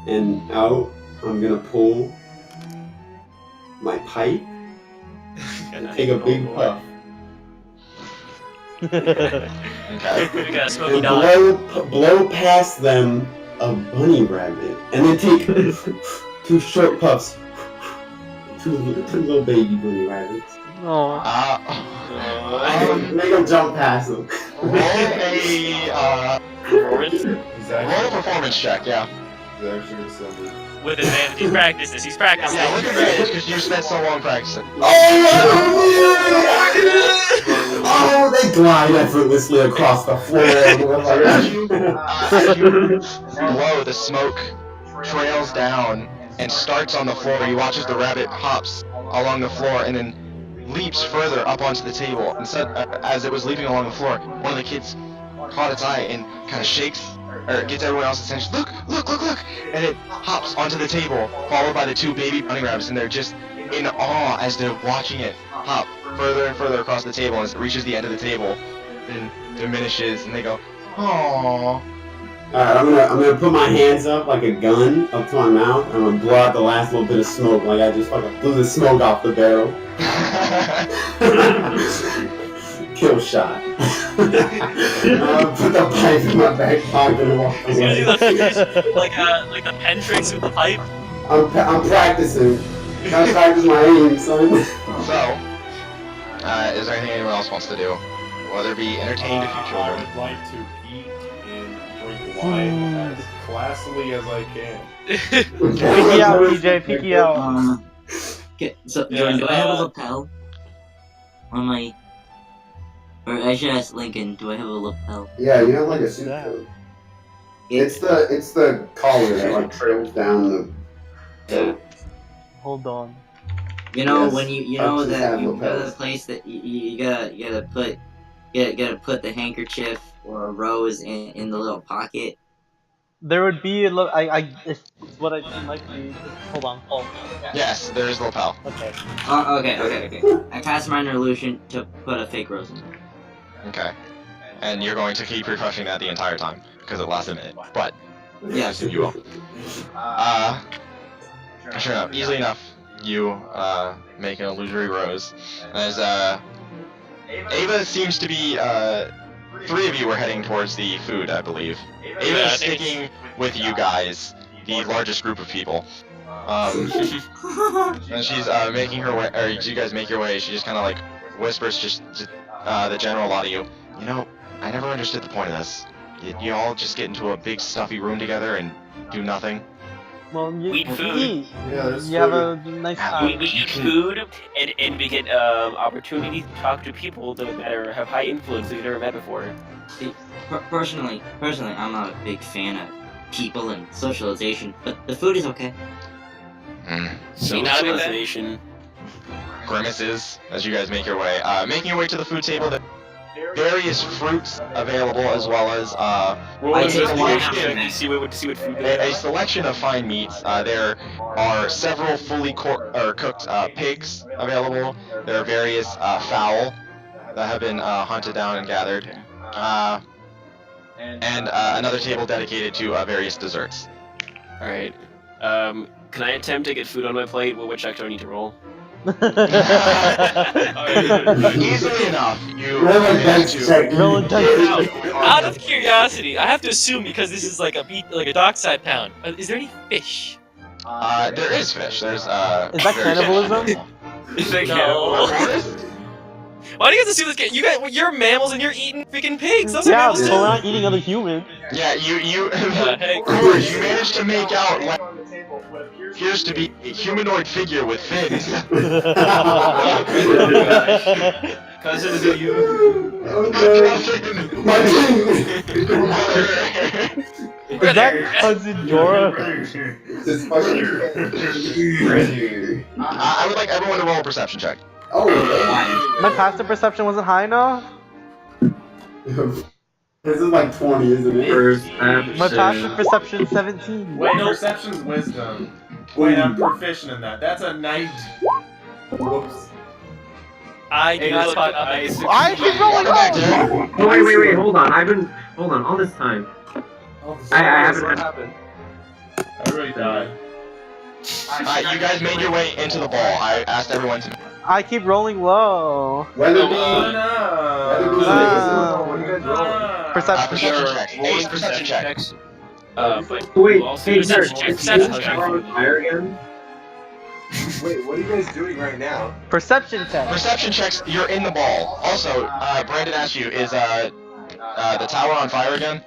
and out. I'm gonna pull my pipe and take a big puff. Okay. And blow past them a bunny rabbit, and then take 2 short puffs. Two little baby bunny rabbits. Make them jump past them. Roll a performance check, yeah. With advantage. He's practicing. He's practicing. Yeah, with advantage because you spent so long practicing. Oh, they glide effortlessly across the floor. As you blow, the smoke trails down and starts on the floor. You watch as the rabbit hops along the floor and then leaps further up onto the table. And so, as it was leaping along the floor, one of the kids caught its eye and kind of shakes, or gets everyone else's attention. Look! And it hops onto the table, followed by the 2 baby bunny rabbits, and they're just in awe as they're watching it hop further and further across the table. As it reaches the end of the table, and diminishes, and they go, "Aww." Alright, I'm gonna put my hands up like a gun up to my mouth. I'm gonna blow out the last little bit of smoke, like I just fucking blew the smoke off the barrel. Kill shot. I'm gonna put the pipe in my back pocket and walk away. He's gonna do the finish, like the pen tricks with the pipe. I'm practicing. Gotta practice my aim, son. So, is there anything anyone else wants to do? Whether it be entertain a few I children. would like to eat and drink wine as classily as I can. Peeky out, PJ. Peeky out. Okay, so Jordan, do I have a lapel on my? Or I should ask Lincoln, do I have a lapel? Yeah, you have like a suit coat. It's the collar that like trails down the. Hold on. You know Yes, when you up know to that have you go to lapels. the place that you gotta put the handkerchief or a rose in the little pocket. There would be it's what I think might be. Hold on, Paul. Yes, there's lapel. Okay. Okay. I cast minor illusion to put a fake rose in there. Okay. And you're going to keep refreshing that the entire time, because it lasts a minute. But, Yes. you will. Sure enough, easily enough, you make an illusory rose. As Ava seems to be 3 of you were heading towards the food, I believe. Ava's sticking with you guys, the largest group of people. And she's making her way, or you guys make your way. She just kind of like whispers, just the general lot of you. You know, I never understood the point of this. You all just get into a big stuffy room together and do nothing. Well, you We eat food. eat. Yeah, there's You have food. a nice We time. eat food, and we get opportunities to talk to people that have high influence that we've never met before. See, personally, I'm not a big fan of people and socialization, but the food is okay. So Not a big fan. grimaces as you guys make your way. Making your way to the food table, there are various fruits available as well as Roll I an take investigation one check to see what food they a have. selection of fine meats. There are several fully cooked pigs available. There are various fowl that have been hunted down and gathered. And another table dedicated to various desserts. Alright. Can I attempt to get food on my plate? Well, which check do I need to roll? Easily enough, you Roll a manage dex check. Roll a dice. Out of curiosity, I have to assume because this is like a dockside town. Is there any fish? There is fish. There's Is that very cannibalism? Is that No. Why do you guys assume this? You're mammals and you're eating freaking pigs. Those are Yeah, mammals so too. we're not eating other humans. Yeah, you Hey. Corey, you managed to make out what appears to be a humanoid figure with fins. Cousins of you. Oh no. My king! Is that cousin Jorah? This fucking I would like everyone to roll a perception check. Oh, My passive perception wasn't high enough? this is like 20, isn't it? My passive perception 17. Wait, perception's wisdom. Wait, I'm proficient in that. That's a 19. Whoops. I do not spot I keep rolling low! Oh, wait, hold on, all this time. Oh, I haven't What had... happened? Everybody died. You guys made your way into the ball. I asked everyone to. I keep rolling low. Weatherby. Oh no! What are you guys rolling? Perception. Perception checks. Ace perception checks. But Wait, you also hey, use Derek, perception is checks the to tower on fire again? Wait, what are you guys doing right now? Perception check. Perception checks. You're in the ball. Also, Brandon asked you, is the tower on fire again?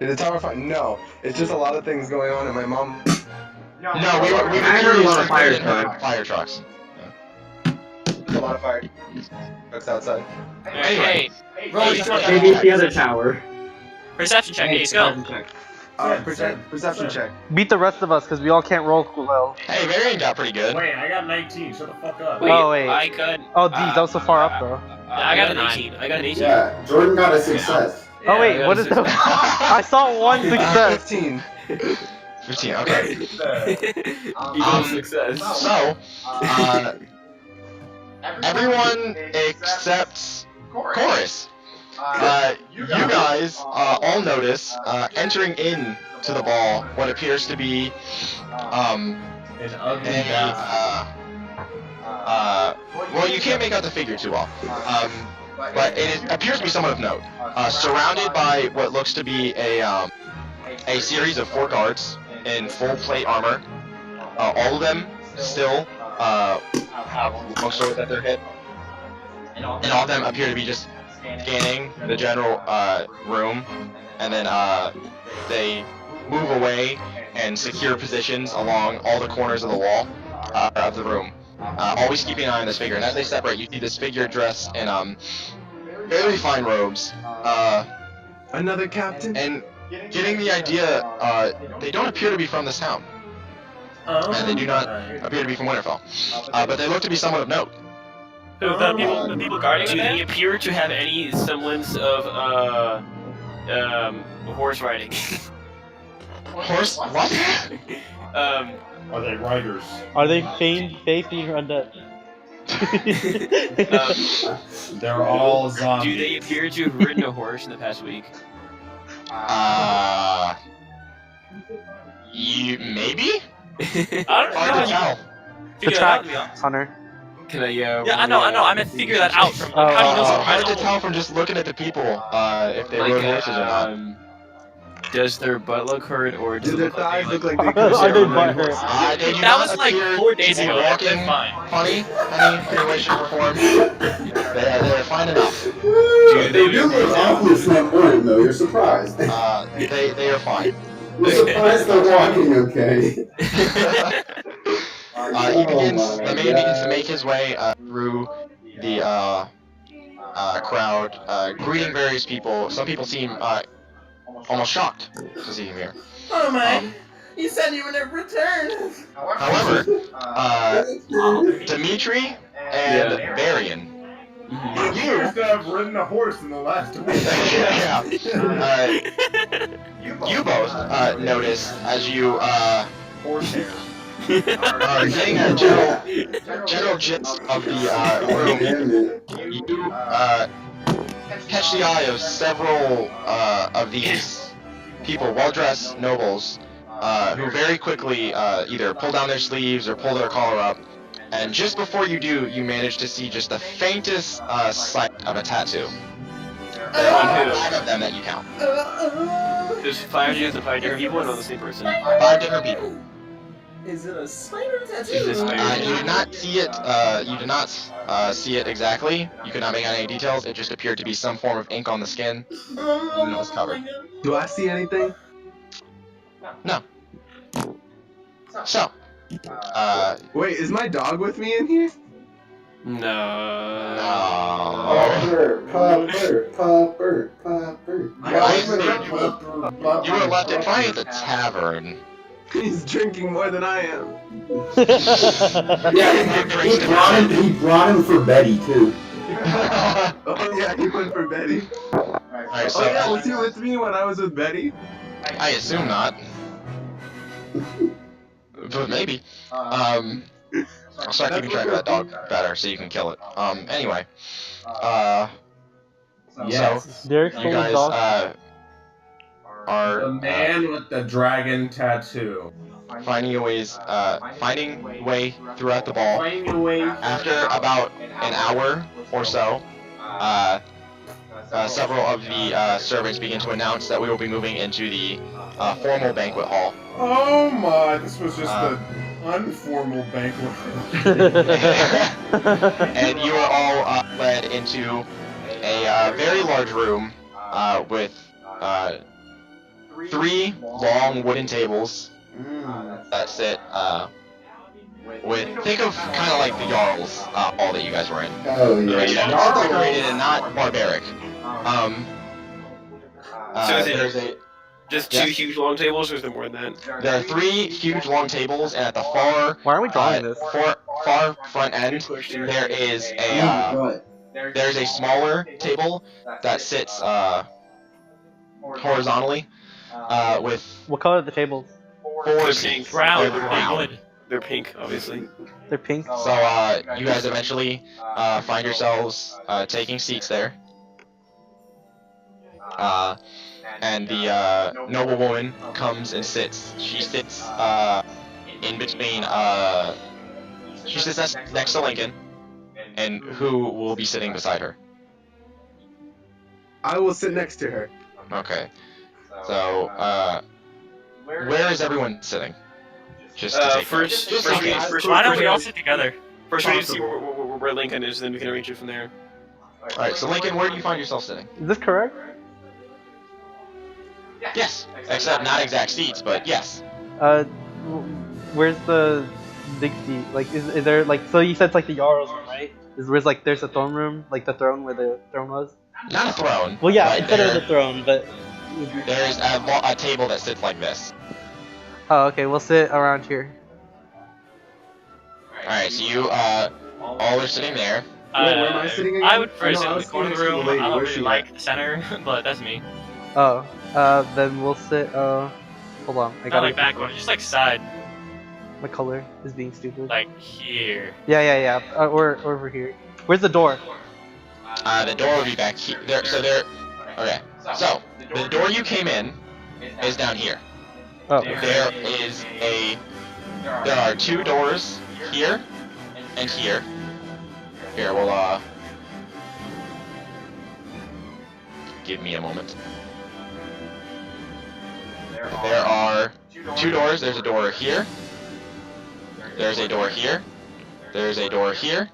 Is the tower fire? No, it's just a lot of things going on, and my mom. No, we were I heard a lot of fire curious. trucks. Fire trucks. There's a lot of fire trucks outside. Anyway, Maybe it's the other tower. Perception check, Ace, go. Perception check. Beat the rest of us because we all can't roll well. Hey, Varian got pretty good. Wait, I got 19. Shut the fuck up. Wait, Oh, wait. I got. Oh, geez, that was so far up though. I got an 18. I got an 18. Yeah, Jordan got a success. Oh, wait, what is that? I saw one success. 15. 15. Okay. Success. So, everyone except Chorus. You guys all notice entering in to the ball what appears to be An ugly bastard. well, you can't make out the figure too well. But it appears to be someone of note. Surrounded by what looks to be a series of 4 guards in full plate armor. All of them still have long swords at their hip. And all of them appear to be just scanning the general room. And then they move away and secure positions along all the corners of the wall of the room. Always keeping an eye on this figure. And as they separate, you see this figure dressed in very fine robes. Another captain? And getting the idea, they don't appear to be from this town. And they do not appear to be from Winterfell. But they look to be someone of note. Who, the people guarding Do them? they appear to have any semblance of horse riding? Horse? What? Are they riders? Are they feigned or undead? They're all zombies. Do they appear to have ridden a horse in the past week? You maybe? I don't Hard to know. tell. The Figure that track, out, to be honest. Hunter. Can I? Yeah, I know. I meant figure that out from. Oh, How do you know? Hard to tell from just looking at the people if they rode horses or not. Does their butt look hurt, or does Do it their look like thighs they look like? like they Are could they sit on butt a horse? hurt? They do That not was like appear 4 days to be ago. walking They're fine. funny, any way, shape, or form. They're fine enough. They do look awfully flamboyant, though. You're surprised. They are fine. You're surprised they're walking okay. He begins. Oh my The man begins to God. make his way through the crowd, greeting various people. Some people seem almost shocked to see him here. Oh my! You said you would never return. However, Dimitri and Varian, You used to have ridden a horse in the last week. yeah, you both notice as you Horsehair. are getting a general gist of the room. You catch the eye of several of these people, well-dressed nobles, who very quickly either pull down their sleeves or pull their collar up. And just before you do, you manage to see just the faintest sight of a tattoo. There are 5 of them that you count. There's 5 dudes and 5 different people, and all the same person. 5 different people. Is it a spider tattoo? Is this spider? You did not see it. You did not see it exactly. You could not make out any details. It just appeared to be some form of ink on the skin. And it was covered. Do I see anything? No. So, Wait, is my dog with me in here? No. Popper. You were left at fight at the tavern. He's drinking more than I am. Yeah, he brought him for Betty too. Oh yeah, he went for Betty. Alright, so Oh yeah, was he with me when I was with Betty? I assume not. But maybe. I'll start keeping track of that dog better so you can kill it. Anyway. Yes. So, Derek you stole a guys, dog. are The man with the dragon tattoo. finding way throughout the ball. After about an hour or so, several of the servants begin to announce that we will be moving into the formal banquet hall. Oh my, this was just the unformal banquet. And you are all led into a very large room with 3 long wooden tables that sit think of kind of like the Jarls hall that you guys were in. Oh yeah. Decorated and not barbaric. So is it there's just 2 huge long tables, or is there more than that? there are 3 huge long tables, and at the far Why are we drawing this? far front end there is a there's a smaller table that sits horizontally with What color are the tables? 4 seats. Brown. Brown. Wood. They're pink, obviously. They're pink. So you guys eventually find yourselves taking seats there. And the noble woman comes and sits. She sits in between. She sits next to Lincoln, and who will be sitting beside her? I will sit next to her. Okay. So where is everyone sitting? Just to take First, Why don't we all sit together? First, we need to see where Lincoln is, then we can arrange it from there. Alright, so Lincoln, where do you find yourself sitting? Is this correct? Yes, except not exact seats, but yes. Where's the big seat? Like, is there like? So you said it's like the Jarl's room, right? Where's like there's a throne room, like the throne where the throne was? Not a throne. Well, yeah, but instead of the throne, but. There's a table that sits like this. Oh, okay. We'll sit around here. Alright, so you all are sitting there. Wait, where am I sitting again? I would prefer to Oh, sit no, I in was the corner of the sitting room. next to the lady. I don't Where's really she like the center, but that's me. Oh, then we'll sit. Hold on. I Not gotta. like back corner, just like side, My color is being stupid. like here. Yeah. Or over here. Where's the door? The door will be back here. Okay. So the door you came in is down here. Oh. There are 2 doors here and here. Here, we'll give me a moment. There are 2 doors. There's a door here. There's a door here. There's a door here.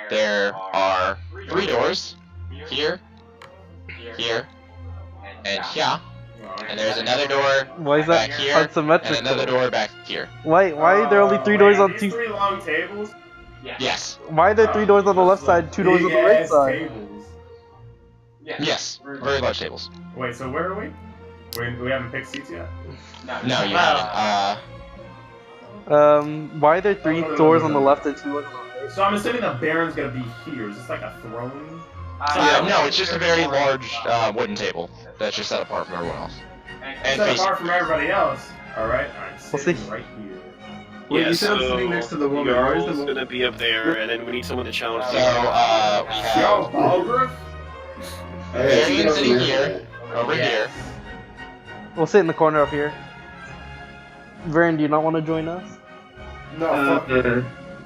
There are 3 doors. Here. Here. And here. And there's another door Why is that back here. unsymmetrical? And another door back here. Why are there only 3 doors on these two? 3 long tables? Yes. Why are there 3 doors on the left side, 2 doors on the right Big-ass side? tables. Yes. Very large tables. Wait, so where are we? We haven't picked seats yet? No, you haven't. Why are there 3 doors on the left and 2 on the right? So I'm assuming the Baron's gonna be here. Is this like a throne? No, it's just a very large wooden table that's just set apart from everyone else. And Set facing. apart from everybody else. Alright, We'll sitting see. right here. Wait, Yeah, you said I'm so sitting next to the woman. Where's the Jarl's woman? gonna be up there, and then we need someone to challenge. So, the we Yo, have Balgriff? Varian sitting here, over here. We'll sit in the corner up here. Varen, do you not want to join us? No,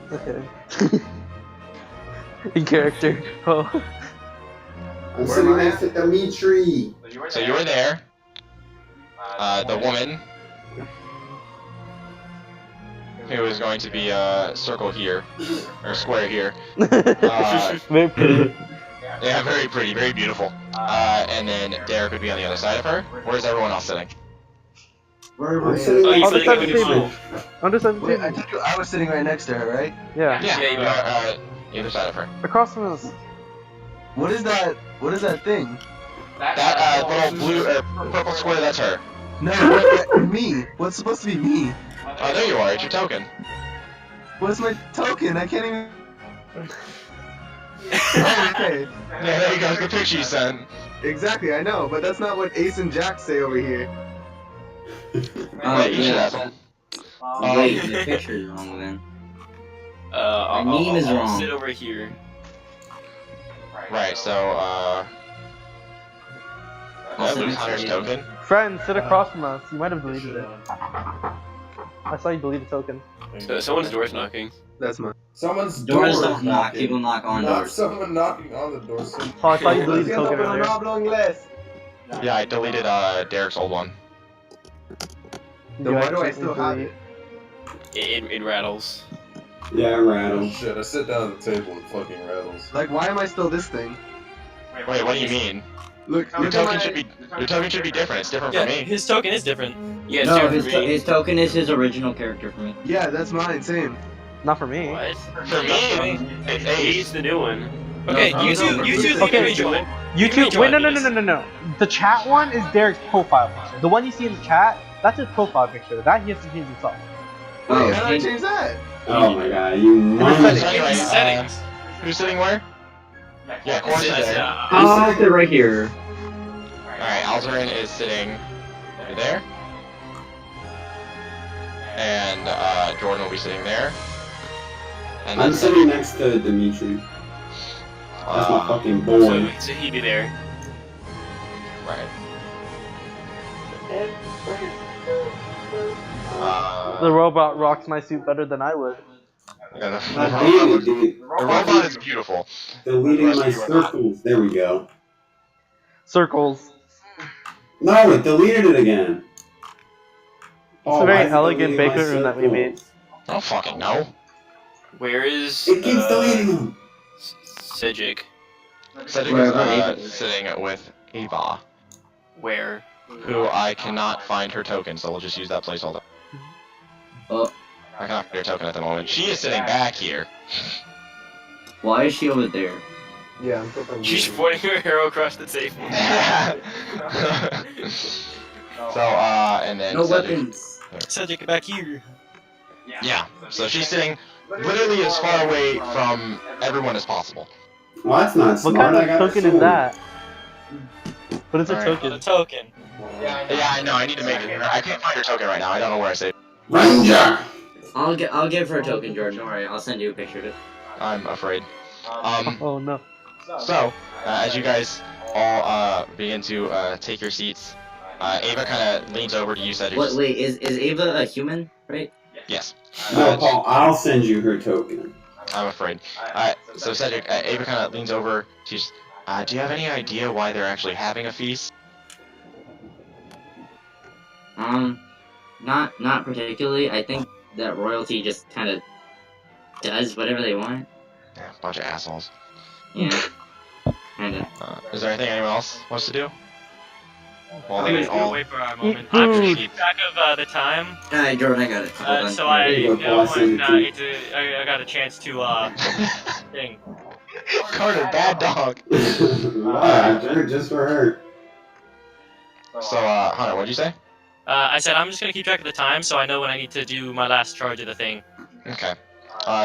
fuck Okay. In character. Oh. I'm sitting next to Dimitri. So you were there. The woman who is going to be circle here, or square here. Very pretty. Yeah, very pretty, very beautiful. And then Derek would be on the other side of her. Where's everyone else sitting? I'm sitting Oh, next you to On the sitting side of at the the table. table. Under 17. Wait, I told you I was sitting right next to her, right? Yeah. Yeah, you are either side of her. Across from us. What is that? What is that thing? That little blue purple square, that's her. No, what, me. What's supposed to be me? Oh, there you are. It's your token. What's my token? I can't even. Oh, okay. Yeah, there you go. The picture you sent. Exactly, I know, but that's not what Ace and Jack say over here. Wait, you should have them. Wait, the picture's wrong then. My name is I'll wrong. sit over here. Right, so, I lose Hunter's token. Friend, sit across from us. You might have deleted it. I saw you delete a token. So, someone's door's knocking. That's mine. Someone's Doors door don't is knock. knocking. People knock on Not doors. someone knocking on the door. Oh, I saw you delete a token earlier. Yeah, I deleted, Derek's old one. Then why do I still have it? It rattles. Yeah, Oh rattle. shit, I sit down at the table and fucking rattles. Like, why am I still this thing? Wait, what do you mean? Look, Your look token at should be different. It's different Yeah, for me. his token is different. Yeah, it's No, different for me. his token is his original character for me. Yeah, that's mine, same. Not for me. What? For me, it's Ace. He's the new one. Okay, No, you two no, can okay. rejoin. You two, rejoin wait, me. no. The chat one is Derek's profile picture. The one you see in the chat, that's his profile picture. That he has to change himself. Wait, Oh, how do I change that? Oh my god, you settings. So anyway, Settings. who's sitting where? Yeah, Corey's there. I'll sit right here. Alright, Alzarin is sitting over there. And, Jordan will be sitting there. And I'm then sitting next to Dimitri. That's my fucking boy. So he'd be there. Right. The robot rocks my suit better than I would. Yeah, God damn it, dude. the robot is beautiful. Deleting The my rest of you are not. circles. There we go. Circles. No, it deleted it again. It's a why very is it elegant deleting my banquet room that we made. circles? I don't fucking know. Where is It keeps deleting them. Cedric? Cedric Where is about Ava? sitting with Ava, Where? who I cannot find her token, so we'll just use that placeholder. Oh, I cannot find her token at the moment. She is sitting back here. why is she over there? Yeah, I'm fucking She's pointing her arrow across the table. So, and then No Cedric. weapons. Cedric back here. Yeah, so she's sitting literally as far away from everyone as possible. Well, that's not What smart. kind I of got token a is sword. that? What is a Alright. The token? token. Yeah, I know. I need to make it. I can't find her token right now. I don't know where I saved. Ranger! I'll give her a token, George. Don't worry. I'll send you a picture of it. I'm afraid. Oh no. So, as you guys all begin to take your seats, Ava kind of leans over to you, Cedric. What? Wait, is Ava a human? Right? Yes. No, Paul, I'll send you her token. I'm afraid. So Cedric, Ava kind of leans over. She's, do you have any idea why they're actually having a feast? Not particularly. I think that royalty just kind of does whatever they want. Yeah, bunch of assholes. Yeah. Kinda. Is there anything anyone else wants to do? Well, I they think all. wait for a moment. I'm just keeping track of the time, Alright, Jordan, I got it. Hold on. so I There you go, know boss, when and I got a chance to thing. Carter, bad dog. Wow, just for her. So, Hunter, what'd you say? I said I'm just gonna keep track of the time, so I know when I need to do my last charge of the thing. Okay.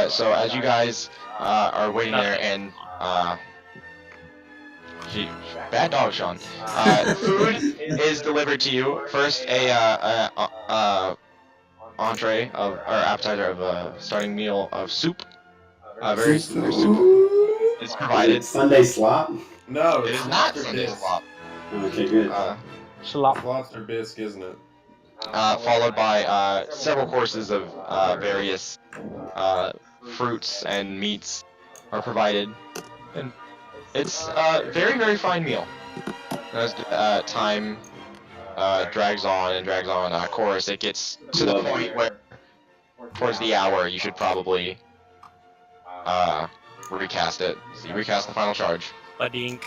So as you guys are waiting there and bad dog, Sean. Food is delivered to you. First, a entree of or appetizer of a starting meal of soup. Very soup is provided. Sunday slop? No, It it's is not lobster Sunday bisque. slop. Okay, good. Shalop. Lobster bisque, isn't it? Followed by several courses of various fruits and meats are provided, and it's a very, very fine meal. As time drags on and drags on, of course, it gets to the point where, towards the hour, you should probably recast it. So you recast the final charge. Badink.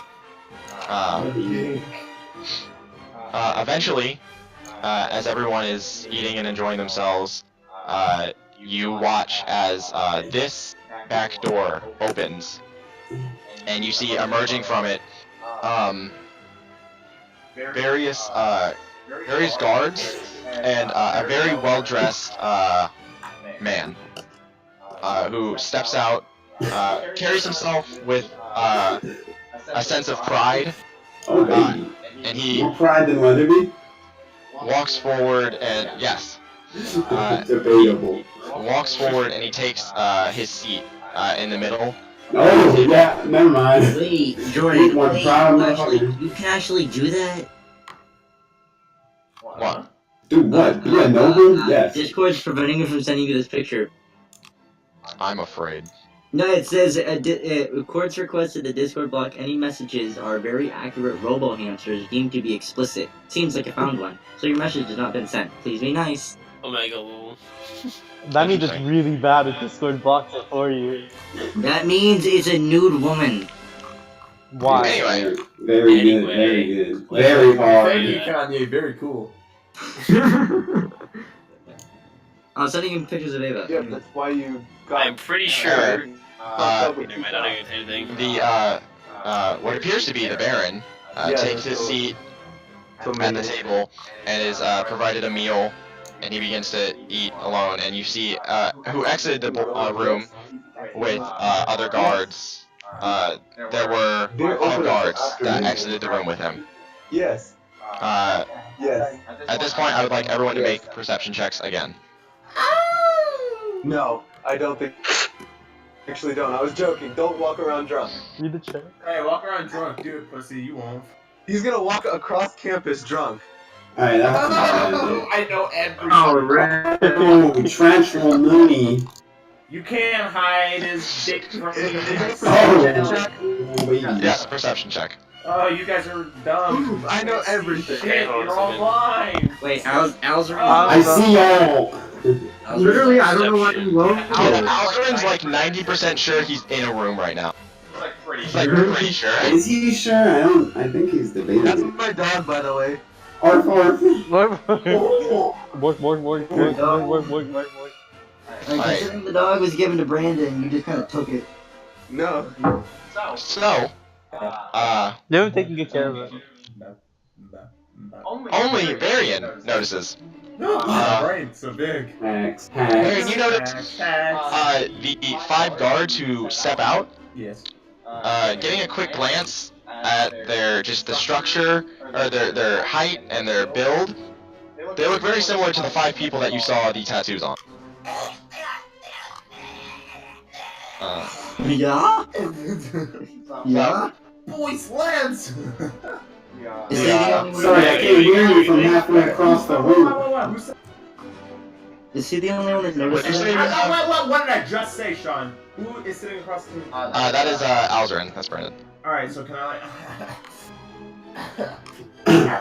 Eventually, as everyone is eating and enjoying themselves, you watch as this back door opens, and you see emerging from it various guards and a very well-dressed man who steps out, carries himself with a sense of pride, and he More pride than Weatherby? walks forward and yes, Debatable. walks forward and he takes his seat in the middle. Oh, yeah, never mind. Wait, Jordan, One wait, proud you can actually do that? What? Do what? Be a noble? Yes. Discord's preventing me from sending you this picture. I'm afraid. No, it says courts requested the Discord block any messages are very accurate robo hamsters deemed to be explicit. Seems like I found one. So your message has not been sent. Please be nice. Omega lol. That means it's really bad if Discord blocks it for you. That means it's a nude woman. Why? Anyway. Very good, very good. Very hard. Thank you, Kanye. Very cool. I'm sending him pictures of Ava. Yeah, that's why you got... I'm pretty sure. They might not get anything. The what appears to be the Baron takes his seat at the table and is provided a meal, and he begins to eat alone. And you see who exited the room with other guards. There were 5 guards that exited the room with him. Yes. Yes. At this point, I would like everyone to make perception checks again. No, I don't think... Actually don't, I was joking. Don't walk around drunk. Read the chat. Hey, walk around drunk, dude, pussy, you won't. He's gonna walk across campus drunk. Alright, that's I know every. Alright. Oh, Trenchel Mooney. You can't hide his dick from Yes, perception check. Oh, you guys are dumb. I know everything. Shit, you're all blind. Wait, Al's I see y'all. Literally, I don't know why you won't. Alzarin's like 90% sure he's in a room right now. He's like pretty sure. Is he sure? I think he's debating. That's my dog, by the way. Arf, arf. Considering the dog was given to Brandon, you just kind of took it. No. So, They haven't taken good care of it. only Varian notices. No, my brain's so big. Varian, you notice the 5 guards who step out. Yes. Getting a quick glance at their the structure, or their height and their build, they look very similar to the 5 people that you saw the tattoos on. Yeah? Yeah? Boys, lads! Sorry, I can't hear you from halfway across the room. Is he the only one that noticed that? What did I just say, Sean? Who is sitting across the room? That is Alzarin. That's Brandon. Alright, so can I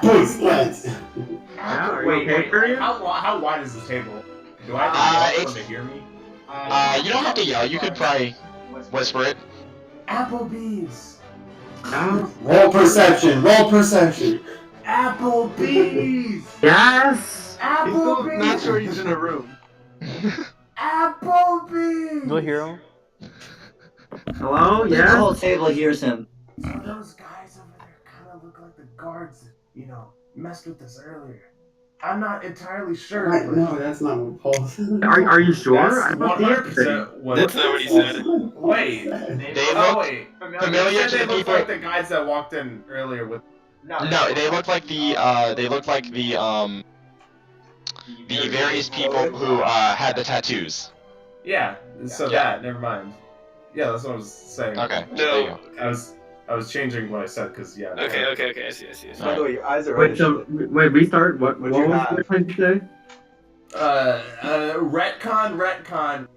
Please, let's. wait, how wide is this table? Do I have to yell for them to hear me? You don't have to yell. You could probably whisper it. Applebee's! Roll perception, roll perception. Applebee's! Yes! Applebee's! Not sure he's in a room. Applebee's! Do I hear him? Hello? The Yes? whole table hears him. Those guys over there kind of look like the guards that, messed with us earlier. I'm not entirely sure. Right, no, that's not what Paul said. Are you sure? I That's thought 100% what That's not what he said. Wait. They look familiar to the They look people. like the guys that walked in earlier with... No, they look like the various people who had the tattoos. Yeah, so that, never mind. Yeah, that's what I was saying. Okay. There you go. I was changing what I said, because, yeah. Okay, I see. By the way, your eyes are Wait, so, wait, restart? What What'd was you you have? trying to say? Retcon.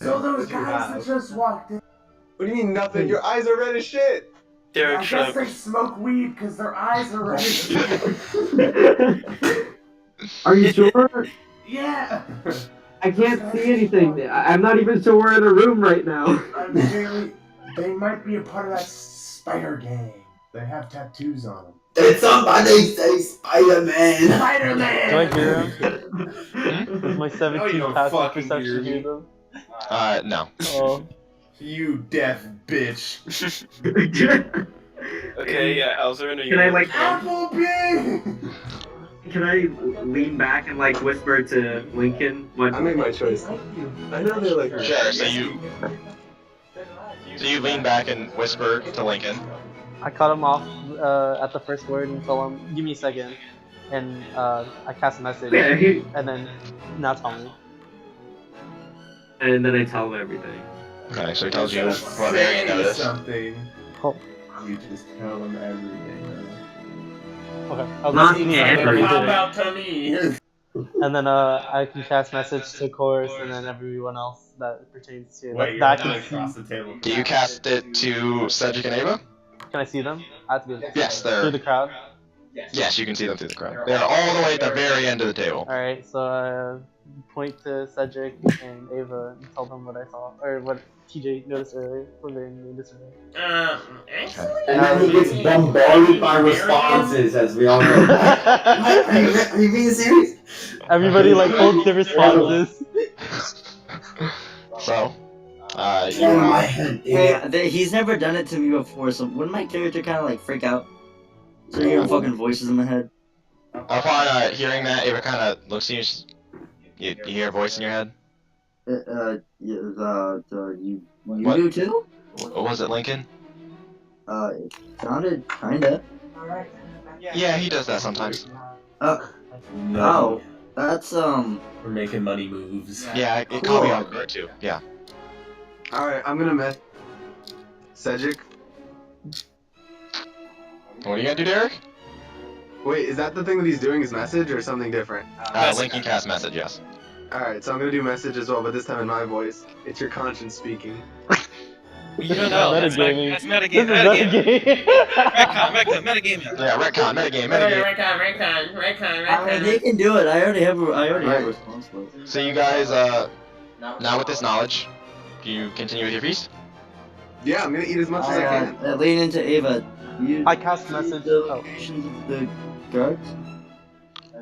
So those guys that just walked in, What do you mean nothing? Your eyes are red as shit. Derek, I shut guess they up. smoke weed because their eyes are red as shit. Are you sure? Yeah. I can't see anything. I'm not even sure we're in a room right now. They might be a part of that spider gang. They have tattoos on them. Did somebody say Spider-Man? Spider-Man! Do I hear him? Does my No, you 17 don't passive fucking perception hear hear me. them? No. Oh. You deaf bitch. Okay, yeah, Alzarin, are you Can I gonna like respond? Applebee! Can I lean back and like whisper to Lincoln what? I made my choice. I know they like me. Sure. So you lean back and whisper to Lincoln. I cut him off at the first word and tell him, give me a second. And I cast a message. Yeah, And then, now tell me. And then I tell him everything. Okay, so he tells you Just what area you say notice. something. Oh. You just tell them everything. Okay. I was Not listening to everything. How everything. about to me? And then I can cast message to Chorus and then everyone else that pertains to Wait, that I you're can across see. the table. Do you cast it to Cedric and Ava? Can I see them? I have to be Yes, they're. through the crowd. Yes, you can see them through the crowd. They're all the way at the very end of the table. Alright, so I point to Cedric and Ava and tell them what I saw, or what TJ noticed earlier, what they noticed earlier. Excellent. And then he gets bombarded by responses as we all go, what? Are you being serious? Everybody like holds their responses. So, Get out of my head, idiot. Hey, he's never done it to me before, so wouldn't my character kind of like freak out? So hearing fucking voices in my head. upon hearing that, Ava kind of looks at you. You hear a voice in your head. You What? do too? What was it, Lincoln? It sounded kinda. Yeah, he does that sometimes. Oh, that's We're making money moves. Yeah, it caught me off guard too. Yeah. Alright, I'm gonna mess Cedric. What are you gonna do, Derek? Wait, is that the thing that he's doing, his message, or something different? Lincoln cast message, yes. Alright, so I'm gonna do message as well, but this time in my voice. It's your conscience speaking. You don't know. That's Metagaming. metagame. This is metagame. Metagaming. Yeah, retcon, metagame. They can do it. I already have a response for it. So you guys, now with this knowledge, do you continue with your feast? Yeah, I'm gonna eat as much as I can. Lean into Ava. I cast message. The Oh. locations of the guards.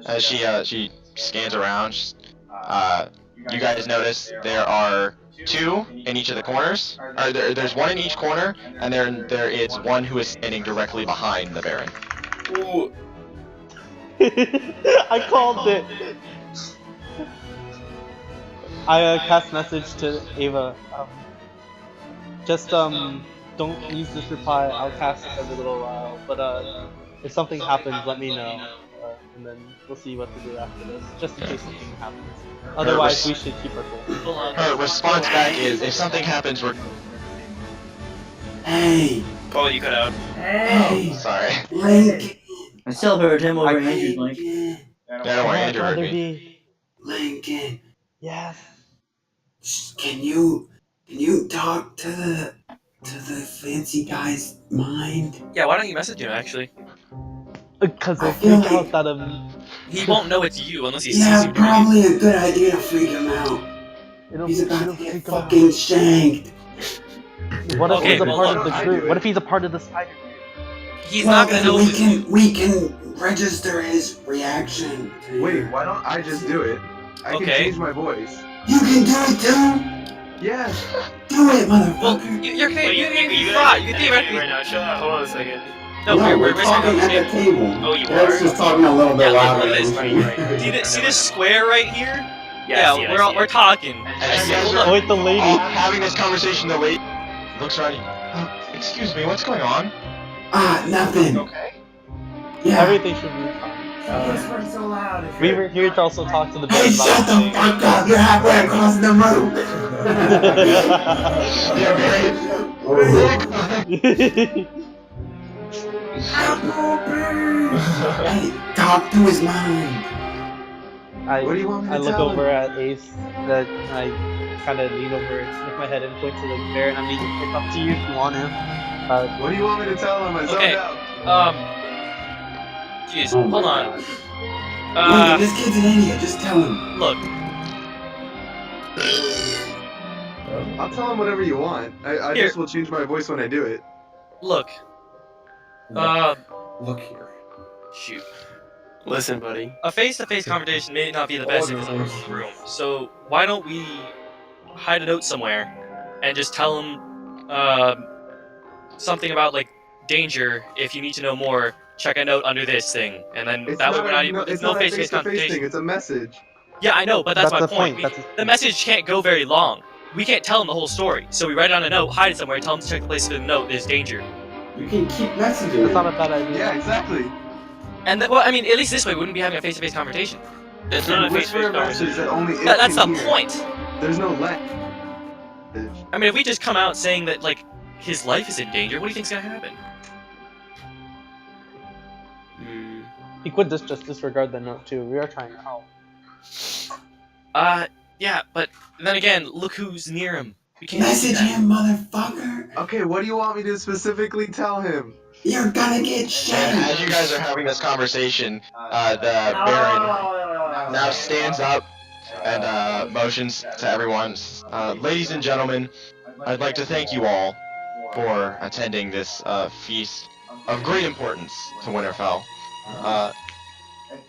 As she scans around, you guys notice there are 2 in each of the corners. Or there's 1 in each corner, and there is 1 who is standing directly behind the Baron. Ooh. I called it. I cast message to Ava. Just don't use this reply. I'll cast it every little while. But if something happens, let me know, and then we'll see what to do after this. Just in case something happens. Otherwise, we should keep our cool. Her response back is, if something happens, we're... Hey, Oh, you cut out. hey, Sorry. Link. I still heard him over Andrew's mic. Lincoln. Yeah, don't worry, Andrew heard Brother me. D. Lincoln. Yes. Can you talk to the fancy guy's mind? Yeah, why don't you message him actually? Because I I feel freak out that He won't know it's you unless he sees Yeah, you. probably a good idea to freak him out. He's about to get fucking shanked. What if Okay, he's a well, part of look, the I group? do What it. if he's a part of the spider? He's Well, not gonna then know. we can register his reaction. Wait, why don't I just do it? I can Okay. change my voice. You can do it too. Yeah. Do it, Well, motherfucker. you're Wait, you you theoretically. right now. Chill out. Hold on a second. No, No, we're talking basically at the table. Oh, you Eric's are? just talking a little bit Yeah, louder. look at this. than See this square right here? Yeah, I see it, I see we're it. talking. And you guys Hold are on. Wait, the lady. all having this conversation, the lady looks right at you. Excuse me, what's going on? Nothing. Okay. Yeah. Everything should be fine. Whispering so loud. We were here to also talk to the Hey, Baron shut about the fuck up! You're halfway across the room. Yeah, very. Hey, talk to his mind. What do you want me to I look tell over him? at Ace, that I kind of lean over, stick my head and point to the Baron. I mean, it's up to you if you want him. What do you want me to tell him? I zoned Okay. out. Jeez, Oh my hold on. Lincoln, this kid's an idiot. Just tell him. Look. I'll tell him whatever you want. I Here. just will change my voice when I do it. Look. Look here. Shoot. Listen, buddy. A face-to-face conversation may not be the best if it's in the room. So why don't we hide a note somewhere and just tell him something about like danger. If you need to know more, check a note under this thing, and then that way we're not even. It's no face-to-face conversation. It's a message. Yeah, I know, but that's my the point. The message can't go very long. We can't tell him the whole story, so we write it on a note, hide it somewhere, tell him to check the place for the note. There's danger. You can keep messaging. That's not a bad idea. Yeah, exactly. And well, I mean, at least this way, we wouldn't be having a face-to-face conversation. It's not a face-to-face conversation. That only That's the point. There's no let. I mean, if we just come out saying that like his life is in danger, what do you think's gonna happen? He could just disregard the note too. We are trying to help. Yeah, but then again, look who's near him. We can't Message him, motherfucker. Okay, what do you want me to specifically tell him? You're gonna get shit. And as you guys are having this conversation, the Baron now stands up and motions to everyone. Ladies and gentlemen, I'd like to thank you all for attending this feast of great importance to Winterfell.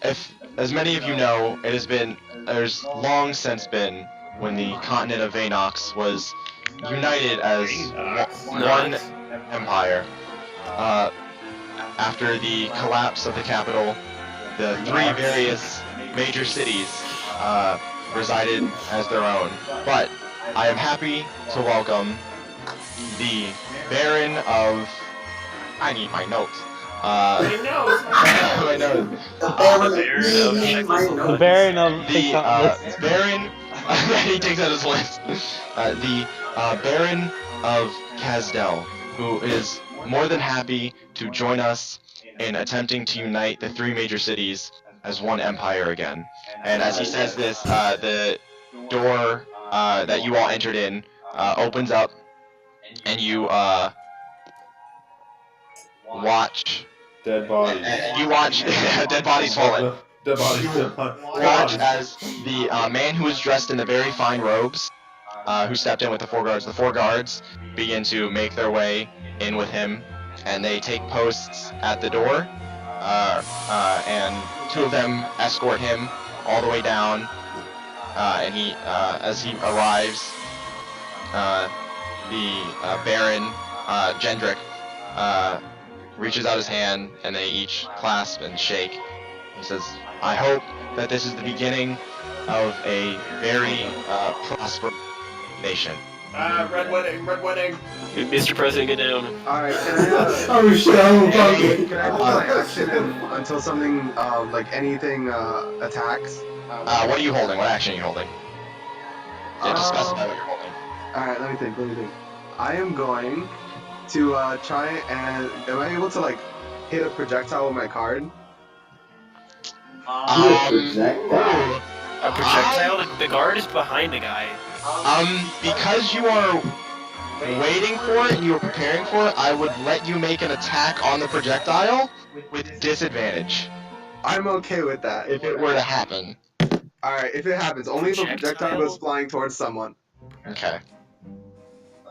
If, as many of you know, there's long since been when the continent of Vanox was united as one empire. After the collapse of the capital, the three various major cities resided as their own. But I am happy to welcome the Baron of... I need my notes. My notes. The Baron of... The Baron... he takes out his list. The Baron of Kazdel, who is more than happy to join us in attempting to unite the three major cities as one empire again. And as he says this, the door that you all entered in opens up, and you watch dead bodies. You watch dead bodies falling. Dead bodies. Watch as the man who was dressed in the very fine robes, who stepped in with the four guards, begin to make their way in with him, and they take posts at the door, and two of them escort him all the way down, and he, as he arrives, the Baron, Gendrick, reaches out his hand, and they each clasp and shake. He says, I hope that this is the beginning of a very prosperous nation. Red wedding. Mr. President, get down. Alright, can I Oh shit, I'm can I hold my action until something, like anything, attacks? What are you holding? What action are you holding? You have to specify what you're holding. Alright, let me think. I am going to, try and... Am I able to, like, hit a projectile with my card? A projectile? The guard is behind the guy. Because you are waiting for it and you are preparing for it, I would let you make an attack on the projectile with disadvantage. I'm okay with that. If it were to happen. Alright, if it happens, only if a projectile goes flying towards someone. Okay.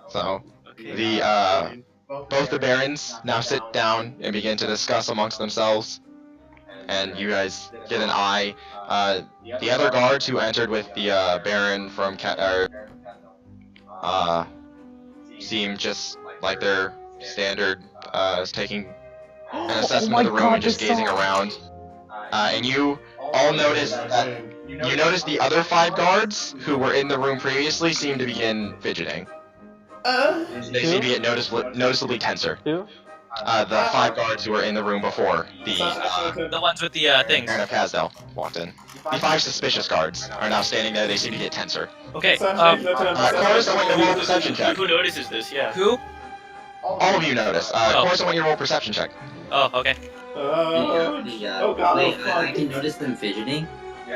So, the, both the barons now sit down and begin to discuss amongst themselves. And you guys get an eye. The other guards who entered with the Baron from seem just like their standard, taking an assessment of the room and just gazing around. And you all notice that the other 5 guards who were in the room previously seem to begin fidgeting. They seem to get noticeably tenser. Who? The 5 guards who were in the room before The ones with the things. Baron of Kazdel walked in. The 5 suspicious guards are now standing there. They seem to get tenser. Okay. Chorus, I want you to roll a perception check. Who notices this? Yeah. Who? All of you notice. Chorus, I want you to roll a perception check. Oh, okay. Wait, I can notice them fidgeting.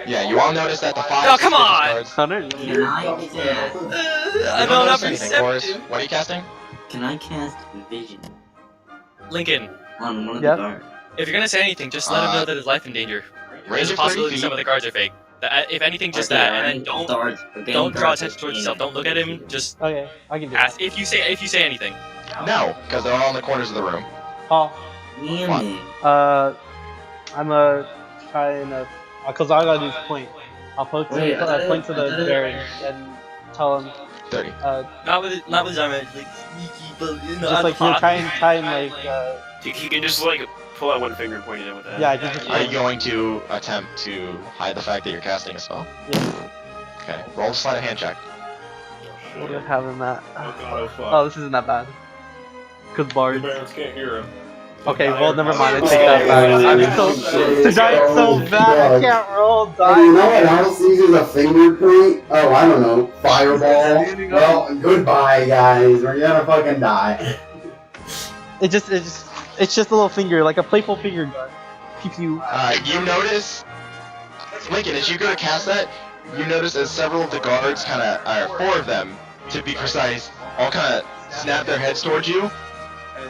Yeah, you all notice that the 5 Oh, come on! guards... Hunter, Can I cast? You don't notice anything, Chorus. What are you casting? Can I cast vision Lincoln, on one of Yep. the guards? if you're gonna say anything, just let him know that his life in danger. There's Range a of 30 possibility feet. some of the guards are fake. If anything, just Okay, that, and then don't draw attention towards yourself. Don't look at him. Just Okay, I can do ask that. if you say anything. No, because they're all in the corners of the room. Oh, Damn it. I'm trying to, cause all I gotta do is point. I'll point to the Baron and tell him. 30. Not with Diamond, like sneaky, but Just like you're trying like. He can just like pull out one finger and point it in with that. Yeah, I can just. Are you going to attempt to hide the fact that you're casting a spell? Yes. Okay. Roll a sleight of hand check. What do I have in that? Oh god, oh fuck. Oh, this isn't that bad. Cause The Bard. parents can't hear him. Okay, well, never mind. I take that back. I'm so dying so bad. I can't roll Hey, die. you know what else uses a finger point? Oh, I don't know. Fireball. Well, goodbye, guys. We're gonna fucking die. It's just a little finger, like a playful finger gun. Pew pew. You notice, Lincoln, as you go to cast that, you notice as several of the guards or 4 of them, to be precise, all kind of snap their heads towards you,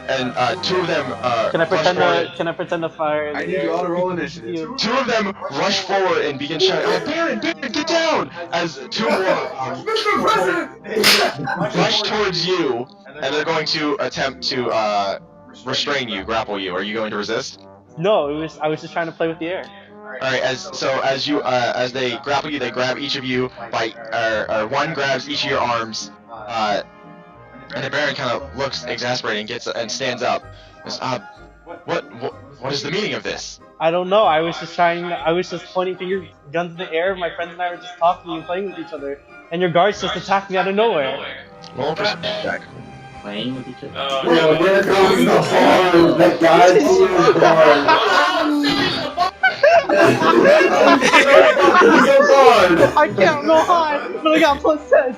and 2 of them Can I pretend rush to? Can I pretend to fire? I need you all to roll initiative. 2 of them rush forward and begin shouting, "Oh, Baron, get down!" As 2 more rush towards you, and they're going to attempt to restrain you, grapple you. Are you going to resist? No, I was just trying to play with the air. All right. As they grapple you, they grab each of you by or one grabs each of your arms. And the Baron kind of looks exasperated and stands up. Goes, what is the meaning of this? I don't know. I was just pointing finger guns in the air. My friends and I were just talking and playing with each other, and your guards just attacked me out of nowhere. Roll a perception check. Playing with each other. Yo, there comes the Bard. The goddamn Bard. He's a Bard. I can't go high, but I got +10.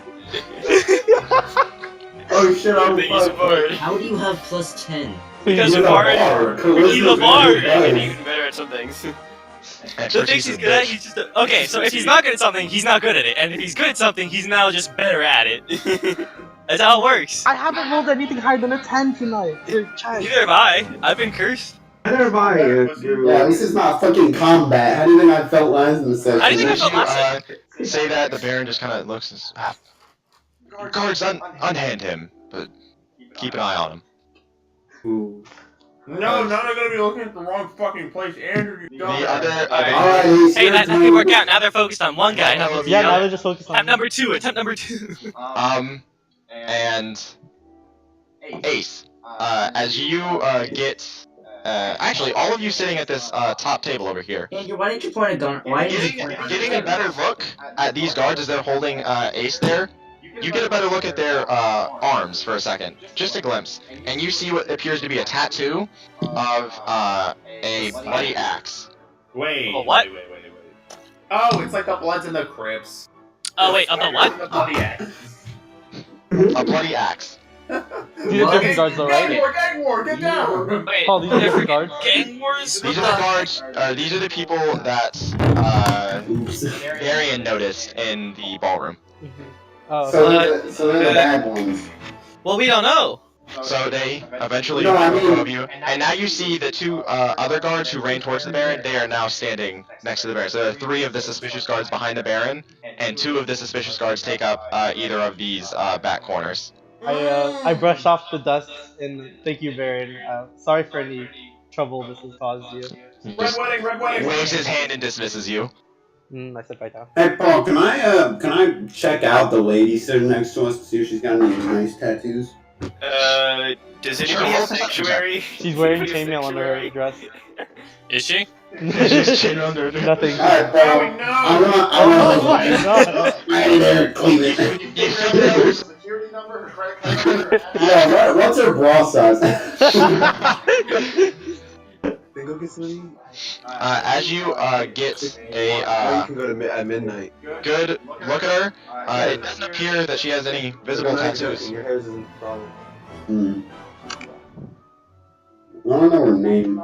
Oh shit, I'm Bard. How do you have +10? Because He's of a Bard. Bard. He's a Bard. And even better at some things. The things he's good at, he's just okay. So if he's not good at something, he's not good at it, and if he's good at something, he's now just better at it. That's how it works. I haven't rolled anything higher than a 10 tonight. Neither have I. I've been cursed. Never mind. Yeah, at least it's not fucking combat. How do you think I felt last in the session? How do you think I felt last time? Say that, the Baron just kind of looks and says, guards, unhand him, but keep an eye on him. No, now they're gonna be looking at the wrong fucking place. Andrew, you don't. The other, Hey, that didn't work out. Now they're focused on one guy. Now they're just focused on attempt number 2. Attempt number 2. And Ace, as you get, actually, all of you sitting at this top table over here, Andrew, why didn't you point a gun? Why didn't you point a gun? getting a better look at these guards as they're holding Ace there. You get a better look at their arms for a second, just a glimpse, and you see what appears to be a tattoo of a bloody axe. Wait. A what? Wait. Oh, it's like the Bloods and the Crips. Oh wait, of the what? The bloody axe. A bloody axe. These are different guards though, right? Gang war, get down! Wait, Paul, these are different guards. gang wars? These are the guards. These are the people that Darian noticed in the ballroom. Oh, So they're the bad ones. Well, we don't know. So they eventually No, I mean- drove you, and now you see the 2 other guards who ran towards the Baron. They are now standing next to the Baron. So there are 3 of the suspicious guards behind the Baron, and 2 of the suspicious guards take up either of these back corners. I brushed off the dust and thank you, Baron. Sorry for any trouble this has caused you. Red wedding! Waves his hand and dismisses you. I said right down. Hey Paul, can I check out the lady sitting next to us to see if she's got any nice tattoos? Does anybody have sanctuary? She's wearing chainmail under her dress. Is she? Nothing. Alright, Paul. I'm gonna clean it. Security number, Yeah, what's her bra size? Then go get something. As you get Or you a can go to at midnight. good look at her, it doesn't appear that she has any visible tattoos. Your hair isn't a problem. I don't know her name.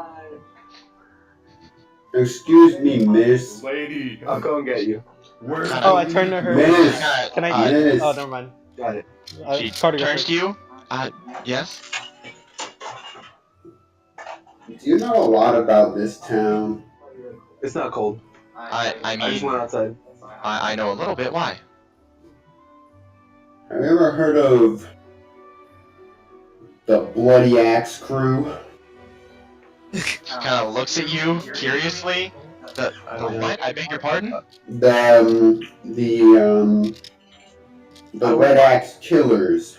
Excuse me, miss. Lady. I'll go and get you. Oh, I turned to her. Miss. Can I? Miss. Oh, never mind. Got it. She Carter, go turns first. to you. Yes. Do you know a lot about this town? It's not cold. I I just mean, went outside. I know a little bit. Why? Have you ever heard of the Bloody Axe crew? kind of looks at you curiously. The what? I beg your pardon? The Red Axe Killers.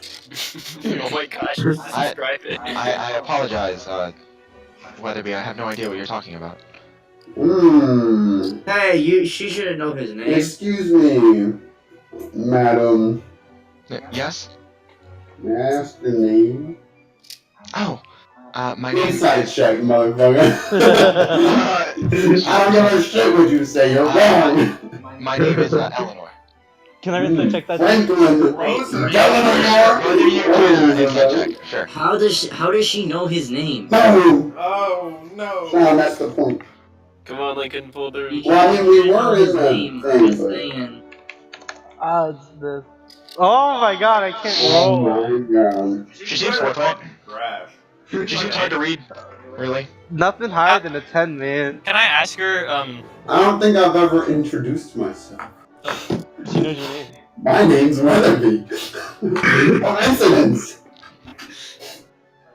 Oh my gosh, just describe it. I apologize, Weatherby. I have no idea what you're talking about. Hey, she should know his name. Excuse me, madam. Yes? May I ask the name? Oh, my name Inside is... check, motherfucker. I don't know what shit would you say. You're wrong. My name is Eleanor. Can I inside check that? Franklin. Inside check, sure. How does she know his name? No. Oh no. No, that's the point. Come on, Lincoln, pull through. Well, I mean, we were in the thing, but... It's this. Oh my god, I can't Oh roll. my god. She seems forthright. Trash. She seems hard to read. Really? Nothing higher than a 10, man. Can I ask her, I don't think I've ever introduced myself. She knows your name. My name's Weatherby. Coincidence.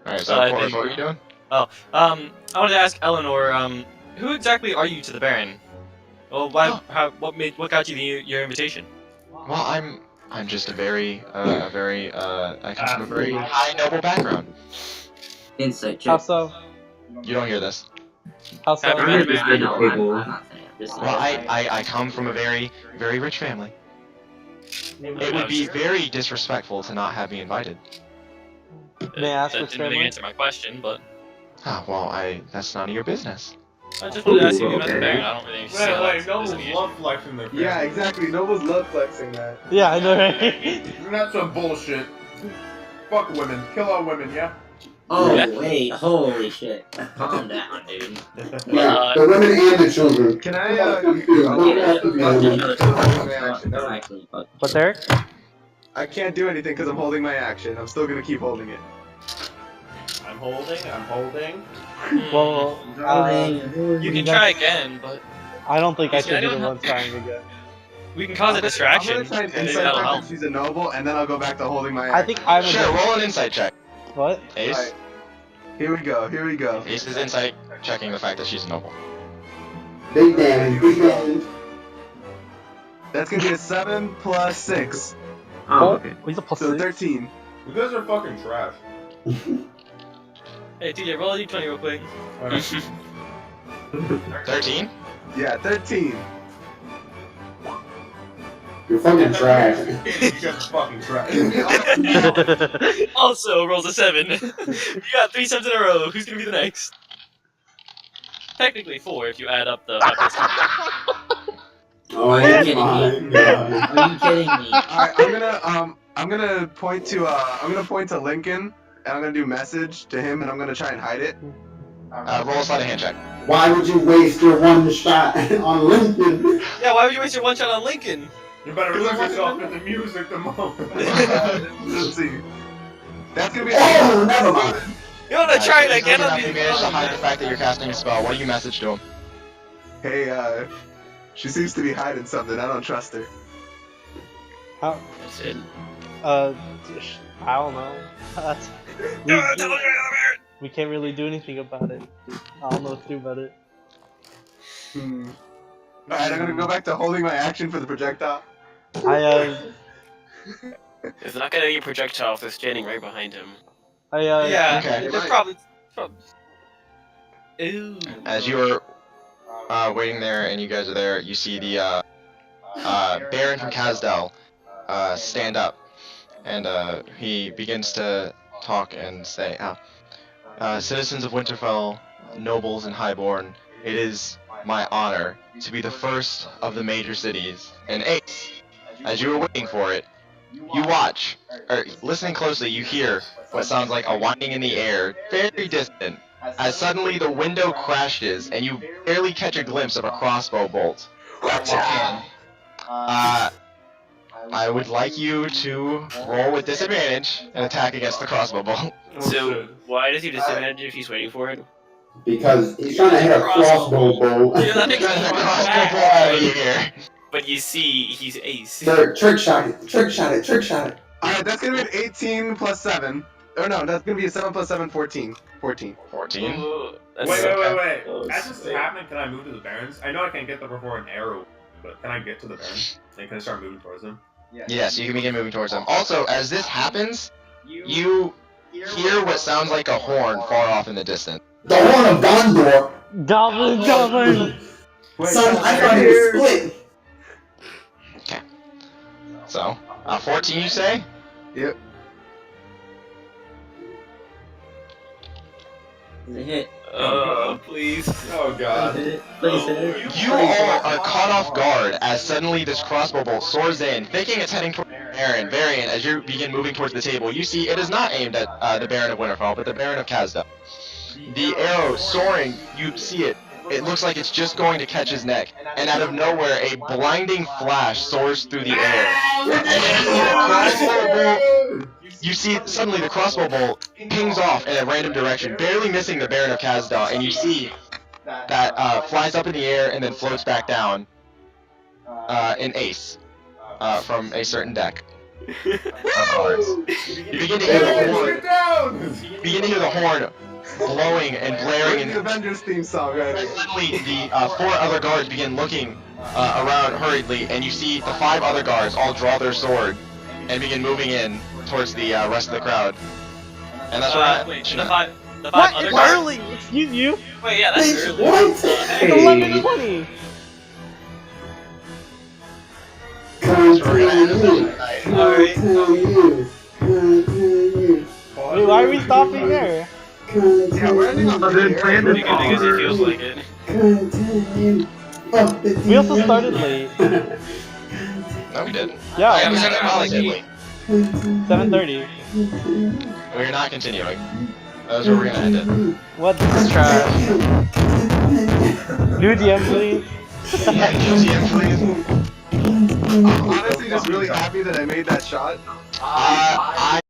Alright, so what are you doing? I wanted to ask Eleanor, who exactly are you to the Baron? Well, what got you your invitation? Well, I'm just I come from a very high noble background. Insight check. How so? You don't hear this. How so? Happy man, I know, I'm not saying. Well, I come from a very, very rich family. It would be very disrespectful to not have me invited. May I ask That what's didn't really family? answer my question, but Ah, well, that's none of your business. I just wanted to ask you if you met the Baron. I don't really see how Wait, that's nobles an issue. love flexing their family. Yeah, exactly. Nobles love flexing that. Yeah, I know, right? That's some bullshit. Fuck women. Kill all women, yeah? Oh, Yeah. wait, holy shit. Calm down, dude. Yeah, the women and the children. Can I, No, actually, but What's Eric? I can't do anything because I'm holding my action. I'm still gonna keep holding it. I'm holding. Well, You can try again, but I don't think I You see, should I be the don't one have- trying again. we can cause a distraction. I'm gonna try and Maybe insight that'll check help. if she's a noble, and then I'll go back to holding my I action. think I'm Sure, roll an insight check. What? Ace? Alright. Here we go. Ace is insight checking the fact that she's a noble. Big damage. That's gonna be a 7 plus 6. Oh, okay. He's a plus So 6. 13. You guys are fucking trash. Hey, TJ, roll a d20 real quick. 13? Yeah, 13. You're fucking trash. You guys are fucking trash. Also rolls a 7. You got 3 7s in a row. Who's gonna be the next? Technically 4 if you add up the. Oh Are you kidding my me? god. Are you kidding me? Alright, I'm gonna point to Lincoln, and I'm gonna do message to him, and I'm gonna try and hide it. Roll a sleight of hand check. Why would you waste your one shot on Lincoln? Yeah, why would you waste your one shot on Lincoln? You better lose yourself in the music the moment. Let's see. That's gonna be. Oh, never mind. You wanna try it again? You managed to hide the fact that you're casting a spell. What do you message to him? Hey, she seems to be hiding something. I don't trust her. How? That's it. I don't know. We can't really do anything about it. I don't know what to do about it. Alright, I'm gonna go back to holding my action for the projectile. It's not gonna be a projectile if they're standing right behind him. Yeah, Okay. they're probably. Ooh. As you're waiting there and you guys are there, you see the Baron from Kazdel stand up, and he begins to talk and say, citizens of Winterfell, nobles and highborn, it is my honor to be the first of the major cities. And Ace, as you were waiting for it, you watch, or listening closely, you hear what sounds like a whining in the air, very distant, as suddenly the window crashes and you barely catch a glimpse of a crossbow bolt. I would like you to roll with disadvantage and attack against the crossbow bolt. So, why does he disadvantage if he's waiting for it? Because he's trying to hit a crossbow bolt. Yeah, that makes Trying to crossbow bolt out of here. But you see, he's Ace. Trick shot it. Alright, that's gonna be an 18 plus 7. Oh no, that's gonna be a 7 plus 7, 14. 14. 14. Wait. Oh, As this is happening, can I move to the Barons? I know I can't get there before an arrow, but can I get to the Barons? And can I start moving towards them? Yes, you can begin moving towards them. Also, as this happens, you hear what sounds like a horn far off in the distance. The horn of Gondor! Goblin! Son, I thought he was split! Okay. So, 14 you say? Yep. Hit. Please. Oh god. Please hit. You all are caught off guard as suddenly this crossbow bolt soars in, thinking it's heading toward Aaron. Varian, as you begin moving towards the table, you see it is not aimed at the Baron of Winterfell, but the Baron of Khazda. The arrow soaring, you see it. It looks like it's just going to catch his neck, and out of nowhere, a blinding flash soars through the air. You see suddenly the crossbow bolt pings off in a random direction, barely missing the Baron of Khazda, and you see that flies up in the air and then floats back down. An ace from a certain deck of cards. You begin to hear the horn blowing and blaring, The Avengers theme song, right? and suddenly the 4 other guards begin looking around hurriedly, and you see the 5 other guards all draw their sword and begin moving in towards the rest of the crowd. And that's what Wait, the five What? other It's guards. early! Excuse you! Wait, yeah, that's Bitch, early. what? It's 11:20! Continue. Wait, why are we stopping there? Yeah, we're ending on Other plan Because he feels like it. Continue. Fuck the We also DND. started late. No, we didn't. Yeah, I haven't said it probably did late. 7:30. We're not continuing. That's where we're gonna end it. What? This is trash. New DM, please. Yeah, GM, please. I'm honestly just really happy that I made that shot. I